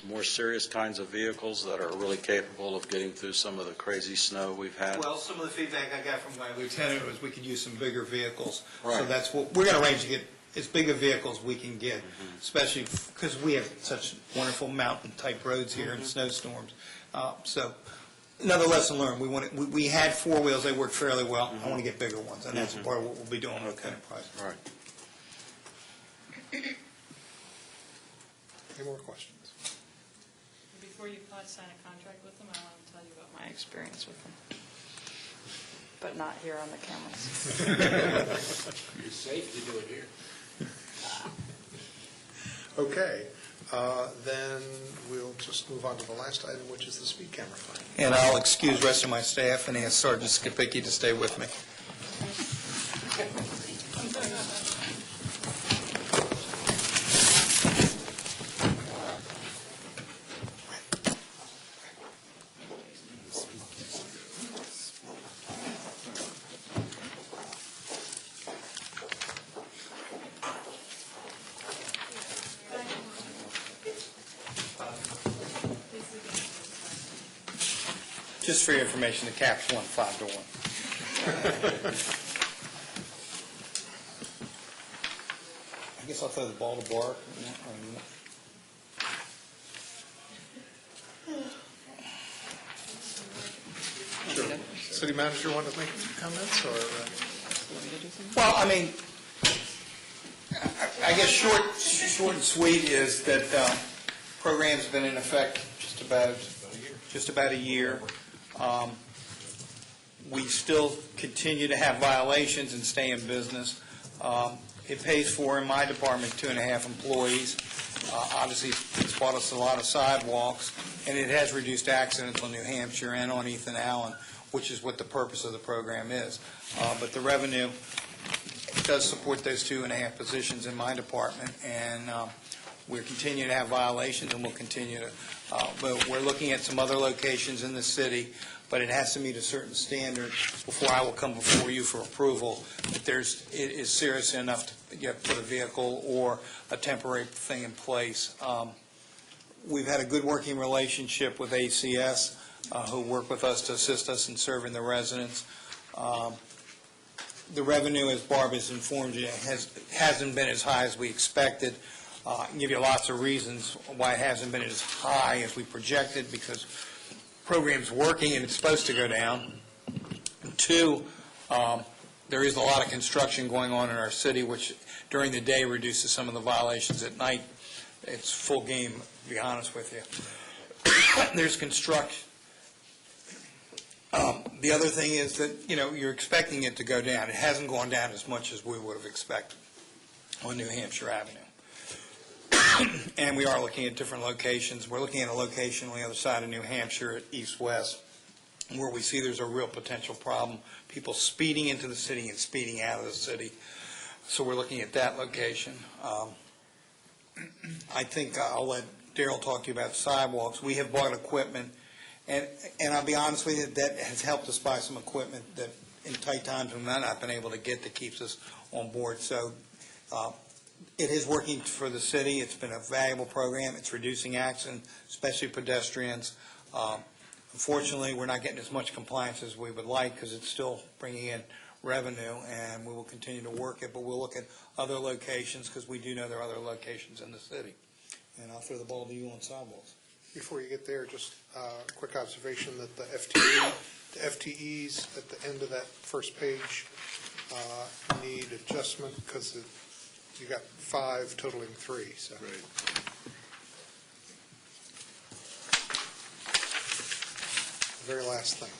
more serious kinds of vehicles that are really capable of getting through some of the crazy snow we've had? Well, some of the feedback I got from my lieutenant was we could use some bigger vehicles. Right. So that's what we're going to arrange to get as big of vehicles we can get, especially because we have such wonderful mountain-type roads here in snowstorms. So another lesson learned. We had four wheels; they worked fairly well. I want to get bigger ones, and that's part of what we'll be doing with Enterprise. Right. Any more questions? Before you sign a contract with them, I want to tell you about my experience with them, but not here on the cameras. It's safe to do it here. Okay, then we'll just move on to the last item, which is the speed camera fine. And I'll excuse the rest of my staff and ask Sergeant Skipicki to stay with me. Just for your information, the cap's won 5-1. I guess I'll throw the ball to Bart. City manager want to make comments, or? Well, I mean, I guess short and sweet is that program's been in effect just about a year. We still continue to have violations and stay in business. It pays for, in my department, 2.5 employees. Obviously, it's bought us a lot of sidewalks, and it has reduced accidents on New Hampshire and on Ethan Allen, which is what the purpose of the program is. But the revenue does support those 2.5 positions in my department, and we're continuing to have violations, and we'll continue to. But we're looking at some other locations in the city, but it has to meet a certain standard before I will come before you for approval. That it is serious enough to put a vehicle or a temporary thing in place. We've had a good working relationship with ACS, who work with us to assist us in serving the residents. The revenue, as Barb has informed you, hasn't been as high as we expected. I can give you lots of reasons why it hasn't been as high as we projected, because the program's working and it's supposed to go down. 2, there is a lot of construction going on in our city, which during the day reduces some of the violations. At night, it's full game, to be honest with you. There's construction. The other thing is that, you're expecting it to go down. It hasn't gone down as much as we would have expected on New Hampshire Avenue. And we are looking at different locations. We're looking at a location on the other side of New Hampshire at east-west, where we see there's a real potential problem, people speeding into the city and speeding out of the city. So we're looking at that location. I think I'll let Daryl talk to you about sidewalks. We have bought equipment, and I'll be honest with you, that has helped us buy some equipment that in tight times we might not have been able to get, that keeps us on board. So it is working for the city. It's been a valuable program. It's reducing accidents, especially pedestrians. Unfortunately, we're not getting as much compliance as we would like, because it's still bringing in revenue, and we will continue to work it, but we'll look at other locations, because we do know there are other locations in the city. And I'll throw the ball to you on sidewalks. Before you get there, just a quick observation that the FTEs at the end of that first page need adjustment, because you got 5 totaling 3. So. Right. The very last thing.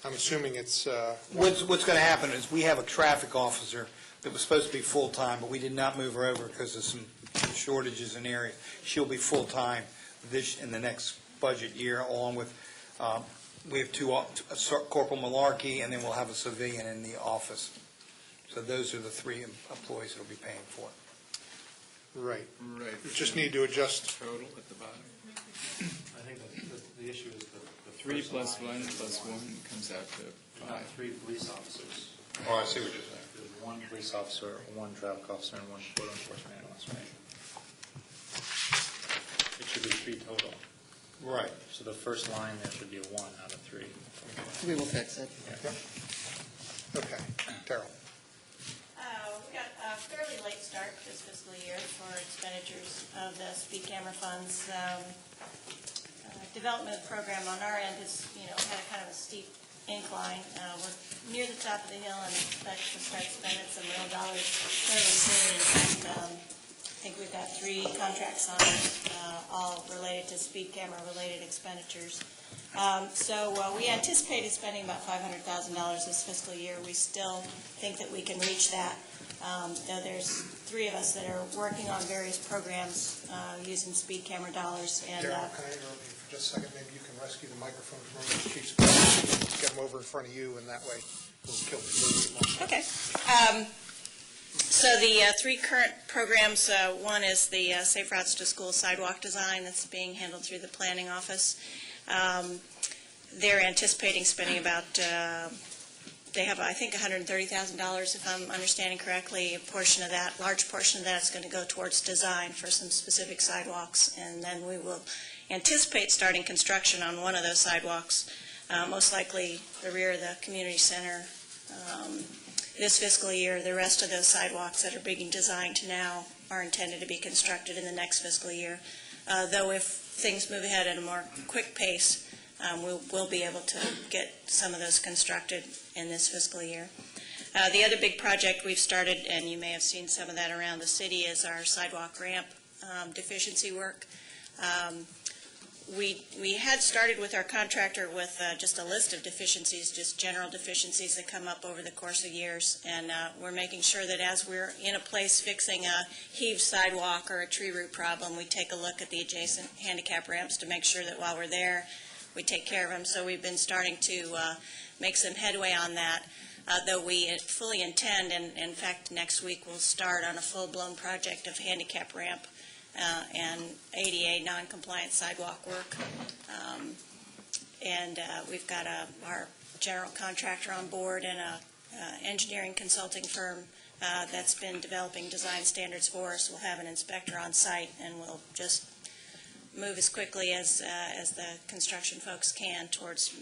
I'm assuming it's... What's going to happen is we have a traffic officer that was supposed to be full-time, but we did not move her over because of some shortages in the area. She'll be full-time in the next budget year, along with, we have 2, Corporal Malarkey, and then we'll have a civilian in the office. So those are the 3 employees that will be paying for it. Right. Right. You just need to adjust. Total at the bottom. I think the issue is the 3 plus 1 plus 1 comes out to 5. 3 police officers. Oh, I see what you're saying. There's 1 police officer, 1 traffic officer, and 1 code enforcement analyst, right? It should be 3 total. Right. So the first line there should be a 1 out of 3. We will fix it. Yeah. Okay. Daryl. We got a fairly late start this fiscal year for expenditures of the speed camera funds. Development of the program on our end has, had a kind of a steep incline. We're near the top of the hill and expect to start spending some real dollars fairly soon. In fact, I think we've got 3 contracts on all related to speed camera related expenditures. So we anticipated spending about $500,000 this fiscal year. We still think that we can reach that. Though there's 3 of us that are working on various programs using speed camera dollars. And Daryl, can I interrupt you for just a second? Maybe you can rescue the microphone from the chief's department, get them over in front of you, and that way we'll kill the Okay. So the 3 current programs, one is the Safe Routes to School sidewalk design that's being handled through the planning office. They're anticipating spending about, they have, I think, $130,000, if I'm understanding correctly. A portion of that, large portion of that is going to go towards design for some specific sidewalks, and then we will anticipate starting construction on one of those sidewalks, most likely the rear of the community center, this fiscal year. The rest of those sidewalks that are being designed now are intended to be constructed in the next fiscal year. Though if things move ahead at a more quick pace, we'll be able to get some of those constructed in this fiscal year. The other big project we've started, and you may have seen some of that around the city, is our sidewalk ramp deficiency work. We had started with our contractor with just a list of deficiencies, just general deficiencies that come up over the course of years, and we're making sure that as we're in a place fixing a heaved sidewalk or a tree root problem, we take a look at the adjacent handicap ramps to make sure that while we're there, we take care of them. So we've been starting to make some headway on that, though we fully intend, and in fact next week we'll start on a full-blown project of handicap ramp and ADA non-compliant sidewalk work. We've got our general contractor on board and a engineering consulting firm that's been developing design standards for us. We'll have an inspector on site, and we'll just move as quickly as the construction folks can towards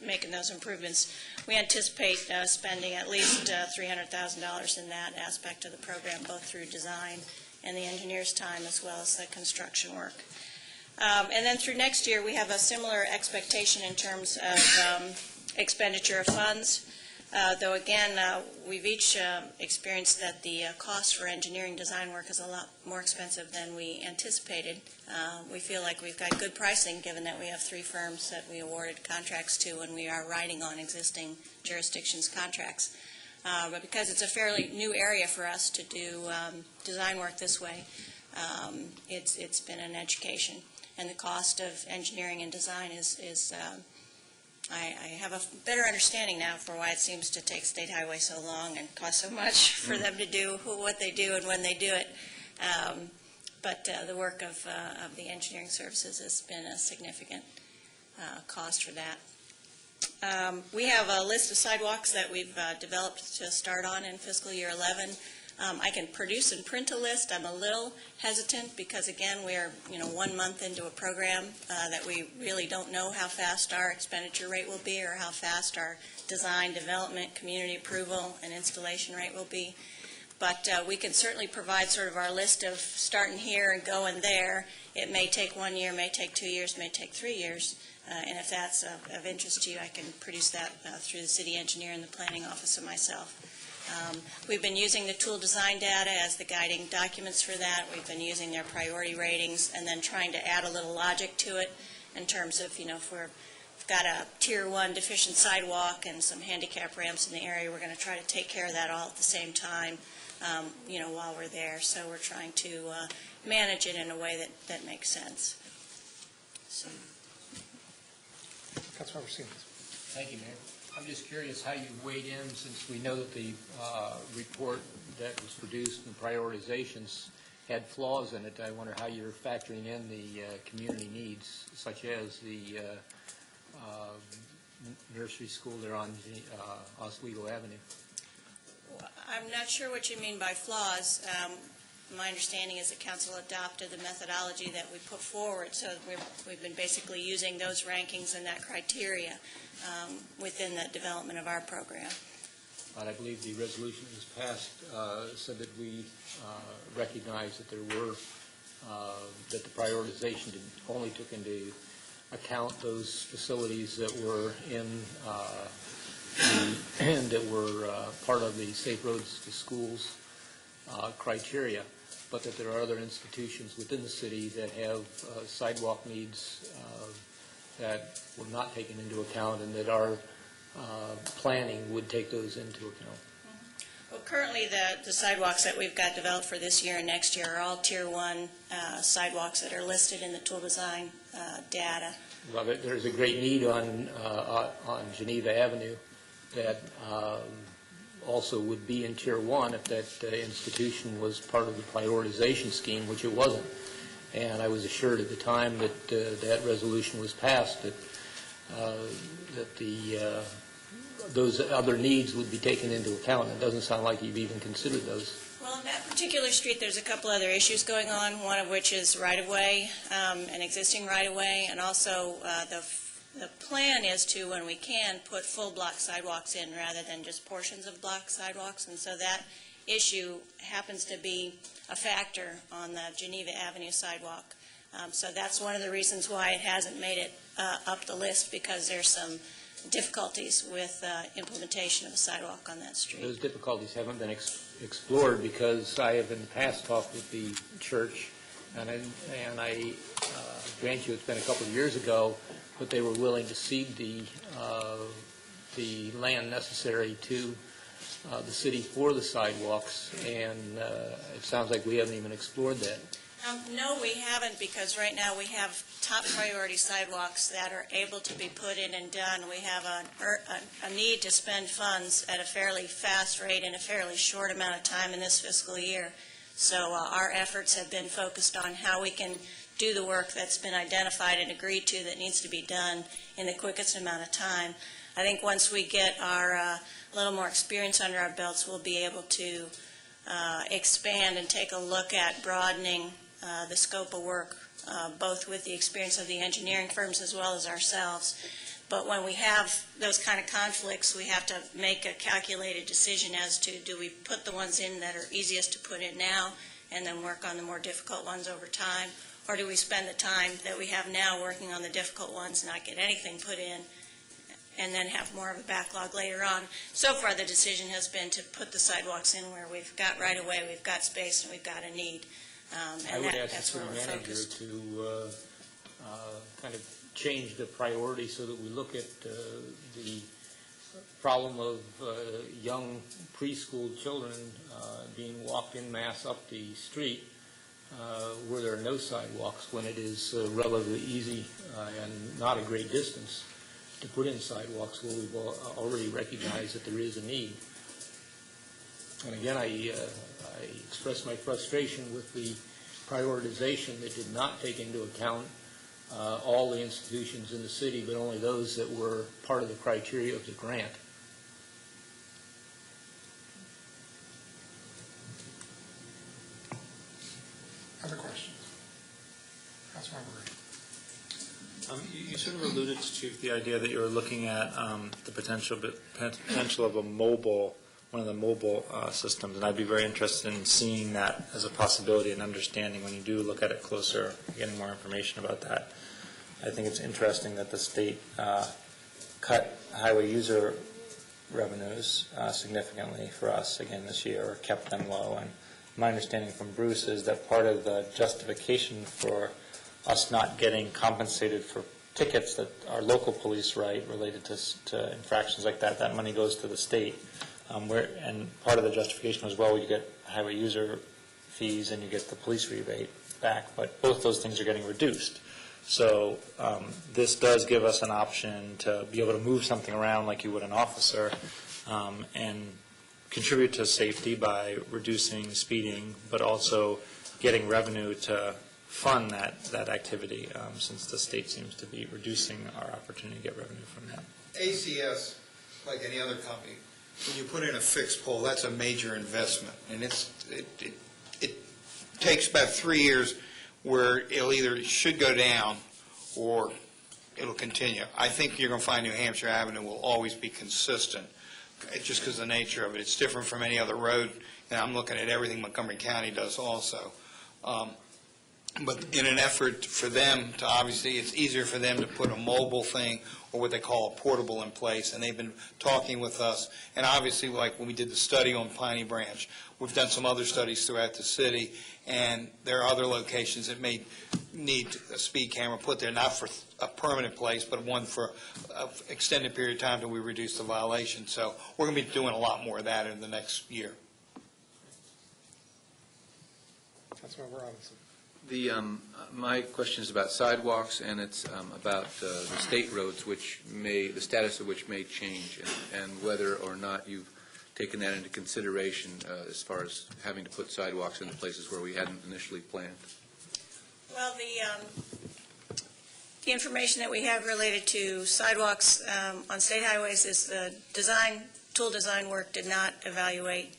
making those improvements. We anticipate spending at least $300,000 in that aspect of the program, both through design and the engineer's time as well as the construction work. And then through next year, we have a similar expectation in terms of expenditure of funds, though again, we've each experienced that the cost for engineering design work is a lot more expensive than we anticipated. We feel like we've got good pricing given that we have 3 firms that we awarded contracts to, and we are riding on existing jurisdictions' contracts. But because it's a fairly new area for us to do design work this way, it's been an education. And the cost of engineering and design is I have a better understanding now for why it seems to take State Highway so long and cost so much for them to do what they do and when they do it. But the work of the engineering services has been a significant cost for that. We have a list of sidewalks that we've developed to start on in fiscal year 11. I can produce and print a list. I'm a little hesitant because, again, we're 1 month into a program that we really don't know how fast our expenditure rate will be or how fast our design, development, community approval, and installation rate will be. But we can certainly provide sort of our list of starting here and going there. It may take 1 year, may take 2 years, may take 3 years. And if that's of interest to you, I can produce that through the city engineer and the planning office and myself. We've been using the tool design data as the guiding documents for that. We've been using their priority ratings and then trying to add a little logic to it in terms of, if we've got a Tier 1 deficient sidewalk and some handicap ramps in the area, we're going to try to take care of that all at the same time, while we're there. So we're trying to manage it in a way that makes sense. So. Councilmember Siemens. Thank you, Mayor. I'm just curious how you weighed in, since we know that the report that was produced and prioritizations had flaws in it. I wonder how you're factoring in the community needs, such as the nursery school there on Oswego Avenue. I'm not sure what you mean by flaws. My understanding is that Council adopted the methodology that we put forward, so we've been basically using those rankings and that criteria within the development of our program. But I believe the resolution that was passed said that we recognize that there were, that the prioritization only took into account those facilities that were in and that were part of the Safe Roads to Schools criteria, but that there are other institutions within the city that have sidewalk needs that were not taken into account, and that our planning would take those into account. Well, currently the sidewalks that we've got developed for this year and next year are all Tier 1 sidewalks that are listed in the tool design data. Well, there's a great need on Geneva Avenue that also would be in Tier 1 if that institution was part of the prioritization scheme, which it wasn't. And I was assured at the time that that resolution was passed that those other needs would be taken into account. It doesn't sound like you've even considered those. Well, in that particular street, there's a couple other issues going on, one of which is right-of-way, an existing right-of-way, and also the plan is to, when we can, put full block sidewalks in rather than just portions of block sidewalks, and so that issue happens to be a factor on the Geneva Avenue sidewalk. So that's one of the reasons why it hasn't made it up the list, because there's some difficulties with implementation of a sidewalk on that street. Those difficulties haven't been explored because I have in the past talked with the church, and I grant you it's been a couple of years ago, but they were willing to cede the land necessary to the city for the sidewalks, and it sounds like we haven't even explored that. No, we haven't, because right now we have top priority sidewalks that are able to be put in and done. We have a need to spend funds at a fairly fast rate in a fairly short amount of time in this fiscal year. So our efforts have been focused on how we can do the work that's been identified and agreed to that needs to be done in the quickest amount of time. I think once we get our little more experience under our belts, we'll be able to expand and take a look at broadening the scope of work, both with the experience of the engineering firms as well as ourselves. But when we have those kind of conflicts, we have to make a calculated decision as to, do we put the ones in that are easiest to put in now and then work on the more difficult ones over time, or do we spend the time that we have now working on the difficult ones, not get anything put in, and then have more of a backlog later on? So far, the decision has been to put the sidewalks in where we've got right-of-way, we've got space, and we've got a need. I would ask the city manager to kind of change the priority so that we look at the problem of young preschool children being walked in mass up the street where there are no sidewalks, when it is relatively easy and not a great distance to put in sidewalks where we've already recognized that there is a need. And again, I express my frustration with the prioritization that did not take into account all the institutions in the city, but only those that were part of the criteria of the grant. Other questions? Councilmember Ray. You sort of alluded to, Chief, the idea that you were looking at the potential of a mobile, one of the mobile systems, and I'd be very interested in seeing that as a possibility and understanding when you do look at it closer, getting more information about that. I think it's interesting that the state cut highway user revenues significantly for us again this year, or kept them low. And my understanding from Bruce is that part of the justification for us not getting compensated for tickets that our local police write related to infractions like that, that money goes to the state. And part of the justification was, well, you get highway user fees and you get the police rebate back, but both those things are getting reduced. So this does give us an option to be able to move something around like you would an officer and contribute to safety by reducing speeding, but also getting revenue to fund that activity, since the state seems to be reducing our opportunity to get revenue from that. ACS, like any other company, when you put in a fixed pole, that's a major investment, and it takes about 3 years where it'll either should go down or it'll continue. I think you're going to find New Hampshire Avenue will always be consistent, just because of the nature of it. It's different from any other road, and I'm looking at everything Montgomery County does also. But in an effort for them to, obviously, it's easier for them to put a mobile thing or what they call a portable in place, and they've been talking with us. And obviously, like when we did the study on Piney Branch, we've done some other studies throughout the city, and there are other locations that may need a speed camera put there, not for a permanent place, but one for an extended period of time until we reduce the violation. So we're going to be doing a lot more of that in the next year. Councilmember Robinson. My question is about sidewalks, and it's about the state roads, the status of which may change, and whether or not you've taken that into consideration as far as having to put sidewalks in the places where we hadn't initially planned. Well, the information that we have related to sidewalks on state highways is the tool design work did not evaluate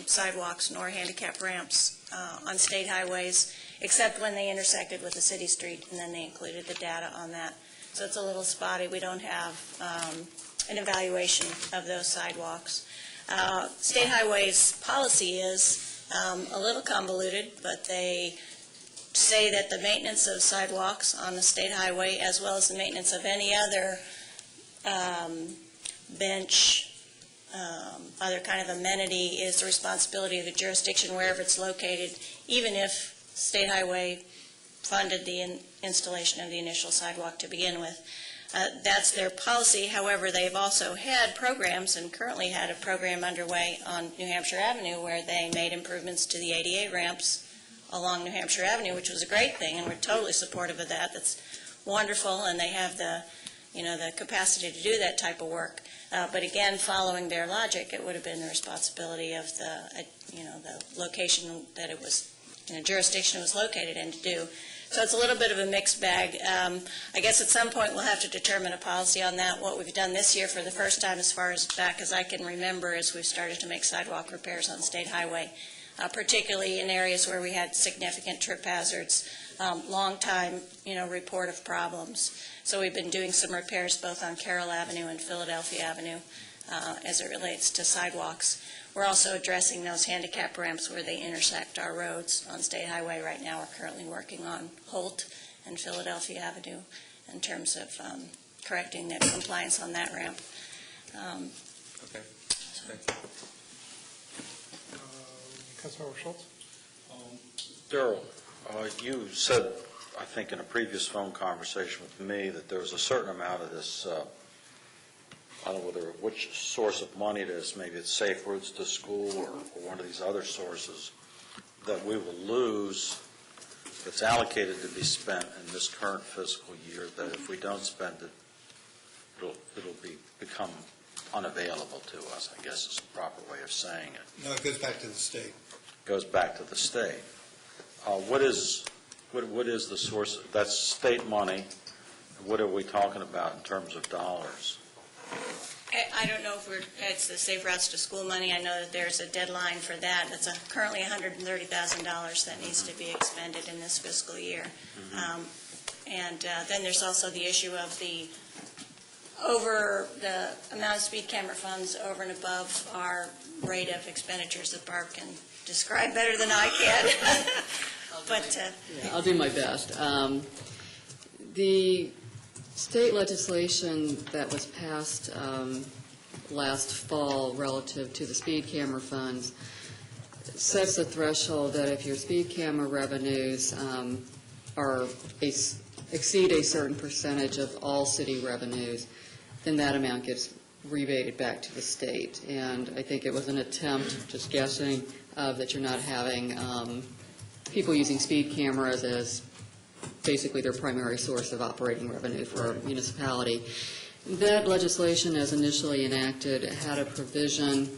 sidewalks nor handicap ramps on state highways, except when they intersected with a city street, and then they included the data on that. So it's a little spotty. We don't have an evaluation of those sidewalks. State highways policy is a little convoluted, but they say that the maintenance of sidewalks on the state highway, as well as the maintenance of any other bench, other kind of amenity, is the responsibility of the jurisdiction wherever it's located, even if state highway funded the installation of the initial sidewalk to begin with. That's their policy. However, they've also had programs, and currently had a program underway on New Hampshire Avenue where they made improvements to the ADA ramps along New Hampshire Avenue, which was a great thing, and we're totally supportive of that. That's wonderful, and they have the capacity to do that type of work. But again, following their logic, it would have been the responsibility of the location that it was, jurisdiction it was located in to do. So it's a little bit of a mixed bag. I guess at some point we'll have to determine a policy on that. What we've done this year for the first time, as far as back as I can remember, is we've started to make sidewalk repairs on State Highway, particularly in areas where we had significant trip hazards, long time, report of problems. So we've been doing some repairs both on Carroll Avenue and Philadelphia Avenue as it relates to sidewalks. We're also addressing those handicap ramps where they intersect our roads on State Highway. Right now we're currently working on Holt and Philadelphia Avenue in terms of correcting the compliance on that ramp. Okay. Councilmember Schultz? Darrell, you said, I think in a previous phone conversation with me, that there was a certain amount of this, I don't know which source of money it is, maybe it's Safe Routes to School or one of these other sources, that we will lose, that's allocated to be spent in this current fiscal year, that if we don't spend it, it'll become unavailable to us, I guess is the proper way of saying it. No, it goes back to the state. Goes back to the state. What is the source? That's state money. What are we talking about in terms of dollars? I don't know if it's the Safe Routes to School money. I know that there's a deadline for that. That's currently $130,000 that needs to be expended in this fiscal year. And then there's also the issue of the amount of speed camera funds over and above our rate of expenditures that Barb can describe better than I can. But I'll do my best. The state legislation that was passed last fall relative to the speed camera funds sets a threshold that if your speed camera revenues exceed a certain percentage of all city revenues, then that amount gets rebated back to the state. And I think it was an attempt, just guessing, that you're not having people using speed cameras as basically their primary source of operating revenue for a municipality. That legislation, as initially enacted, had a provision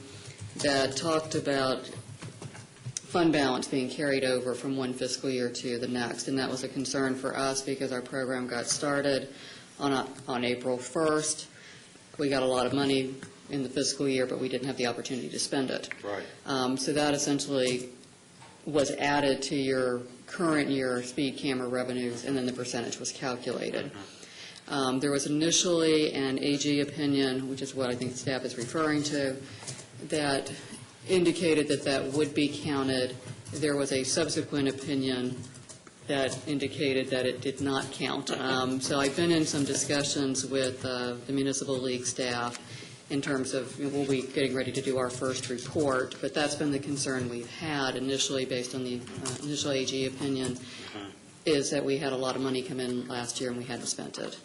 that talked about fund balance being carried over from one fiscal year to the next, and that was a concern for us because our program got started on April 1st. We got a lot of money in the fiscal year, but we didn't have the opportunity to spend it. Right. So that essentially was added to your current year speed camera revenues, and then the percentage was calculated. There was initially an AG opinion, which is what I think the staff is referring to, that indicated that that would be counted. There was a subsequent opinion that indicated that it did not count. So I've been in some discussions with the Municipal League staff in terms of, we'll be getting ready to do our first report, but that's been the concern we've had initially based on the initial AG opinion, is that we had a lot of money come in last year and we hadn't spent it.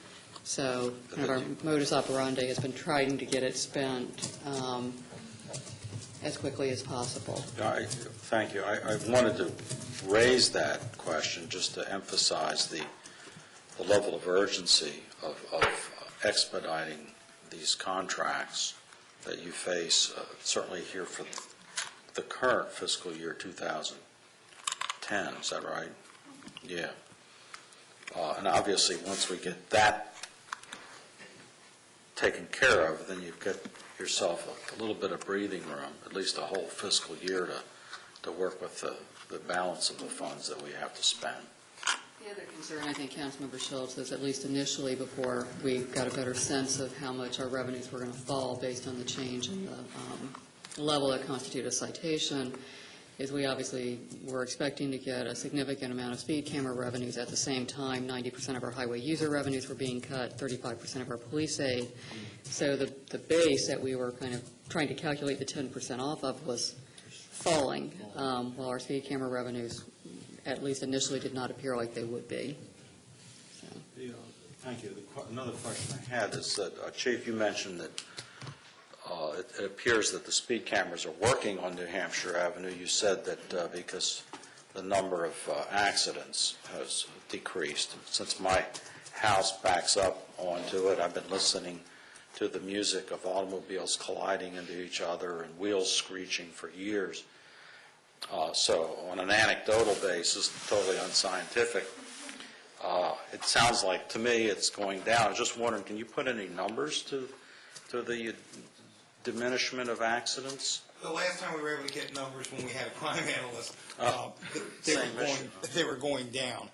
So kind of our modus operandi has been trying to get it spent as quickly as possible. Thank you. I wanted to raise that question just to emphasize the level of urgency of expediting these contracts that you face, certainly here for the current fiscal year 2010. Is that right? Yeah. And obviously, once we get that taken care of, then you've got yourself a little bit of breathing room, at least a whole fiscal year to work with the balance of the funds that we have to spend. The other concern, I think, Councilmember Schultz, is at least initially, before we got a better sense of how much our revenues were going to fall based on the change in the level that constituted a citation, is we obviously were expecting to get a significant amount of speed camera revenues. At the same time, 90% of our highway user revenues were being cut, 35% of our police aid. So the base that we were kind of trying to calculate the 10% off of was falling, while our speed camera revenues, at least initially, did not appear like they would be. Thank you. Another question I had is that, Chief, you mentioned that it appears that the speed cameras are working on New Hampshire Avenue. You said that because the number of accidents has decreased. Since my house backs up onto it, I've been listening to the music of automobiles colliding into each other and wheels screeching for years. So on an anecdotal basis, totally unscientific, it sounds like to me it's going down. I was just wondering, can you put any numbers to the diminishment of accidents? The last time we were able to get numbers when we had a crime analyst, they were going down.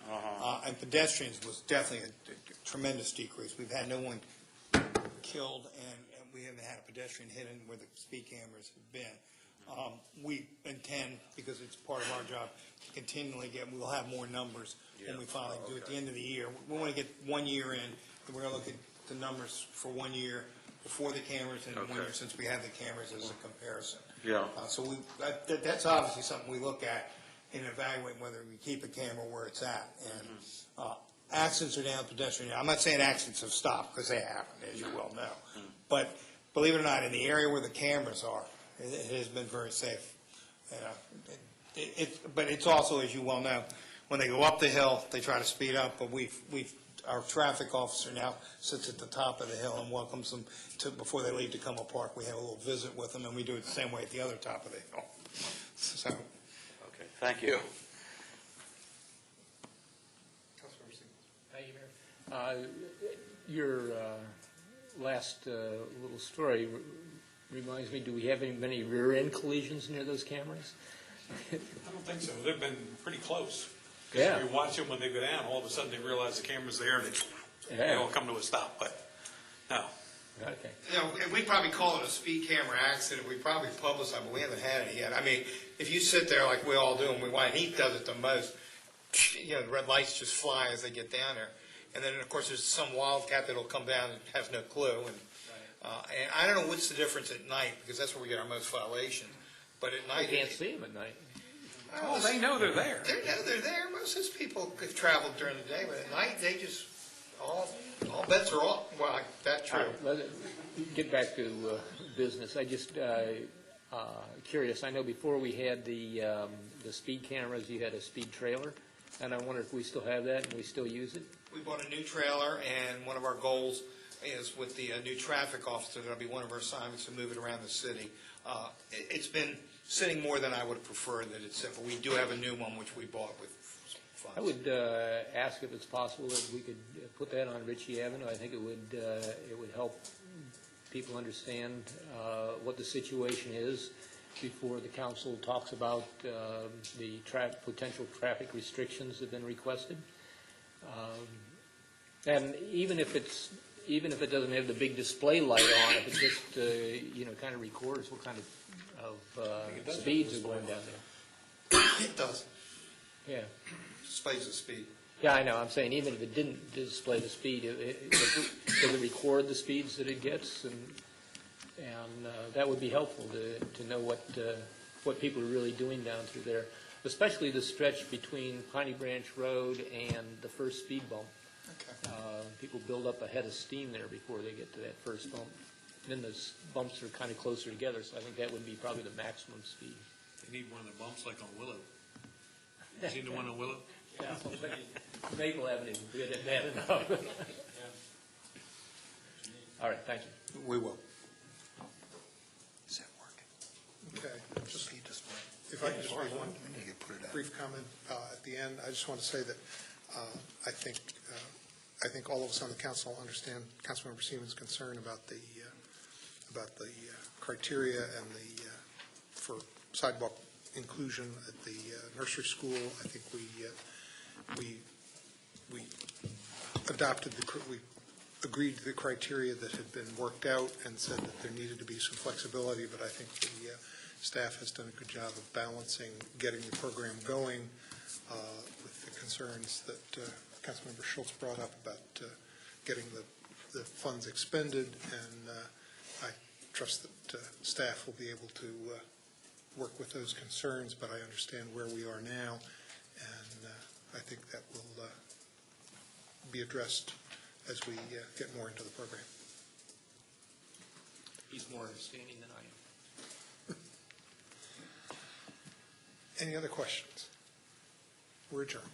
And pedestrians was definitely a tremendous decrease. We've had no one killed, and we haven't had a pedestrian hit in where the speed cameras have been. We intend, because it's part of our job, to continually we'll have more numbers when we finally do at the end of the year. We want to get 1 year in, and we're going to look at the numbers for 1 year before the cameras and 1 year since we have the cameras as a comparison. So that's obviously something we look at and evaluate whether we keep a camera where it's at. And accidents are down, pedestrian. I'm not saying accidents have stopped, because they haven't, as you well know. But believe it or not, in the area where the cameras are, it has been very safe. But it's also, as you well know, when they go up the hill, they try to speed up. But our traffic officer now sits at the top of the hill and welcomes them before they leave Tacoma Park. We have a little visit with them, and we do it the same way at the other top of the hill. So. Okay, thank you. Thank you, Mayor. Your last little story reminds me, do we have many rear-end collisions near those cameras? I don't think so. They've been pretty close. Yeah. If you watch them when they go down, all of a sudden they realize the camera's there and they all come to a stop, but no. Okay. You know, we probably call it a speed camera accident. We probably publicize it, but we haven't had it yet. I mean, if you sit there like we all do, and he does it the most, you know, the red lights just fly as they get down there. And then, of course, there's some wildcat that'll come down and has no clue. And I don't know what's the difference at night, because that's where we get our most violations. But at night, you can't see them at night. Oh, they know they're there. They know they're there. Most of those people have traveled during the day, but at night they just all bets are off. Well, that's true. Let's get back to business. I just curious. I know before we had the speed cameras, you had a speed trailer, and I wonder if we still have that and we still use it. We bought a new trailer, and one of our goals is with the new traffic officer. That'll be one of our assignments to move it around the city. It's been sitting more than I would prefer that it's simple. We do have a new one which we bought with funds. I would ask if it's possible that we could put that on Ritchie Avenue. I think it would help people understand what the situation is before the council talks about the potential traffic restrictions that have been requested. And even if it doesn't have the big display light on, if it just kind of records what kind of speeds are going down there. It does. Yeah. Displays the speed. Yeah, I know. I'm saying even if it didn't display the speed, does it record the speeds that it gets? And that would be helpful to know what people are really doing down through there, especially the stretch between Piney Branch Road and the first speed bump. Okay. People build up a head of steam there before they get to that first bump. And then the bumps are kind of closer together, so I think that would be probably the maximum speed. They need one of the bumps like on Willow. You seen the one on Willow? Yeah, Maple Avenue would be bad enough. All right, thank you. We will. Is that working? Okay. If I could just make one brief comment at the end, I just want to say that I think I think all of us on the council understand Councilmember Siemens' concern about the criteria and for sidewalk inclusion at the nursery school. I think we adopted we agreed to the criteria that had been worked out and said that there needed to be some flexibility, but I think the staff has done a good job of balancing getting the program going with the concerns that Councilmember Schultz brought up about getting the funds expended, and I trust that staff will be able to work with those concerns, but I understand where we are now, and I think that will be addressed as we get more into the program. He's more understanding than I am. Any other questions? We're adjourned.